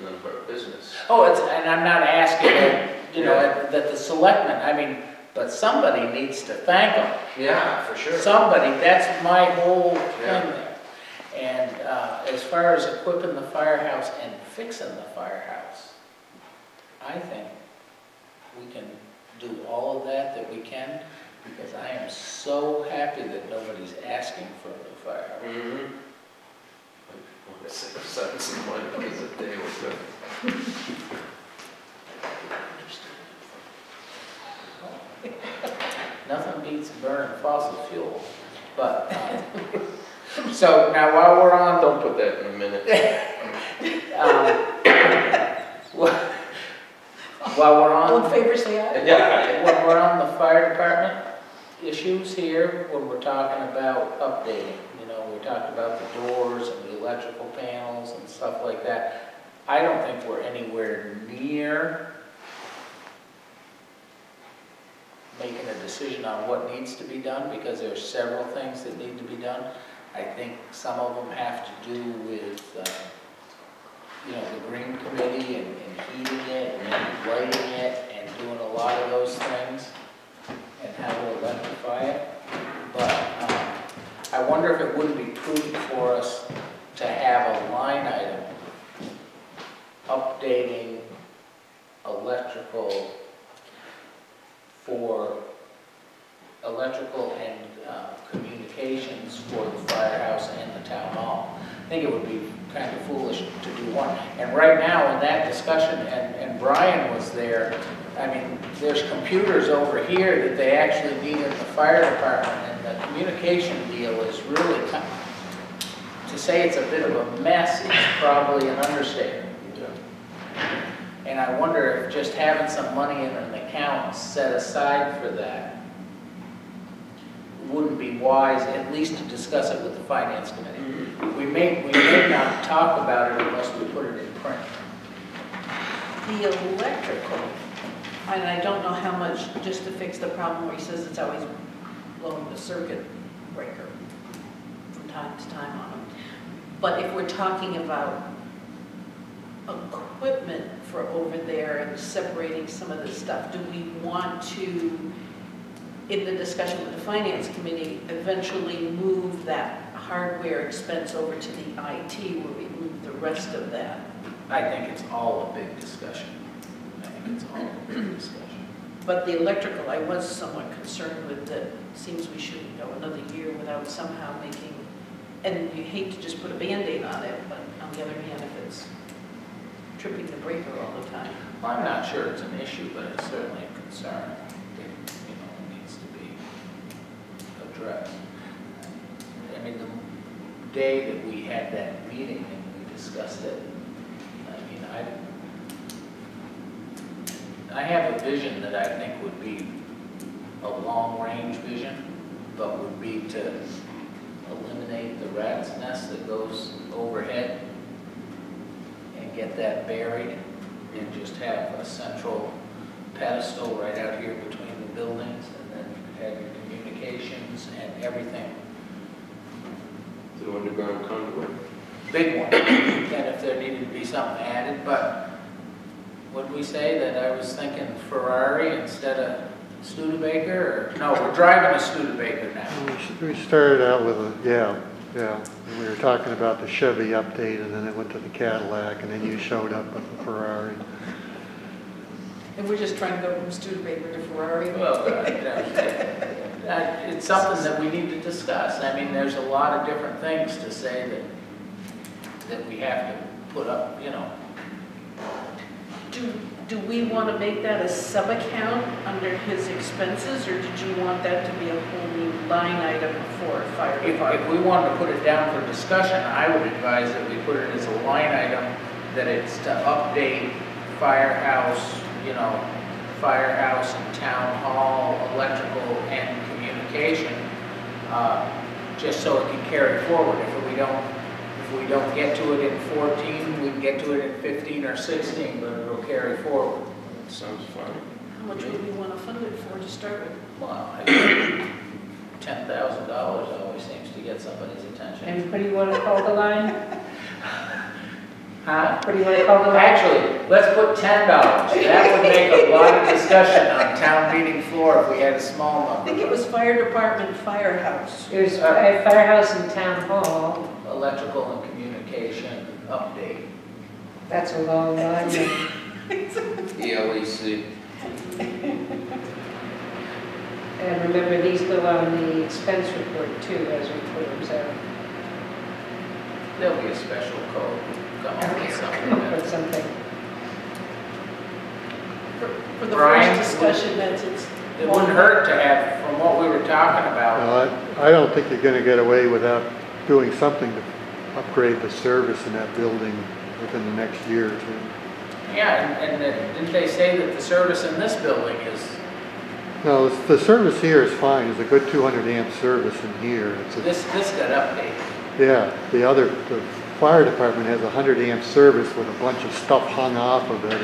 none of our business. Oh, and I'm not asking that, you know, that the selectmen, I mean, but somebody needs to thank them. Yeah, for sure. Somebody, that's my whole thing there. And as far as equipping the firehouse and fixing the firehouse, I think we can do all of that we can, because I am so happy that nobody's asking for a new firehouse. Mm-hmm. I want to save some money because the day was good. Nothing beats burning fossil fuel, but, so now while we're on... Don't put that in a minute. While we're on... All in favor, say aye. Yeah. When we're on the fire department issues here, when we're talking about updating, you know, we talked about the doors and the electrical panels and stuff like that. I don't think we're anywhere near making a decision on what needs to be done, because there's several things that need to be done. I think some of them have to do with, you know, the green committee and heating it and lighting it and doing a lot of those things and how to electrify it. But I wonder if it wouldn't be prudent for us to have a line item updating electrical and communications for the firehouse and the town hall. I think it would be kind of foolish to do one. And right now in that discussion, and Brian was there, I mean, there's computers over here that they actually need in the fire department, and the communication deal is really, to say it's a bit of a mess is probably an understatement. And I wonder if just having some money in an account set aside for that wouldn't be wise, at least to discuss it with the finance committee. We may not talk about it unless we put it in print. The electrical, and I don't know how much, just to fix the problem where he says it's always blowing the circuit breaker from time to time on them. But if we're talking about equipment for over there and separating some of this stuff, do we want to, in the discussion with the finance committee, eventually move that hardware expense over to the IT where we move the rest of that? I think it's all a big discussion. I think it's all a big discussion. But the electrical, I was somewhat concerned with that. It seems we shouldn't go another year without somehow making, and you hate to just put a Band-Aid on it, but on the other hand, if it's tripping the breaker all the time. Well, I'm not sure it's an issue, but it's certainly a concern. It, needs to be addressed. I mean, the day that we had that meeting and we discussed it, I have a vision that I think would be a long-range vision, but would be to eliminate the rat's nest that goes overhead and get that buried and just have a central pedestal right out here between the buildings, and then have your communications and everything. The underground conduit. Big one. And if there needed to be something added, but would we say that I was thinking Ferrari instead of Studebaker? Or, no, we're driving a Studebaker now. We started out with a, yeah. And we were talking about the Chevy update, and then it went to the Cadillac, and then you showed up with the Ferrari. And we're just trying to go from Studebaker to Ferrari. Well, it's something that we need to discuss. I mean, there's a lot of different things to say that we have to put up, Do we want to make that a sub-account under his expenses, or did you want that to be a whole new line item for fire If department? we wanted to put it down for discussion, I would advise that we put it as a line item, that it's to update firehouse, firehouse and town hall, electrical and communication, just so it can carry forward. If we don't get to it in 14, we can get to it in 15 or 16, but it'll carry forward. Sounds fine. How much would we want to fund it for to start with? Well, I think $10,000 always seems to get somebody's attention. And what do you want to call the line? Huh? What do you want to call the line? Actually, let's put $10. That would make a lot of discussion on town meeting floor if we had a small I number. think it was fire department, firehouse. There's a firehouse and town hall. Electrical and communication update. That's a long line. ELEC. And remember, these go on the expense report too, as we put them, so. There'll be a special code, come up with something. Put something. For the Brian, first discussion, it's. It wouldn't hurt to have, from what we were talking about, I don't think you're gonna get away without doing something to upgrade the service in that building within the next year or two. yeah, and didn't they say that the service in this building is, No, the service here is fine. It's a good 200 amp service in here. It's a, this got updated? yeah, the fire department has a 100 amp service with a bunch of stuff hung off of it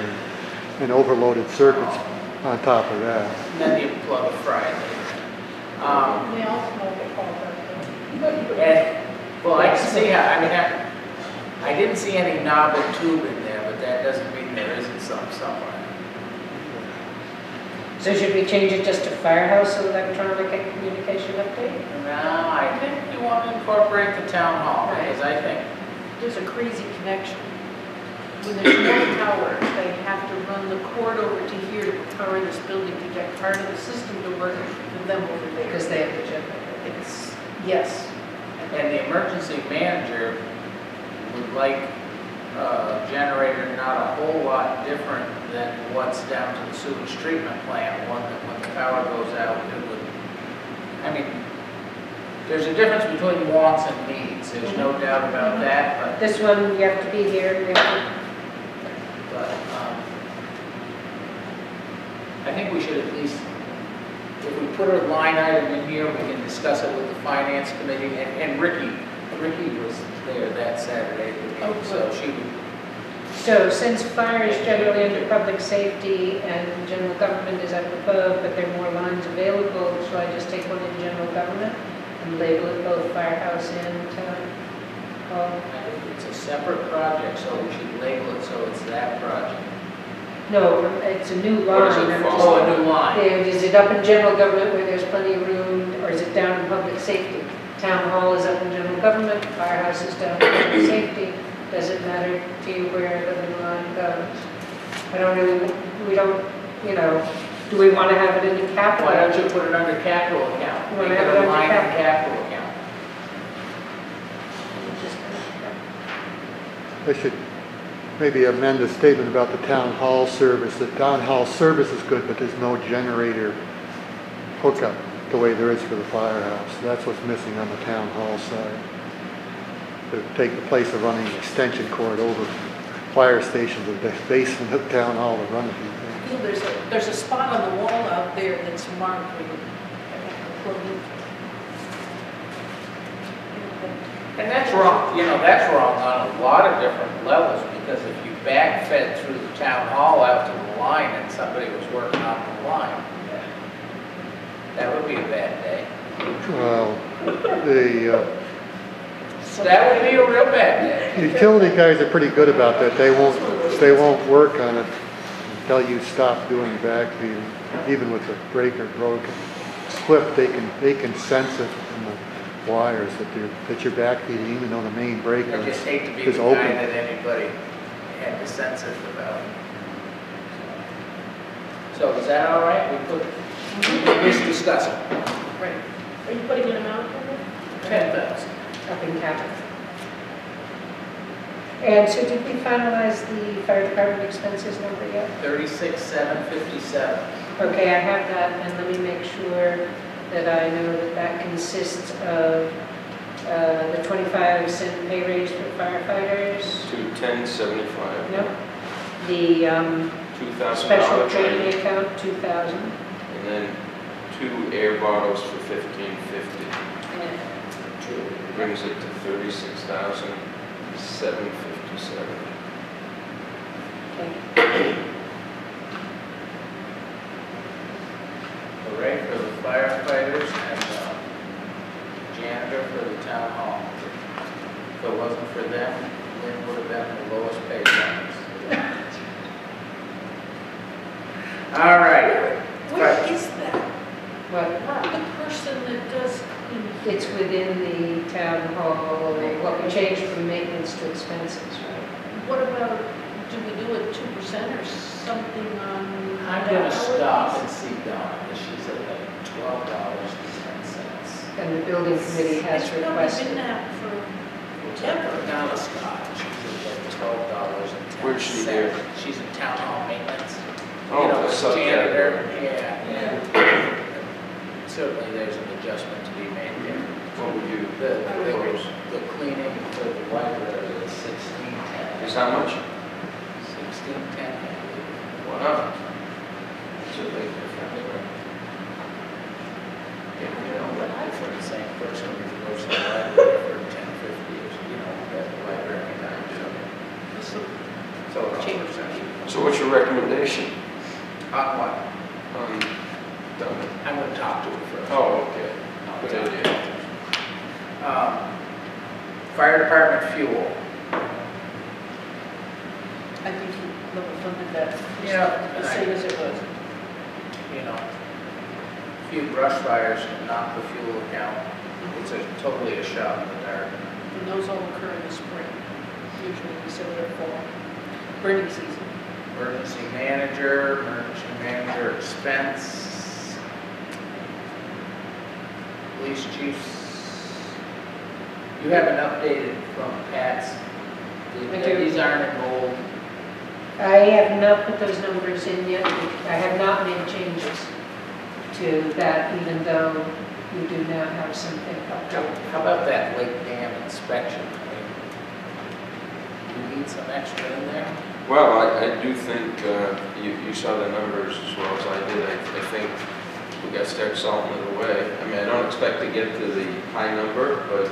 and overloaded circuits on top of that. And then you plug a fry later. They also know they call that. And, well, I can see how, I mean, I didn't see any knob and tube in there, but that doesn't mean there isn't some somewhere. So should we change it just to firehouse electronic and communication update? No, I think you want to incorporate the town hall, because I think, There's a crazy connection. When there's no power, they have to run the cord over to here to power this building to get part of the system to work for them over there. Because they have the generator. It's, yes. and the emergency manager would like a generator not a whole lot different than what's down to the sewage treatment plant, one that when the power goes out, it would, I mean, there's a difference between wants and needs, there's no doubt about that, This one, you have to be here. but I think we should at least, if we put a line item in here, we can discuss it with the finance committee, and Ricky was there that Saturday, so she would. So since fire is generally under public safety and general government is up above, but there are more lines available, shall I just take one in general government and label it both firehouse and town hall? It's a separate project, so we should label it so it's that project. No, it's a new Or is line. it I'm fall? just- Oh, a new line. Is it up in general government where there's plenty of room, or is it down in public safety? Town hall is up in general government, firehouse is down in public safety. Does it matter to you where the new line goes? I don't really, we don't, do we want to have it in the capital? Why don't you put it under capital account? You wanna Make have it it a under line on capital? capital account. They should, maybe amend the statement about the town hall service. The town hall service is good, but there's no generator hookup the way there is for the firehouse. That's what's missing on the town hall side. To take the place of running an extension cord over fire station to the basement of town hall to run a few things. There's a spot on the wall out there that's marked where you plug in. And that's wrong, you know, that's wrong on a lot of different levels, because if you backfed through the town hall out to the line and somebody was working on the line, that would be a bad day. Well, That would be a real bad day. utility guys are pretty good about that. They won't work on it until you stop doing backfeeding. Even with the breaker broken, clip, they can sense it in the wires that you're backfeeding, even though the main breaker I just hate to be is the open. guy that anybody had to sense it about. So is that all right? We just discuss it. Right. Are you putting an amount in there? 10,000. Up in capital. And so did we finalize the fire department expenses number yet? 36,757. Okay, I have that, and let me make sure that I know that that consists of the 25-cent pay raise for firefighters. To 1075. No. The $2,000 special training training, account, 2,000. and then 2 air bottles for $1,550. Brings it to 36,757. Okay. The rate for the firefighters and janitor for the town hall. If it wasn't for them, Lynn would have been the lowest paid ones. All right. Where is that? What? The person that does cleaning. It's within the town hall, what we changed from maintenance to expenses, right? What about, do we do it 2% or something on? I'm gonna stop and see Dawn, because she's at like $12.10. And the building committee has It's probably requested. been that for Ever Donna Scott, she's at like $12.10. Where's she here? She's in town hall maintenance. Oh, You know, that's as up janitor, there. yeah. Certainly there's an adjustment to be made there. What would you, The cleaning for the library is $16.10. is how much? $16.10. Wow. It's a big difference, right? You know, but if we're the same person who goes to the library for 10, 50 years, you know, at the library time, so it all Change. works out. So what's your recommendation On what? on Duncan? I'm gonna talk to her first. Oh, okay. I'll Good talk to idea. her. Fire department fuel. I think you level funded that. Yeah, The same as it was. You know, a few brush fires can knock the fuel account. It's totally a shot in the dark. And those all occur in the spring, usually December or fall. Burning season. Emergency manager expense. Police chiefs. You haven't updated from Pat's. I do. These aren't in bold. I have not put those numbers in yet. I have not made changes to that, even though you do now have something updated. How about that lake dam inspection? You need some extra in there? Well, I do think, you saw the numbers as well as I did. I think we got to start salting it away. I mean, I don't expect to get to the high number, but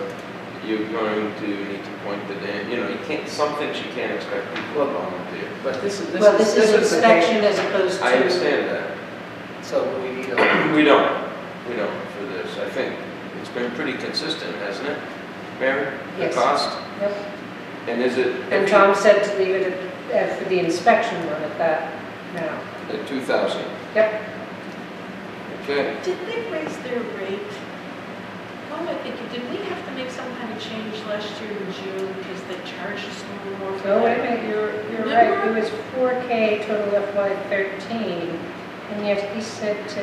you're going to need to point the dam, you know, you can't, some things you can't expect people to volunteer. But this is Well, this is the inspection case. as opposed to. I understand that. So do we need a, We don't for this. I think it's been pretty consistent, hasn't it, Mary? Yes. The cost? Yep. And is it? And Tom said to leave it for the inspection one at that now. At 2,000? Yep. Okay. Did they raise their rate? Well, I think, did we have to make some kind of change last year in June because they charged us a little more for Oh, wait a that? minute, you're right. It was 4K total FY13, and yet he said to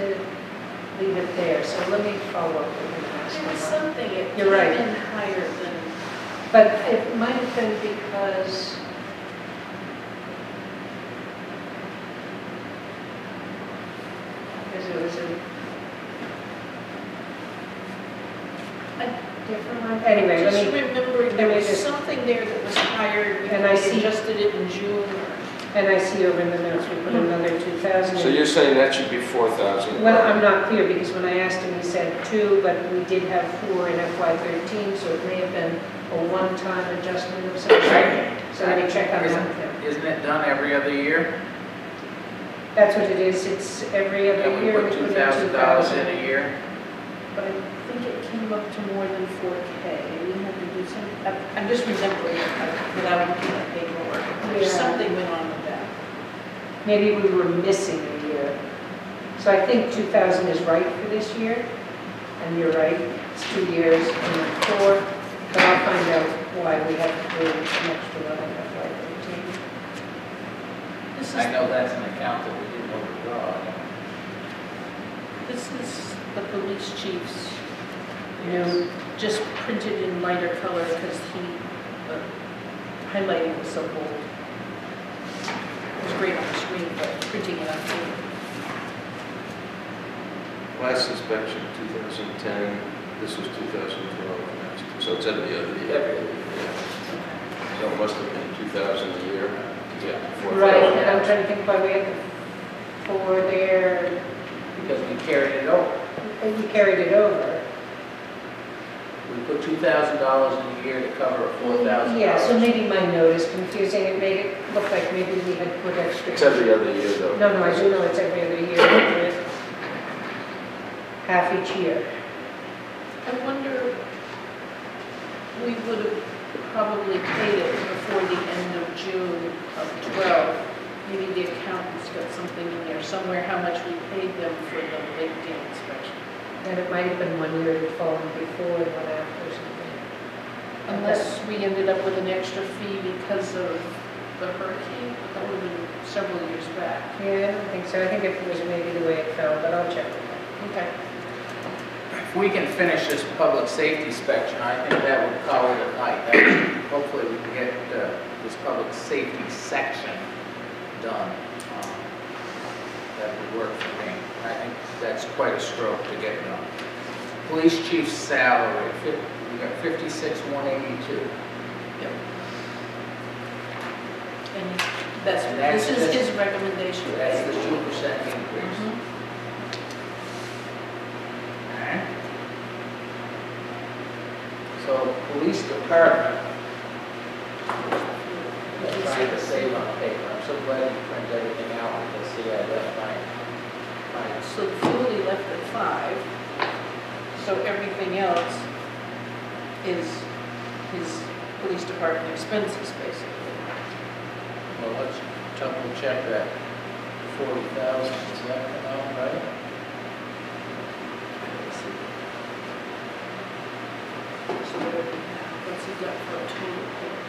leave it there. So let me follow up with him and ask There was him. something, it You're right. came in higher than, But it might have been because it was a different one. Anyway, Just let me, remembering there let me was just- something there that was hired, we And I see- adjusted it in June. and I see over in the notes, we put another 2,000. So you're saying that should be 4,000? Well, I'm not clear, because when I asked him, he said 2, but we did have 4 in FY13, so it may have been a one-time adjustment of some sort. So let me check on that with him. Isn't it done every other year? That's what it is, it's every other And we year put we put in $2,000 in 2,000. a year? But I think it came up to more than 4K. We had to do some, I'm just remembering it without looking at paperwork. Yeah. Something went on with that. Maybe we were missing a year. So I think 2,000 is right for this year, and you're right, it's 2 years and not 4, but I'll find out why we have to do an extra one in FY13. This is, I know that's an account that we didn't overdraw. this is the police chief's new, just printed in lighter color because highlighting was so bold. It was great on the screen, but printing it up too. Last inspection, 2010, this was 2012, so it's every other year. Every other year. Yeah. So it must have been 2,000 a year. Yeah. 4,000. Right, and I'm trying to think why we had the 4 there, Because we carried it over. and we carried it over. We put $2,000 in a year to cover $4,000. Yeah, so maybe my note is confusing, it made it look like maybe we had put extra. It's every other year, though. No, I do know it's every other year, we do it half each year. I wonder, we would have probably paid it before the end of June of 12. Maybe the accountant's got something in there somewhere, how much we paid them for the lake dam inspection. And it might have been one year it had fallen before and one after or something. Unless we ended up with an extra fee because of the hurricane, that would have been several years back. Yeah, I don't think so, I think it was maybe the way it fell, but I'll check with that. Okay. If we can finish this public safety section, I think that would call it a night. Hopefully we can get this public safety section done. That would work for me. I think that's quite a stroke to get done. Police chief's salary, we got 56,182. Yep. And that's, And that's this is just- his recommendation. That's the 2% increase. Mhm. Okay. So, police department. I'm trying to save on paper. I'm so glad you printed everything out because see, I left my So the fuel he left at 5, so everything else is his police department expenses, basically. well, let's double check that 40,000, is that amount right? So what's he got for a total here?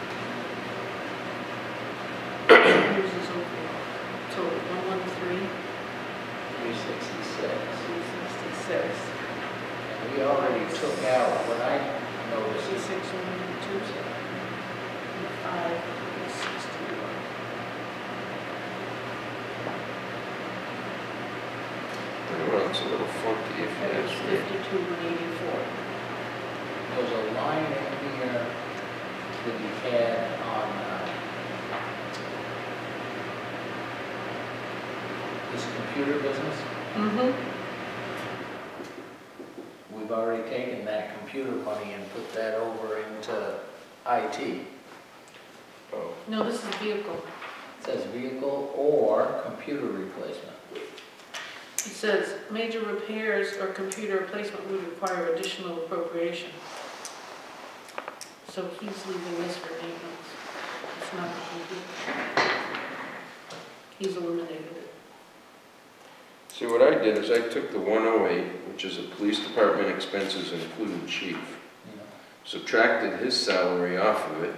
Here's his overall total, 113, 366. 366, And we already took out what I noticed. 66, 102, 5, 61. Well, it's a little funky if you That is ask me. 52, 184. There's a line in here that you had on this computer business. Mm-hmm. We've already taken that computer money and put that over into IT. Oh, No, this is vehicle. It says vehicle or computer replacement. It says major repairs or computer replacement would require additional appropriation. So he's leaving this for maintenance. It's not the computer. He's eliminated it. see, what I did is I took the 108, which is a police department expenses including chief, You know. subtracted his salary off of it,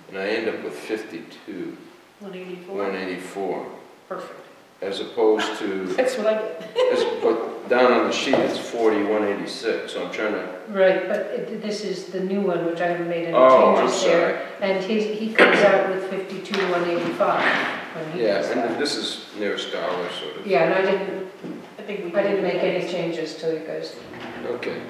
and I end up with 52, 184. 184, Perfect. as opposed to, That's what I get. but down on the sheet it's 40, 186, so I'm trying to, Right, but this is the new one, which I haven't made any oh, I'm changes sorry. there. And he comes out with 52, 185 when he Yeah, does and that. this is nearest dollar, sort of. Yeah, and I didn't, think we. I didn't make any changes to it, guys. Okay.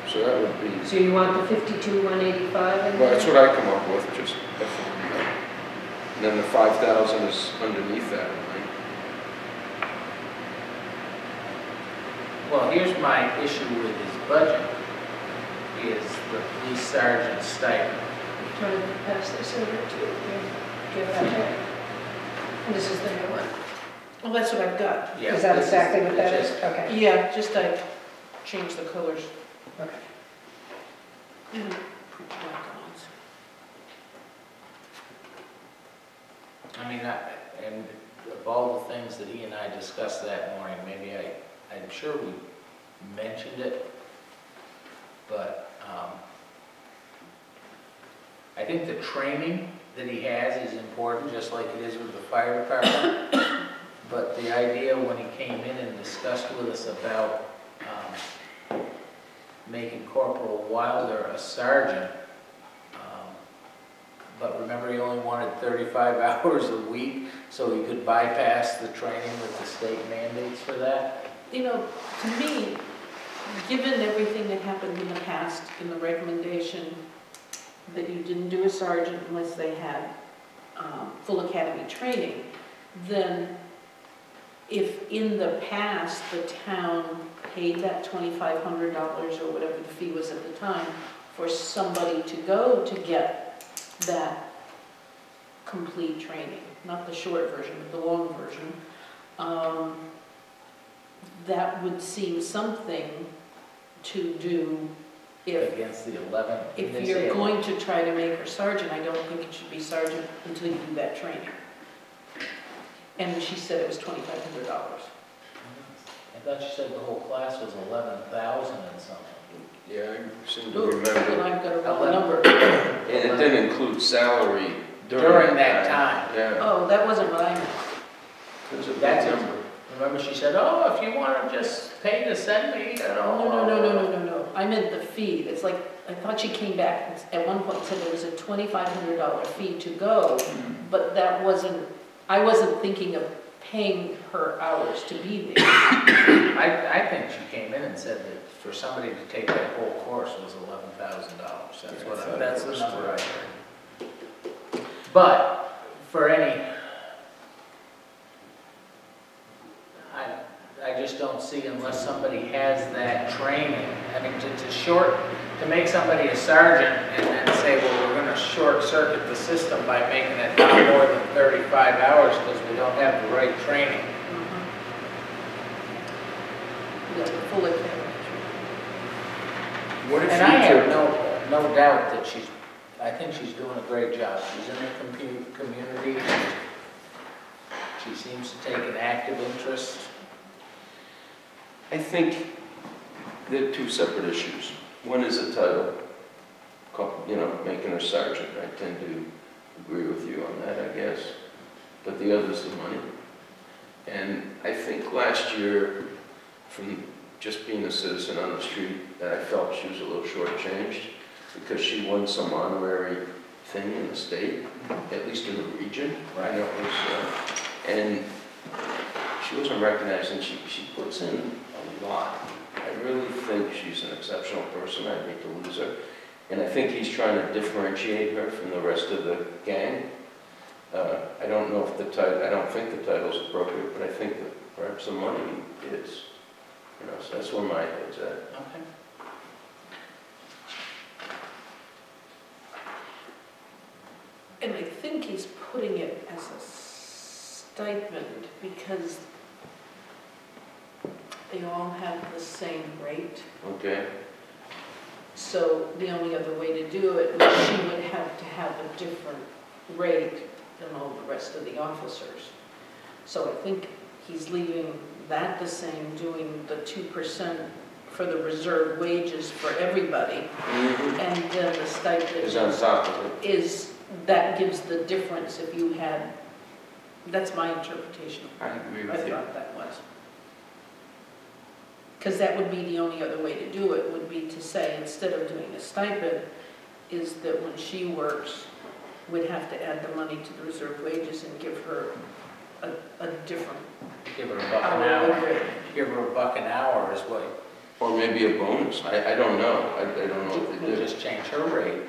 So that would be, So you want the 52,185 in well, there? that's what I come up with, just FYI. And then the 5,000 is underneath that line. Well, here's my issue with his budget, is the police sergeant stipend. Trying to pass this over to you. Give that back. And this is the new one. Well, that's what I've got. Yeah, Is that this exactly what that it's is? just- Okay. Yeah, just I changed the colors. Okay. And put black ones. I mean, and of all the things that he and I discussed that morning, maybe I'm sure we mentioned it, but I think the training that he has is important, just like it is with the fire department. But the idea when he came in and discussed with us about making Corporal Wilder a sergeant, but remember he only wanted 35 hours a week, so he could bypass the training with the state mandates for that. You know, to me, given everything that happened in the past, in the recommendation that you didn't do a sergeant unless they had full academy training, then if in the past the town paid that $2,500 or whatever the fee was at the time for somebody to go to get that complete training, not the short version, but the long version, that would seem something to do if Against the 11. if you're going to try to make her sergeant. I don't think it should be sergeant until you do that training. And she said it was $2,500. I thought you said the whole class was 11,000 and something. Yeah, I seem to Ooh, remember. well, I've got a wrong number. And it didn't include salary During that time. Yeah. Oh, that wasn't what I meant. It was a big That's it. number. Remember she said, oh, if you want to just pay to send me, you know. No. I meant the fee. It's like, I thought she came back at one point and said there was a $2,500 fee to go, but that wasn't, I wasn't thinking of paying her hours to be there. I think she came in and said that for somebody to take that whole course was $11,000. That's the number I heard. But for any, I just don't see unless somebody has that training. I mean, to make somebody a sergeant and then say, well, we're going to short circuit the system by making it not more than 35 hours because we don't have the right training. Yeah, the full academy. What if And I have you no doubt that I think she's doing a great job. She's in the community. She seems to take an active interest. I think they're two separate issues. One is the title, making her sergeant. I tend to agree with you on that, I guess. But the other is the money. And I think last year, from just being a citizen on the street, that I felt she was a little shortchanged because she won some honorary thing in the state, at least in the region. Right. And it was, and she wasn't recognized, and she puts in a lot. I really think she's an exceptional person. I hate to lose her. And I think he's trying to differentiate her from the rest of the gang. I don't know if I don't think the title's appropriate, but I think that perhaps the money is. So that's where my head's at. Okay. And I think he's putting it as a stipend because they all have the same rate. Okay. So the only other way to do it was she would have to have a different rate than all the rest of the officers. So I think he's leaving that the same, doing the 2% for the reserve wages for everybody. And then the stipend Is on top of it. that gives the difference if you had, that's my interpretation. I agree I with you. thought that was. Because that would be the only other way to do it, would be to say, instead of doing a stipend, is that when she works, we'd have to add the money to the reserve wages and give her a different Give her a buck an hour. Give her a buck an hour is what, Or maybe a bonus, I don't know, I don't know if they we'll do. just change her rate.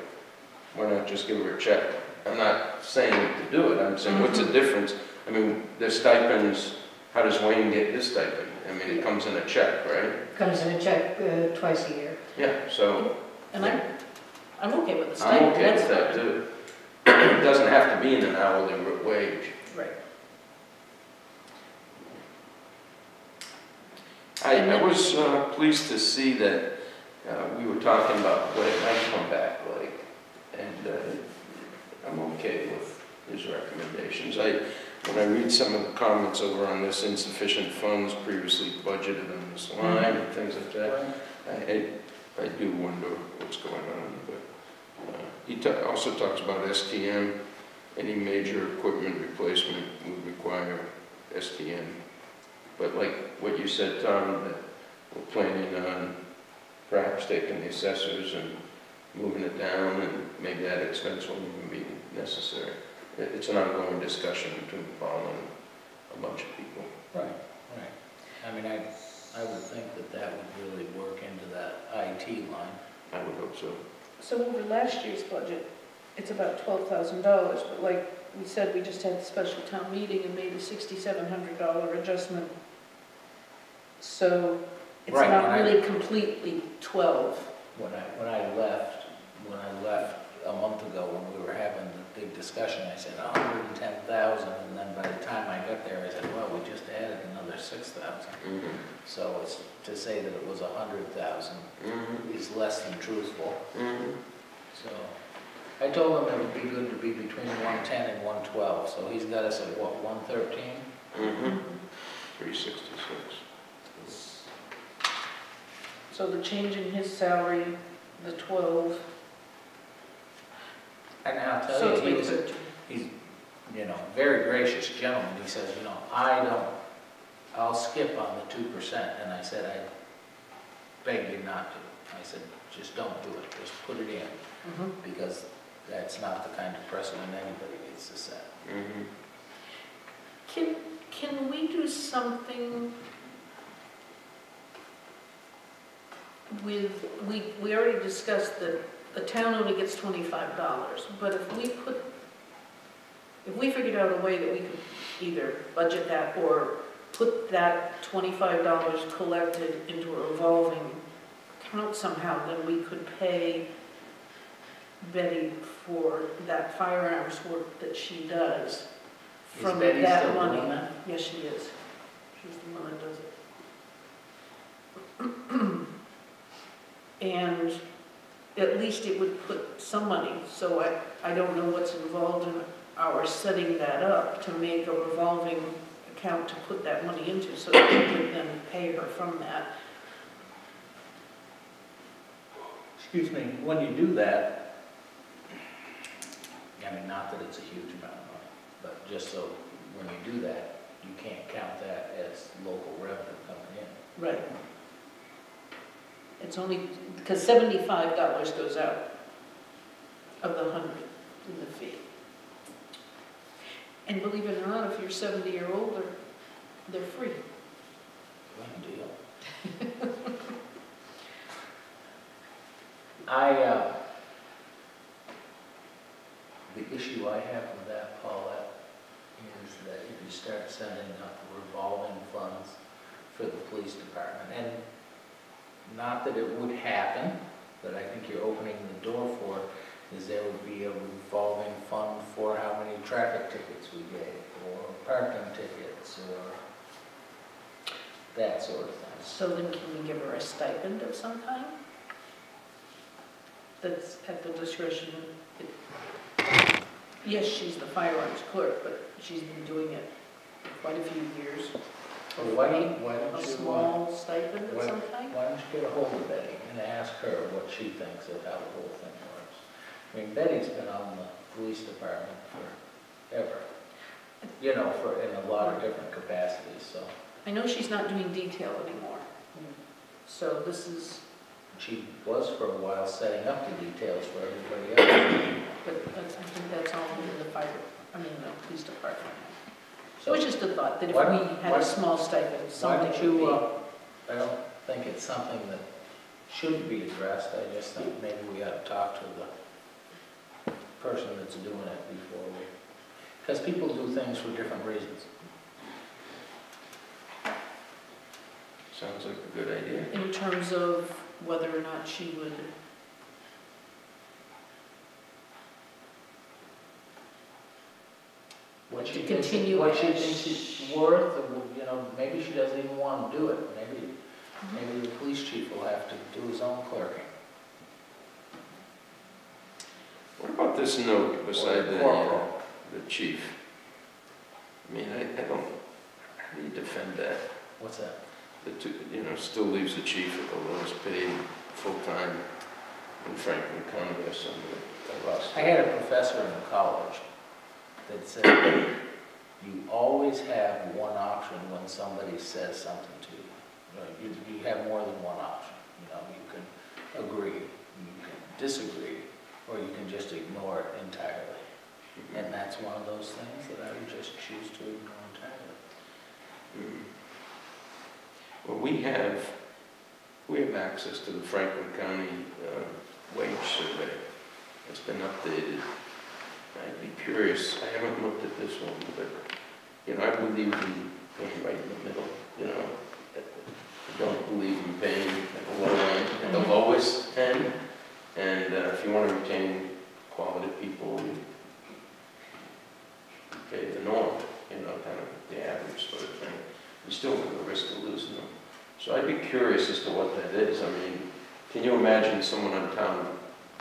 Why not just give her a check? I'm not saying to do it, I'm saying, what's the difference? I mean, the stipends, how does Wayne get his stipend? I mean, it comes in a check, right? Comes in a check twice a year. Yeah, so And I'm okay with the I'm stipend, okay that's with that fine. too. It doesn't have to be in an hourly wage. Right. I was pleased to see that we were talking about what it might come back like, and I'm okay with his recommendations. When I read some of the comments over on this insufficient funds previously budgeted on this line and things like that, I do wonder what's going on. But he also talks about STM. Any major equipment replacement would require STM. But like what you said, Tom, that we're planning on perhaps taking the assessors and moving it down, and maybe that expense won't even be necessary. It's an ongoing discussion between Paul and a bunch of people. Right, right. I mean, I would think that that would really work into that IT line. I would hope so. So over last year's budget, it's about $12,000, but like we said, we just had the special town meeting and made a $6,700 adjustment. So it's Right, not when really completely 12. When I left a month ago, when we were having the big discussion, I said 110,000, and then by the time I got there, I said, well, we just added another 6,000. So it's to say that it was 100,000 is less than truthful. So I told him it would be good to be between 110 and 112. So he's got us at what, 113? 366. So the change in his salary, the 12. And I'll So tell it's you, like 13. he's, you know, very gracious gentleman. He says, you know, I'll skip on the 2%. And I said, I beg you not to. I said, just don't do it. Just put it in. Because that's not the kind of precedent anybody needs to set. Can we do something with, we already discussed that the town only gets $25, but if we figured out a way that we could either budget that or put that $25 collected into a revolving account somehow, then we could pay Betty for that firearms work that she does from Betty that still money. doing that? Yes, she is. She's the one that does it. And at least it would put some money, so I don't know what's involved in our setting that up to make a revolving account to put that money into, so that we could then pay her from that. Excuse me, when you do that, I mean, not that it's a huge amount of money, but just so when you do that, you can't count that as local revenue coming in. Right. It's only, because $75 goes out of the 100 in the fee. And believe it or not, if you're 70 or older, they're free. Good deal. The issue I have with that, Paulette, is that if you start sending up revolving funds for the police department, and not that it would happen, but I think you're opening the door for, is there would be a revolving fund for how many traffic tickets we gave, or parking tickets, or that sort of thing. So then can we give her a stipend of some kind? That's at the discretion. Yes, she's the firearms clerk, but she's been doing it for quite a few years. Well, why don't A you, small stipend of why- some kind? why don't you get a hold of Betty and ask her what she thinks of how the whole thing works? I mean, Betty's been on the police department forever, you know, in a lot of different capacities, so. I know she's not doing detail anymore. So this is, She was for a while setting up the details for everybody else. but I think that's all in the the police department. It was just a thought, that if Why- we had why- a small stipend, Why something don't would you, be. I don't think it's something that should be addressed, I just think maybe we ought to talk to the person that's doing it before we, because people do things for different reasons. Sounds like a good idea. In terms of whether or not she would, What she To thinks, continue what she as- thinks she's worth, or, you know, maybe she doesn't even want to do it. Maybe the police chief will have to do his own clerking. What about this note beside Or corporal. the chief? I mean, I don't, how do you defend that? What's that? The two, you know, still leaves the chief at the lowest paid, full-time in Franklin County or something. I had a professor in college that said, you always have one option when somebody says something to you. You have more than one option. You know, you can agree, you can disagree, or you can just ignore it entirely. And that's one of those things that I would just choose to ignore entirely. Well, we have access to the Franklin County wage survey. It's been updated. I'd be curious, I haven't looked at this one, but, you know, I believe in paying right in the middle, you know. I don't believe in paying at the low end, at the lowest end. And if you want to retain quality people, you pay the norm, you know, kind of the average sort of thing. You still run the risk of losing them. So I'd be curious as to what that is. I mean, can you imagine someone on town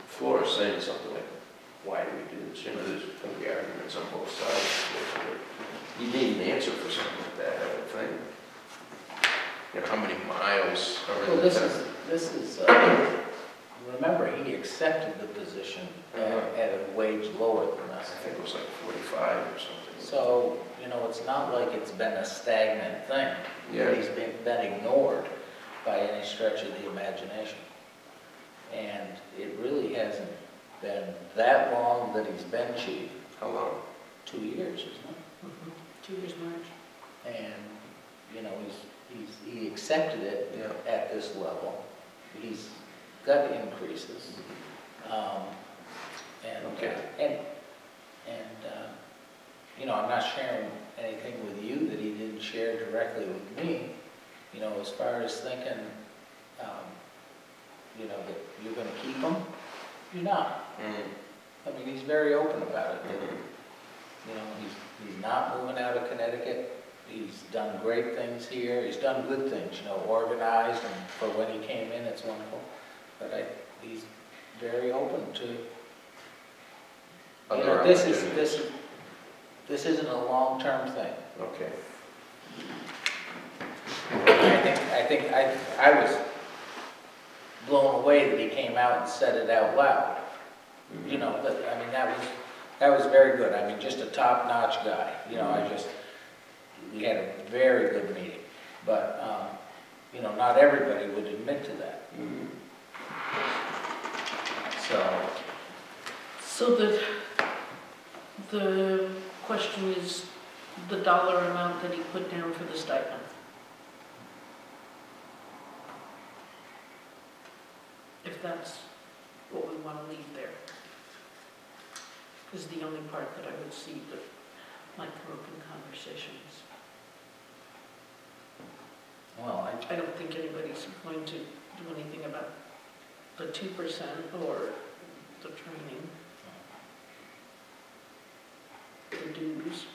floor saying something like, why do we do this? You know, there's going to be arguments on both sides. You need an answer for something like that, I would think. You know, how many miles are in Well, the town? this is, remember, he accepted the position at a wage lower than I us. think it was like 45 or something. So, you know, it's not like it's been a stagnant thing. Yeah. He's been ignored by any stretch of the imagination. And it really hasn't been that long that he's been chief. How long? 2 years, isn't it? 2 years March. And, you know, he accepted it Yeah. at this level. He's got increases. Okay. You know, I'm not sharing anything with you that he didn't share directly with me. You know, as far as thinking, you know, that you're going to keep him, you're not. I mean, he's very open about it. You know, he's not moving out of Connecticut. He's done great things here. He's done good things, you know, organized, and for when he came in, it's wonderful. But he's very open to, you know, this isn't a long-term thing. Okay. I was blown away that he came out and said it out loud. You know, I mean, that was very good. I mean, just a top-notch guy. You know, we had a very good meeting. But, you know, not everybody would admit to that. So the question is the dollar amount that he put down for the stipend. If that's what we want to leave there, is the only part that I would see that might come up in conversations. Well, I don't think anybody's going to do anything about the 2% or the training, the dues.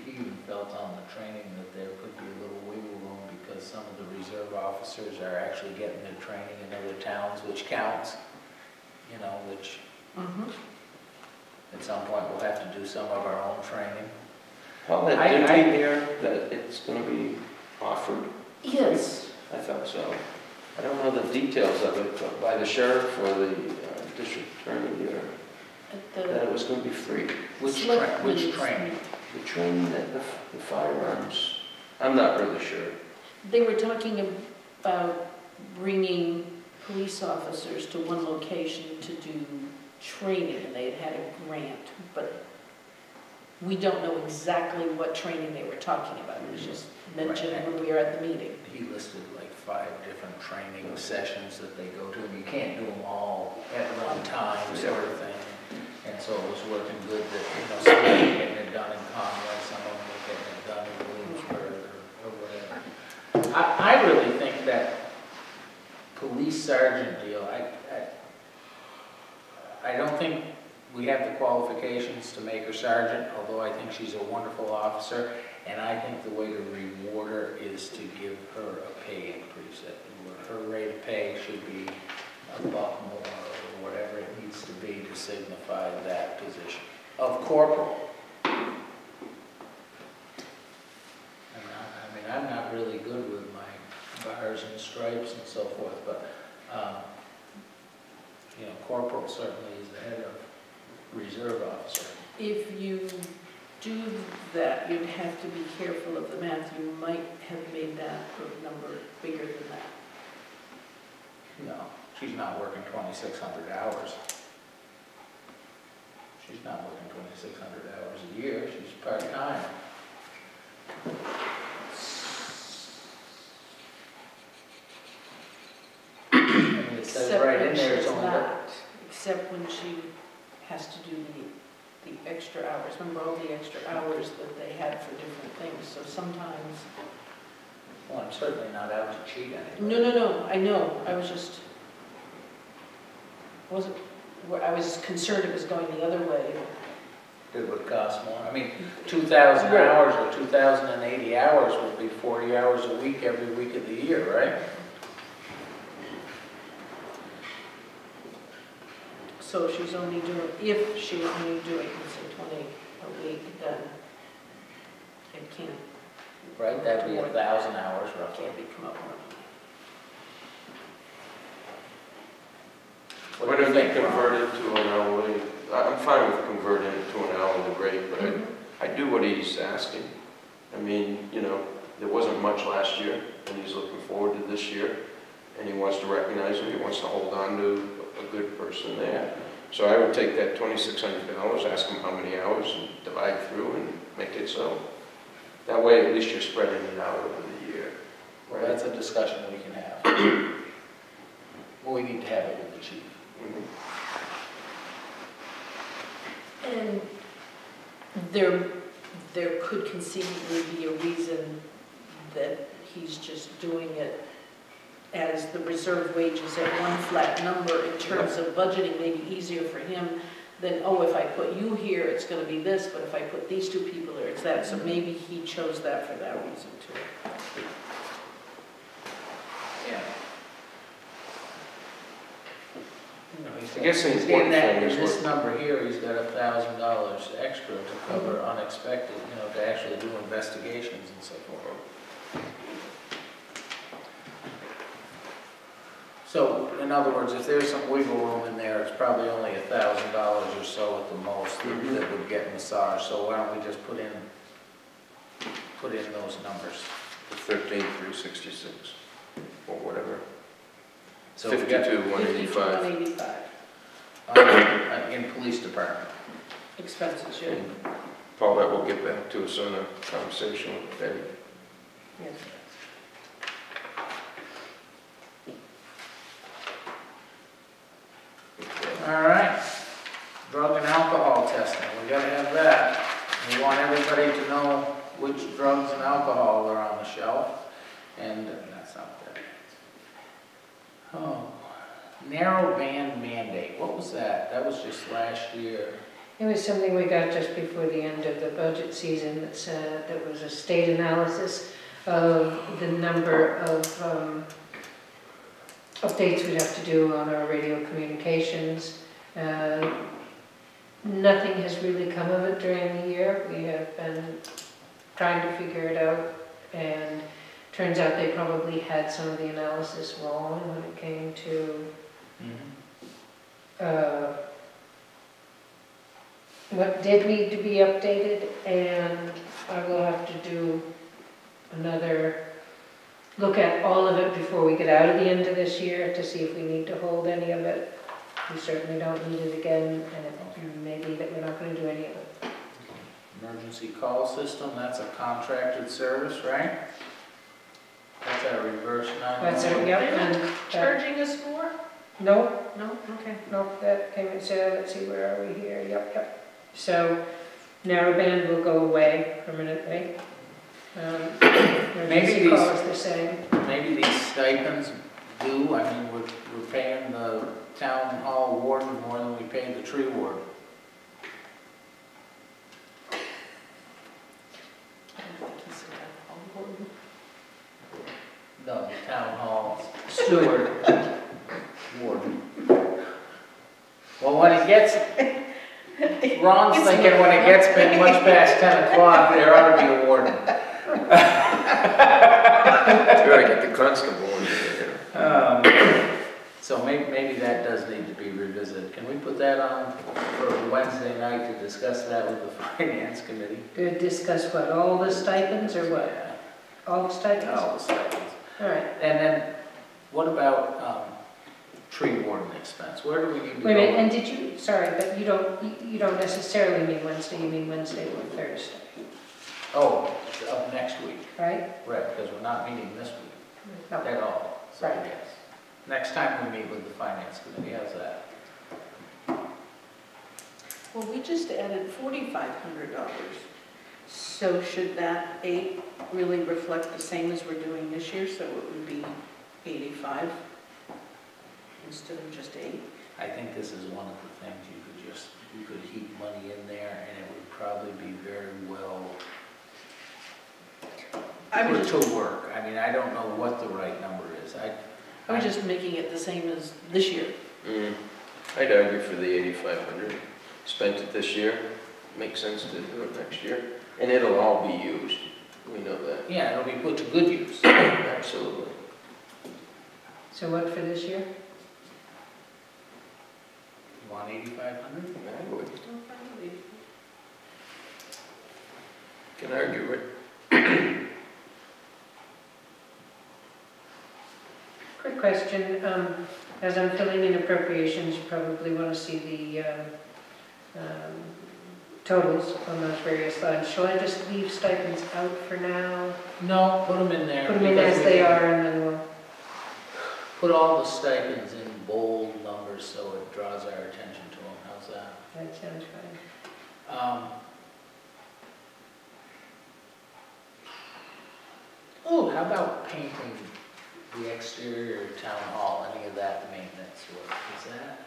he even felt on the training that there could be a little wiggle room because some of the reserve officers are actually getting their training in other towns, which counts, you know, which at some point we'll have to do some of our own training. Paul, didn't I hear that it's going to be offered? Yes. I thought so. I don't know the details of it, but by the sheriff or the district attorney, or that it was going to be free. Which training? The training that the firearms. I'm not really sure. They were talking about bringing police officers to one location to do training, and they had a grant, but we don't know exactly what training they were talking about. It was just mentioned when we were at the meeting. He listed like 5 different training sessions that they go to, and you can't do them all at one time, sort of thing. And so it was working good that, some of them were getting it done in Conway, some of them were getting it done in Williamsburg or whatever. I really think that police sergeant deal, I don't think we have the qualifications to make her sergeant, although I think she's a wonderful officer, and I think the way to reward her is to give her a pay increase. Her rate of pay should be $1 more, or whatever it needs to be to signify that position of corporal. I'm not really good with my bars and stripes and so forth, but, corporal certainly is the head of reserve officer. If you do that, you'd have to be careful of the math. You might have made that number bigger than that. No, she's not working 2,600 hours. She's not working 2,600 hours a year. She's part-time. It says right in there it's only not, except when she has to do the extra hours. Remember all the extra hours that they had for different things, so sometimes... Well, I'm certainly not out to cheat anybody. No, I know, I was concerned it was going the other way. It would cost more. 2,000 hours or 2,080 hours would be 40 hours a week every week of the year, right? So if she's only doing, say 20 a week, then it can't. Right, that'd be 1,000 hours roughly. Can't be come up with. Why don't they convert it to an hourly? I'm fine with converting it to an hourly rate, but I do what he's asking. There wasn't much last year, and he's looking forward to this year, and he wants to recognize it. He wants to hold on to a good person there. So I would take that $2,600, ask him how many hours, and divide through and make it so. That way, at least you're spreading it out over the year. Well, that's a discussion we can have. Well, we need to have it with the chief. And there could conceivably be a reason that he's just doing it as the reserve wages at one flat number in terms of budgeting, maybe easier for him than, if I put you here, it's going to be this, but if I put these 2 people there, it's that. So maybe he chose that for that reason too. Yeah. I guess the he's getting important that, thing in is this number here, he's got $1,000 extra to cover unexpected, to actually do investigations and so forth. So, in other words, if there's some wiggle room in there, it's probably only $1,000 or so at the most that would get massaged. So why don't we just put in those numbers? 13,366 or whatever. So we got 52,185. in police department. Expenses, yeah. Paul, that will get back to us on a conversation with Betty. Yes. All right, drug and alcohol testing, we gotta have that. We want everybody to know which drugs and alcohol are on the shelf, and that's not there. Oh, narrow band mandate, what was that? That was just last year. It was something we got just before the end of the budget season that said there was a state analysis of the number of updates we'd have to do on our radio communications. Nothing has really come of it during the year. We have been trying to figure it out, and turns out they probably had some of the analysis wrong when it came to what did need to be updated, and I will have to do another look at all of it before we get out of the end of this year to see if we need to hold any of it. We certainly don't need it again, and it may be that we're not going to do any of it. Emergency call system, that's a contracted service, right? That's our reverse 911. That's it, yep, and that, Charging us more? no, No, okay. no, that came in, so let's see, where are we here? Yep. So narrowband will go away permanently. Emergency call is the same. Maybe these stipends do, I mean, we're paying the town hall warden more than we pay the tree warden. No, the town hall steward warden. Well, when it gets, Ron's thinking when it gets much past 10 o'clock, there ought to be a warden. You gotta get the constable in there. So maybe that does need to be revisited. Can we put that on for Wednesday night to discuss that with the finance committee? To discuss what, all the stipends or what? Yeah, All the stipends? all the stipends. All right. And then, what about tree warden expense? Where do we need to go? Wait a minute, and did you, sorry, but you don't necessarily mean Wednesday, you mean Wednesday or Thursday, Oh, of next week, right? right, because we're not meeting this week No. at all. So Right. yes. Next time we meet with the finance committee, how's that? Well, we just added $4,500. So should that 8 really reflect the same as we're doing this year? So it would be 85 instead of just 8? I think this is one of the things you could heap money in there and it would probably be very well put to work. I mean, I don't know what the right number is. I was just making it the same as this year. I'd argue for the 8,500. Spent it this year, makes sense to do it next year. And it'll all be used, we know that. Yeah, it'll be put to good use. Absolutely. So what for this year? You want 8,500? I would. Can argue it. Quick question, as I'm filling in appropriations, you probably want to see the totals on those various lines. Shall I just leave stipends out for now? No, put them in there. Put them in because as we they can are and then we'll, Put all the stipends in bold numbers so it draws our attention to them. How's that? that sounds fine. Oh, how about painting the exterior of town hall, any of that maintenance work? Is that,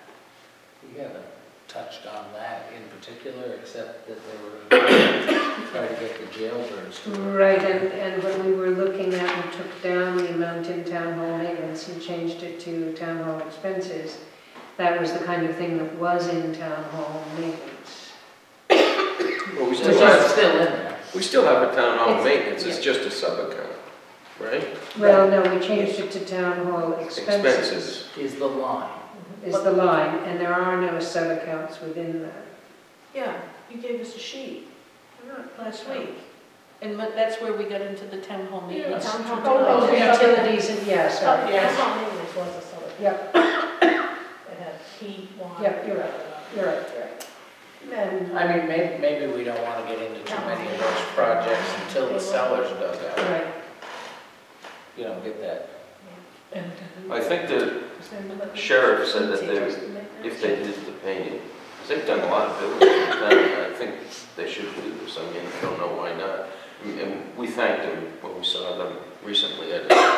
we haven't touched on that in particular, except that they were trying to get the jailbirds to work. Right, and when we were looking at and took down the amount in town hall maintenance and changed it to town hall expenses, that was the kind of thing that was in town hall maintenance. Well, So it's still in there. we still have a town hall It's- maintenance, it's just a sub-account, right? Well, no, we changed it to town hall expenses. Is the line. Is the line, and there are no sub-accounts within that. Yeah, you gave us a sheet last week. And that's where we got into the town hall maintenance. town hall. Oh, the utilities, and, yeah, Stuff, sorry. yeah, that's all English was a solid. Yep, It had heat, water. yep, you're right, you're right. And, I mean, maybe we don't want to get into too many of those projects until the seller's dug out. right. You know, get that. I think the sheriff said that if they did the painting, 'cause they've done a lot of buildings in town, I think they should do this, I mean, I don't know why not. And we thanked them when we saw them recently at a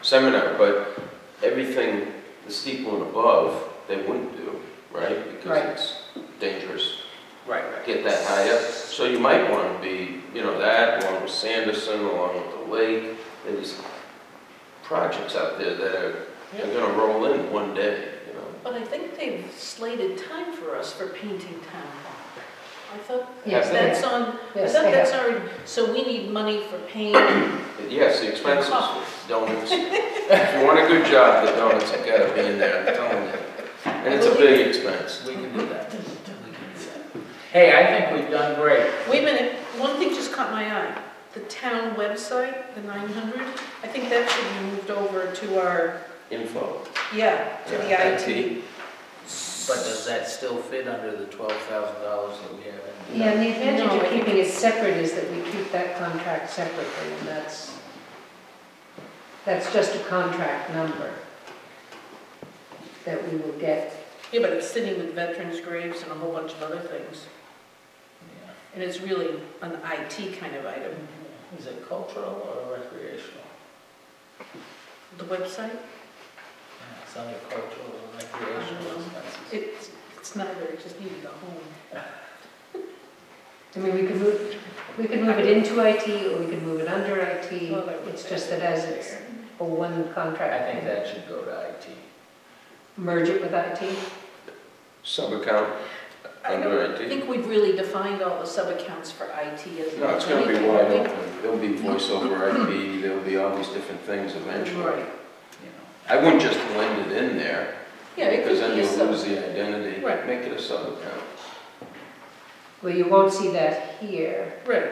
seminar, but everything, the steeple and above, they wouldn't do, right? Because Right. it's dangerous, Right, get that high up. So you might want to be, you know, that, along with Sanderson, along with the lake, there's projects out there that are gonna roll in one day, you know. But I think they've slated time for us for painting town hall. I thought Yes, they that's have. on, I Yes, thought they that's have. already, so we need money for paint. Yes, the expenses, donuts. If you want a good job, the donuts have got to be in there, I'm telling you. And it's a big expense. we can do that. We can do that. Hey, I think we've done great. Wait a minute, one thing just caught my eye. The town website, the 900, I think that should be moved over to our, Info. to the IT. But does that still fit under the $12,000 that we have in? Yeah, and the advantage No, I of think keeping it separate is that we keep that contract separately, and that's just a contract number that we will get. Yeah, but it's sitting with veterans' graves and a whole bunch of other things. Yeah. And it's really an IT kind of item. Is it cultural or recreational? The website, Yeah, it's under cultural and recreational expenses. it's neither, it just needed a home. I mean, we could move it into IT, or we could move it under IT. Well, that would- It's just that as it's a one contract. I think that should go to IT. Merge it with IT. Sub-account I under don't IT? think we've really defined all the sub-accounts for IT as No, it's gonna be anything, wide I think. open. There'll be voice over IP, there'll be all these different things eventually. Right. You know. I wouldn't just blend it in there, Yeah, it because could then be a you'll sub. lose the identity. Right. Make it a sub-account. Well, you won't see that here. Right,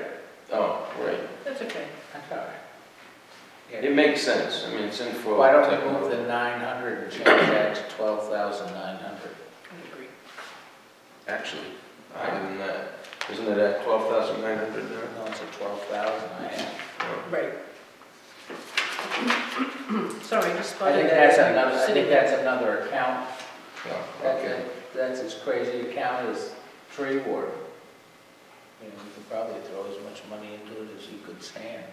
Oh, right. that's okay. That's all right. It makes sense. I mean, it's info. Why don't we technical. move the 900 and change that to 12,900? I agree. Actually, higher than that. Isn't it at 12,900 now? No, it's at 12,000 I have. Right. Sorry, I just I spotted think that. that's another, I think that's another account. Oh, okay. That's as crazy account as tree ward. You know, you could probably throw as much money into it as you could stand,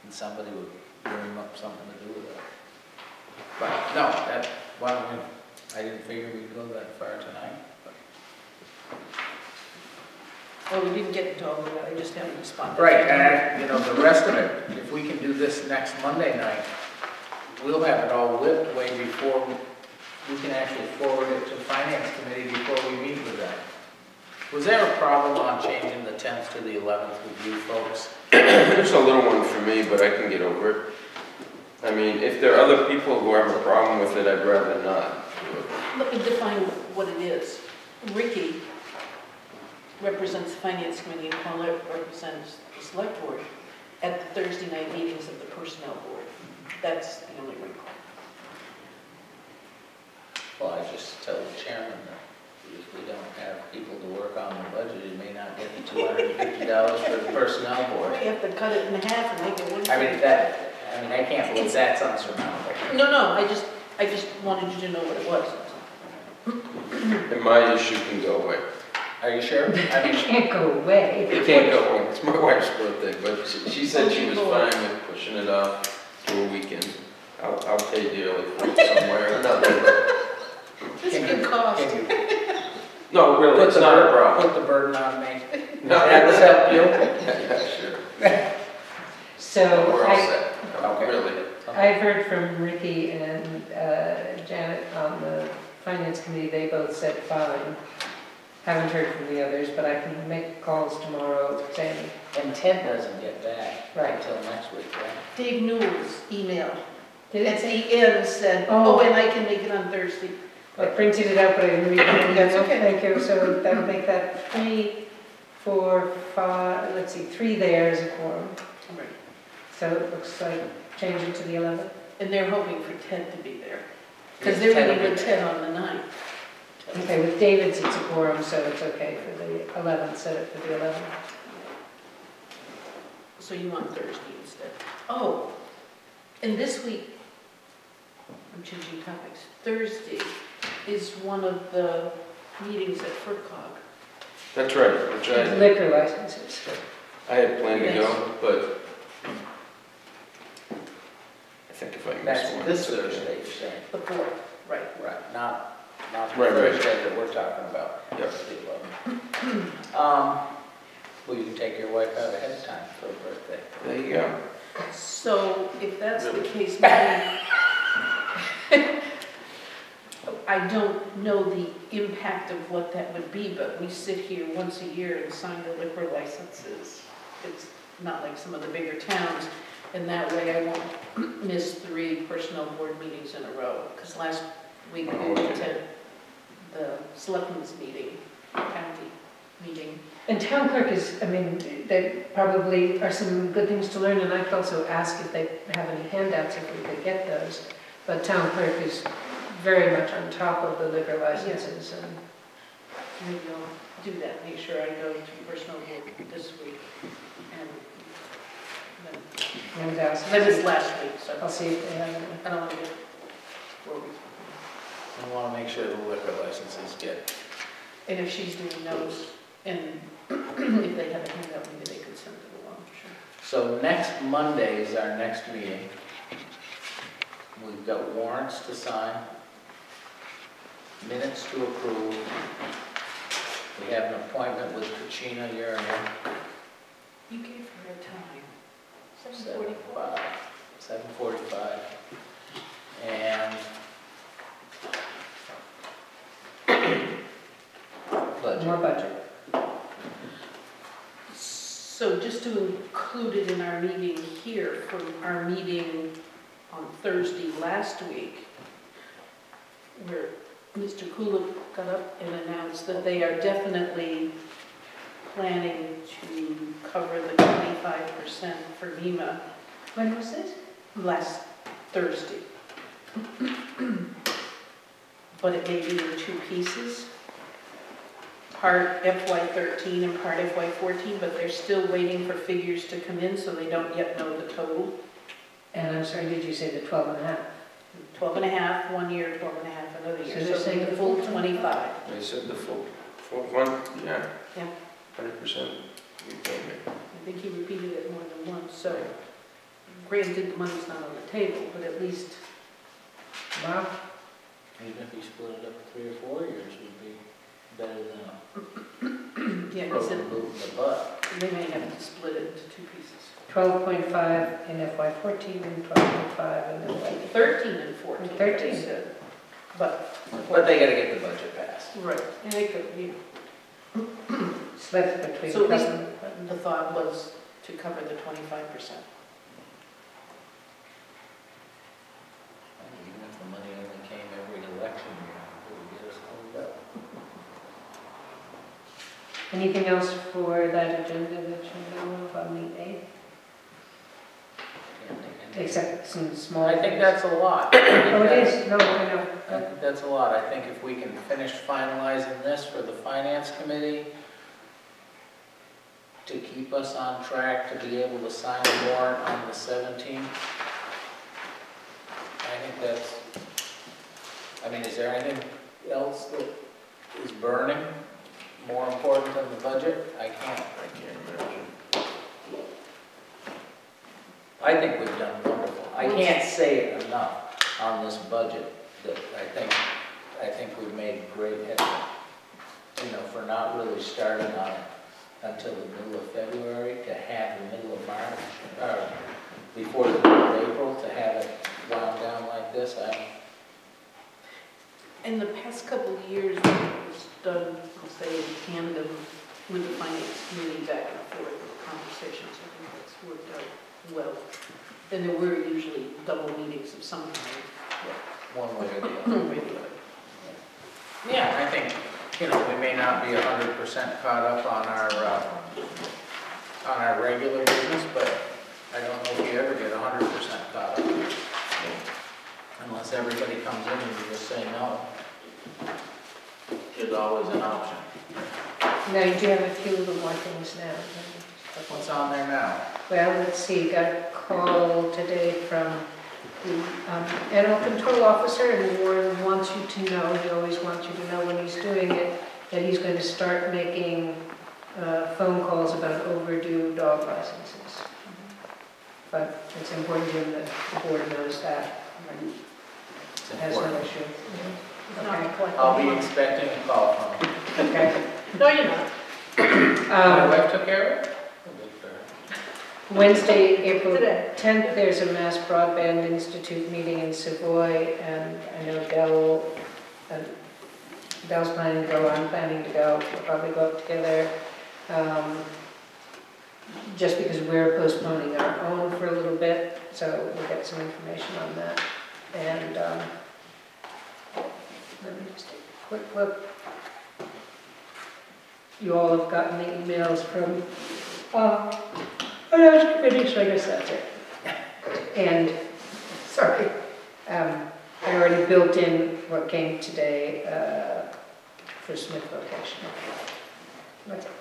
and somebody would dream up something to do with it. But, no, that, well, I didn't figure we'd go that far tonight. Well, we didn't get into all of that, I just happened to spot that. Right, and, you know, the rest of it, if we can do this next Monday night, we'll have it all whipped way before, we can actually forward it to Finance Committee before we meet with them. Was there a problem on changing the 10th to the 11th with you folks? It's a little one for me, but I can get over it. I mean, if there are other people who have a problem with it, I'd rather not do it. Let me define what it is. Ricky represents the Finance Committee and Paulette represents the Select Board at the Thursday night meetings of the Personnel Board. That's the only wrinkle. Well, I just tell the chairman that if we don't have people to work on the budget, he may not get the $250 for the Personnel Board. We have to cut it in half and make it one. I mean, I can't believe that's unsurmountable. No, I just wanted you to know what it was. And my issue can go away. Are you sure? I It mean, can't go away. It can't go away. It's my wife's birthday, but she said she was fine with pushing it off to a weekend. I'll pay dearly for it somewhere or another. This could cost. can you No, really, put it's the not a burden- problem. Put the burden on me. No, That would help you. Yeah, sure. So We're all I, set. Okay. Really. I've heard from Ricky and Janet on the Finance Committee, they both said fine. Haven't heard from the others, but I can make calls tomorrow saying, And Ted doesn't get back Right. until next week, right? Dave Newell's email did at it? the end said, Oh. oh, and I can make it on Thursday. I printed it out, but I didn't read it. That's okay. Thank you, so that would make that 3, 4, 5, let's see, 3 there is a quorum. Right. So it looks like change it to the 11th. And they're hoping for Ted to be there. Because Yes, they're Ted will meeting be with there. Ted on the 9th. Okay, with David's it's a quorum, so it's okay for the 11th, set it for the 11th. So you want Thursday instead. Oh, and this week, I'm changing topics. Thursday is one of the meetings at FERCog. That's right, which Liquor licenses. I had planned to Yes. go, but I think if I miss That's one. this it's okay. Thursday, you're saying? The 4th, right. Right, not the Right, right. Thursday that we're talking about. Yep. The 11th. Well, you can take your wife out ahead of time for her birthday. There you go. So if that's the Really? case, maybe, I don't know the impact of what that would be, but we sit here once a year and sign the liquor licenses. It's not like some of the bigger towns, and that way I won't miss 3 personnel board meetings in a row. Because last week we went to the selectmen's meeting, county meeting. And town clerk is, I mean, there probably are some good things to learn, and I could also ask if they have any handouts if we could get those. But town clerk is very much on top of the liquor licenses and Maybe I'll do that, make sure I go to personal board this week. And then, and else. that was last week, so I'll see if they have any. I don't want to get 4 weeks. We want to make sure the liquor licenses get, And if she's doing those, and if they have a handout, maybe they could send it along, sure. so next Monday is our next meeting. We've got warrants to sign, minutes to approve. We have an appointment with Kachina Urania, You gave her a time. 7:45. 7:45. And budget. More budget. So just to include it in our meeting here, from our meeting on Thursday last week, where Mr. Kulip got up and announced that they are definitely planning to cover the 25% for NEMA When was this? last Thursday. But it may be in 2 pieces, part FY13 and part FY14, but they're still waiting for figures to come in, so they don't yet know the total. And I'm sorry, did you say the 12 and a half? 12 and a half, 1 year, 12 and a half, another year. So they're saying the the full full 25. They said the full one, yeah. Yeah. 100%. You told me. I think he repeated it more than once, so granted, the money's not on the table, but at least, Wow. Even if you split it up 3 or 4 years would be better than yeah, a he broken said boot in the butt. they may have to split it into 2 pieces. 12.5 in FY14 and 12.5 in FY. 13 and 14. 13. They said. But, But they gotta get the budget passed. right, and it could, Split between. So at least government. the thought was to cover the 25%. And even if the money only came every election year, it would get us cleaned up. Anything else for that agenda that you know of on the 8th? Can't think of anything. Except some small. I think things. that's a lot. Oh, it is, no, I know. I think that's a lot. I think if we can finish finalizing this for the finance committee to keep us on track to be able to sign the warrant on the 17th, I think that's, I mean, is there anything else that is burning more important than the budget? I can't imagine. I think we've done wonderful. I can't say it enough on this budget that I think we've made great headway. You know, for not really starting on it until the middle of February, to have the middle of March, or before the middle of April, to have it wound down like this, In the past couple of years, it was done, I'll say, in tandem with the finance committee back and forth conversations. I think that's worked out well. And there were usually double meetings of some kind. one way or the other. Yeah, I think, you know, we may not be 100% caught up on our regular business, but I don't know if you ever get 100% caught up. Unless everybody comes in and you just say no. There's always an option. Now, you do have a few little more things now. What's on there now? Well, let's see, got a call today from the animal control officer, and Warren wants you to know, he always wants you to know when he's doing it, that he's going to start making phone calls about overdue dog licenses. But it's important to him that the board knows that. It's Has no important. issue. It's not Okay. collecting I'll be money. expecting a call from him. Okay. No, you're not. My wife took care of it? Wednesday, April Today. 10th, there's a Mass Broadband Institute meeting in Savoy, and I know Dell's planning to go, I'm planning to go, we'll probably go up together. Just because we're postponing our own for a little bit, so we'll get some information on that. And let me just take a quick look. You all have gotten the emails from finance committee, so I guess that's it. And, sorry, I already built in what came today for Smith vocational. That's it.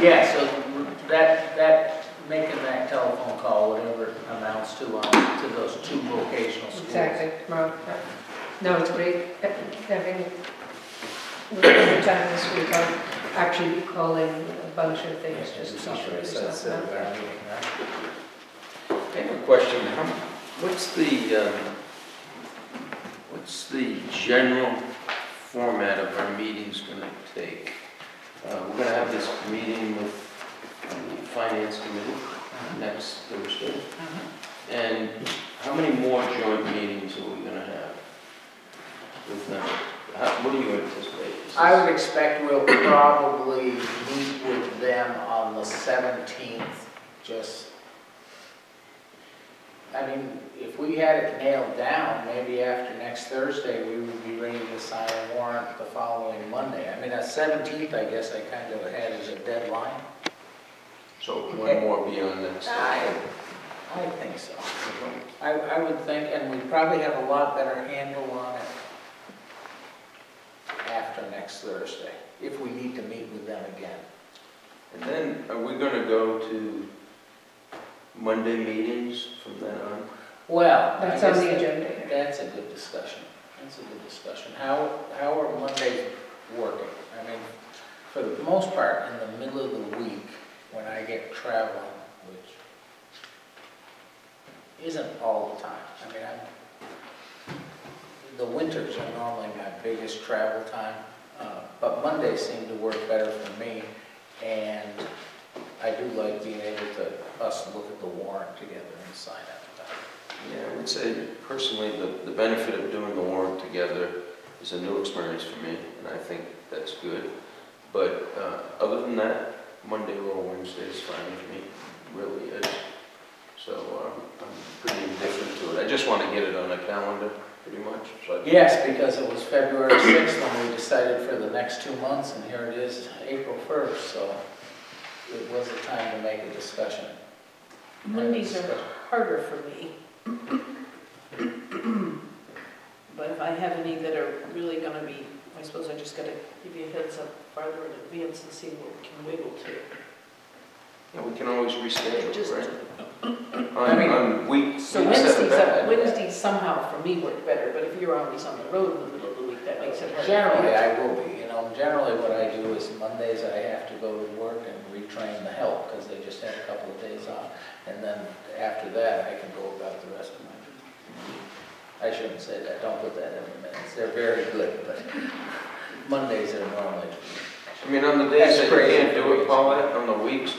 Yeah, so that, making that telephone call, whatever it amounts to to those 2 vocational schools. Exactly, tomorrow. No, it's great having a little time this week. I'll actually be calling a bunch of things just to be sure there's nothing out there. I have a question. What's the general format of our meetings going to take? We're going to have this meeting with the Finance Committee next Thursday. And how many more joint meetings are we going to have with them? What do you anticipate? I would expect we'll probably meet with them on the 17th, just, I mean, if we had it nailed down, maybe after next Thursday, we would be ready to sign a warrant the following Monday. I mean, that 17th, I guess I kind of had as a deadline. So one more beyond next Thursday. I think so. I would think, and we probably have a lot better handle on it after next Thursday, if we need to meet with them again. And then, are we going to go to Monday meetings from then on? Well, That's I on guess the agenda. That's a good discussion. That's a good discussion. How are Mondays working? I mean, for the most part, in the middle of the week, when I get traveling, which isn't all the time. I mean, the winters are normally my biggest travel time, but Mondays seem to work better for me, and I do like being able to, us look at the warrant together and sign up. Yeah, I would say personally the benefit of doing the warrant together is a new experience for me, and I think that's good. But other than that, Monday or Wednesday is fine with me, really is. So I'm pretty indifferent to it. I just want to get it on a calendar, pretty much. So Yes, because it was February 6th when we decided for the next 2 months, and here it is, April 1st, so it was a time to make a discussion. Mondays are harder for me. But if I have any that are really gonna be, I suppose I just gotta give you a heads up farther in advance and see what we can wiggle to. yeah, we can always reschedule, Just- right? I mean, on weeks So that are bad. Wednesdays somehow for me work better, but if you're always on the road in the middle of the week, that makes it harder. Generally, I will be, generally what I do is Mondays I have to go to work and retrain the help, because they just had a couple of days off, and then after that, I can go about the rest of my week. I shouldn't say that, don't put that in the minutes, they're very good, but Mondays are normally. I mean, on the days That's that you crazy. can't do it, Paulette, on the weeks,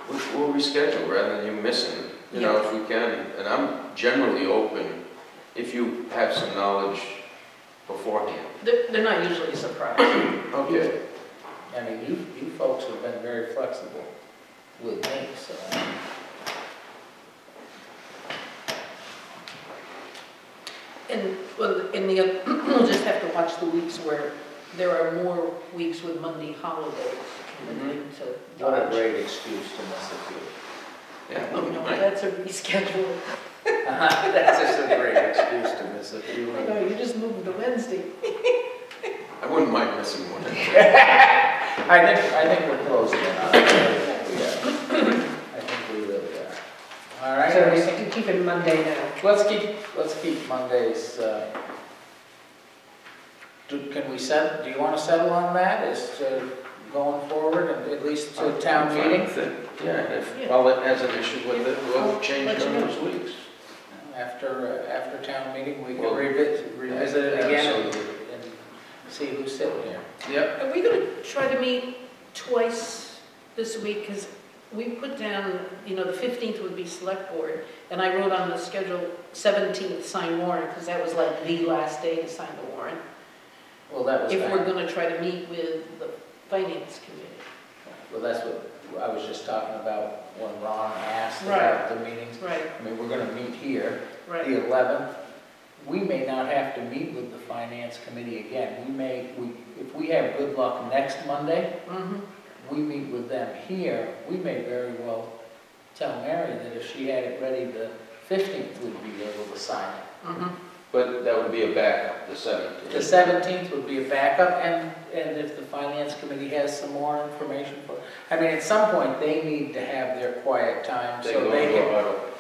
we'll reschedule rather than you missing, if we can. And I'm generally open if you have some knowledge beforehand. They're not usually a surprise. Okay. I mean, you folks have been very flexible with me, so. And, well, we'll just have to watch the weeks where there are more weeks with Monday holidays to What a watch. great excuse to miss a few. Yeah. Oh, no, that's a reschedule. That's just a great excuse to miss a few. No, you just moved to Wednesday. I wouldn't mind missing one. I think we're close enough. I think we really are. All right. So we're keeping Monday now. Let's keep Mondays. Can we do you want to settle on that as to going forward, and at least to town I'm fine meeting? with it. Yeah, and if Paulette has an issue with it, we'll change Let it you on know. those weeks. After town meeting, we can Well, revisit it again absolutely. and see who's sitting here. Yep. Are we going to try to meet twice this week? Because we put down, the 15th would be select board, and I wrote on the schedule 17th sign warrant, because that was like the last day to sign the warrant. Well, that was If back. we're going to try to meet with the finance committee. Well, that's what I was just talking about when Ron asked Right. about the meetings. Right, I mean, we're gonna meet here, right. the 11th. We may not have to meet with the finance committee again. If we have good luck next Monday, Mm-hmm. we meet with them here. We may very well tell Mary that if she had it ready, the 15th we'd be able to sign it. But that would be a backup, the 17th. The 17th would be a backup, and if the finance committee has some more information for, I mean, at some point, they need to have their quiet time, They so go they into can, auto.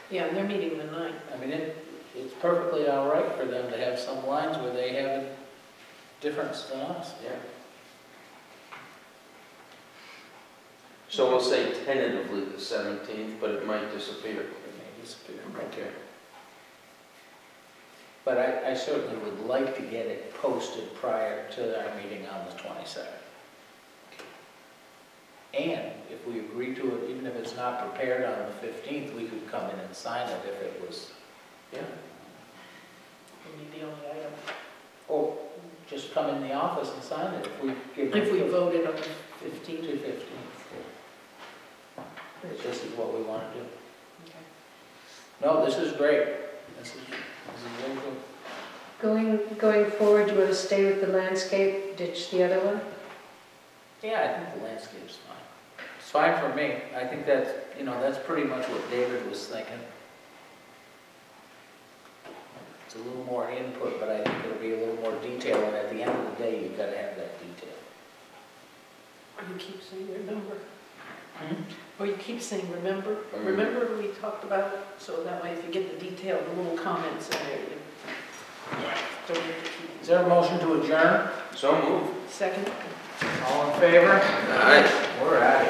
Yeah, and they're meeting the 9th. I mean, it's perfectly all right for them to have some lines where they have a difference than us. Yeah. So we'll say tentatively the 17th, but it might disappear. It may disappear. Okay. But I certainly would like to get it posted prior to our meeting on the 22nd. And if we agree to it, even if it's not prepared on the 15th, we could come in and sign it if it was, Yeah. Would be the only item. or just come in the office and sign it if we give If we them voted on the 15 15th. to 15. If this is what we want to do. Okay. No, this is great. This is really good. Going forward, do you want to stay with the landscape, ditch the other one? Yeah, I think the landscape's fine. It's fine for me. I think that's, that's pretty much what David was thinking. It's a little more input, but I think it'll be a little more detail, and at the end of the day, you've got to have that detail. Or you keep saying remember. Hmm? Or you keep saying remember. Remember we talked about, so that way if you get the detail, the little comments in there, you don't have to keep. Is there a motion to adjourn? So move. Second? All in favor? All right. We're out of here.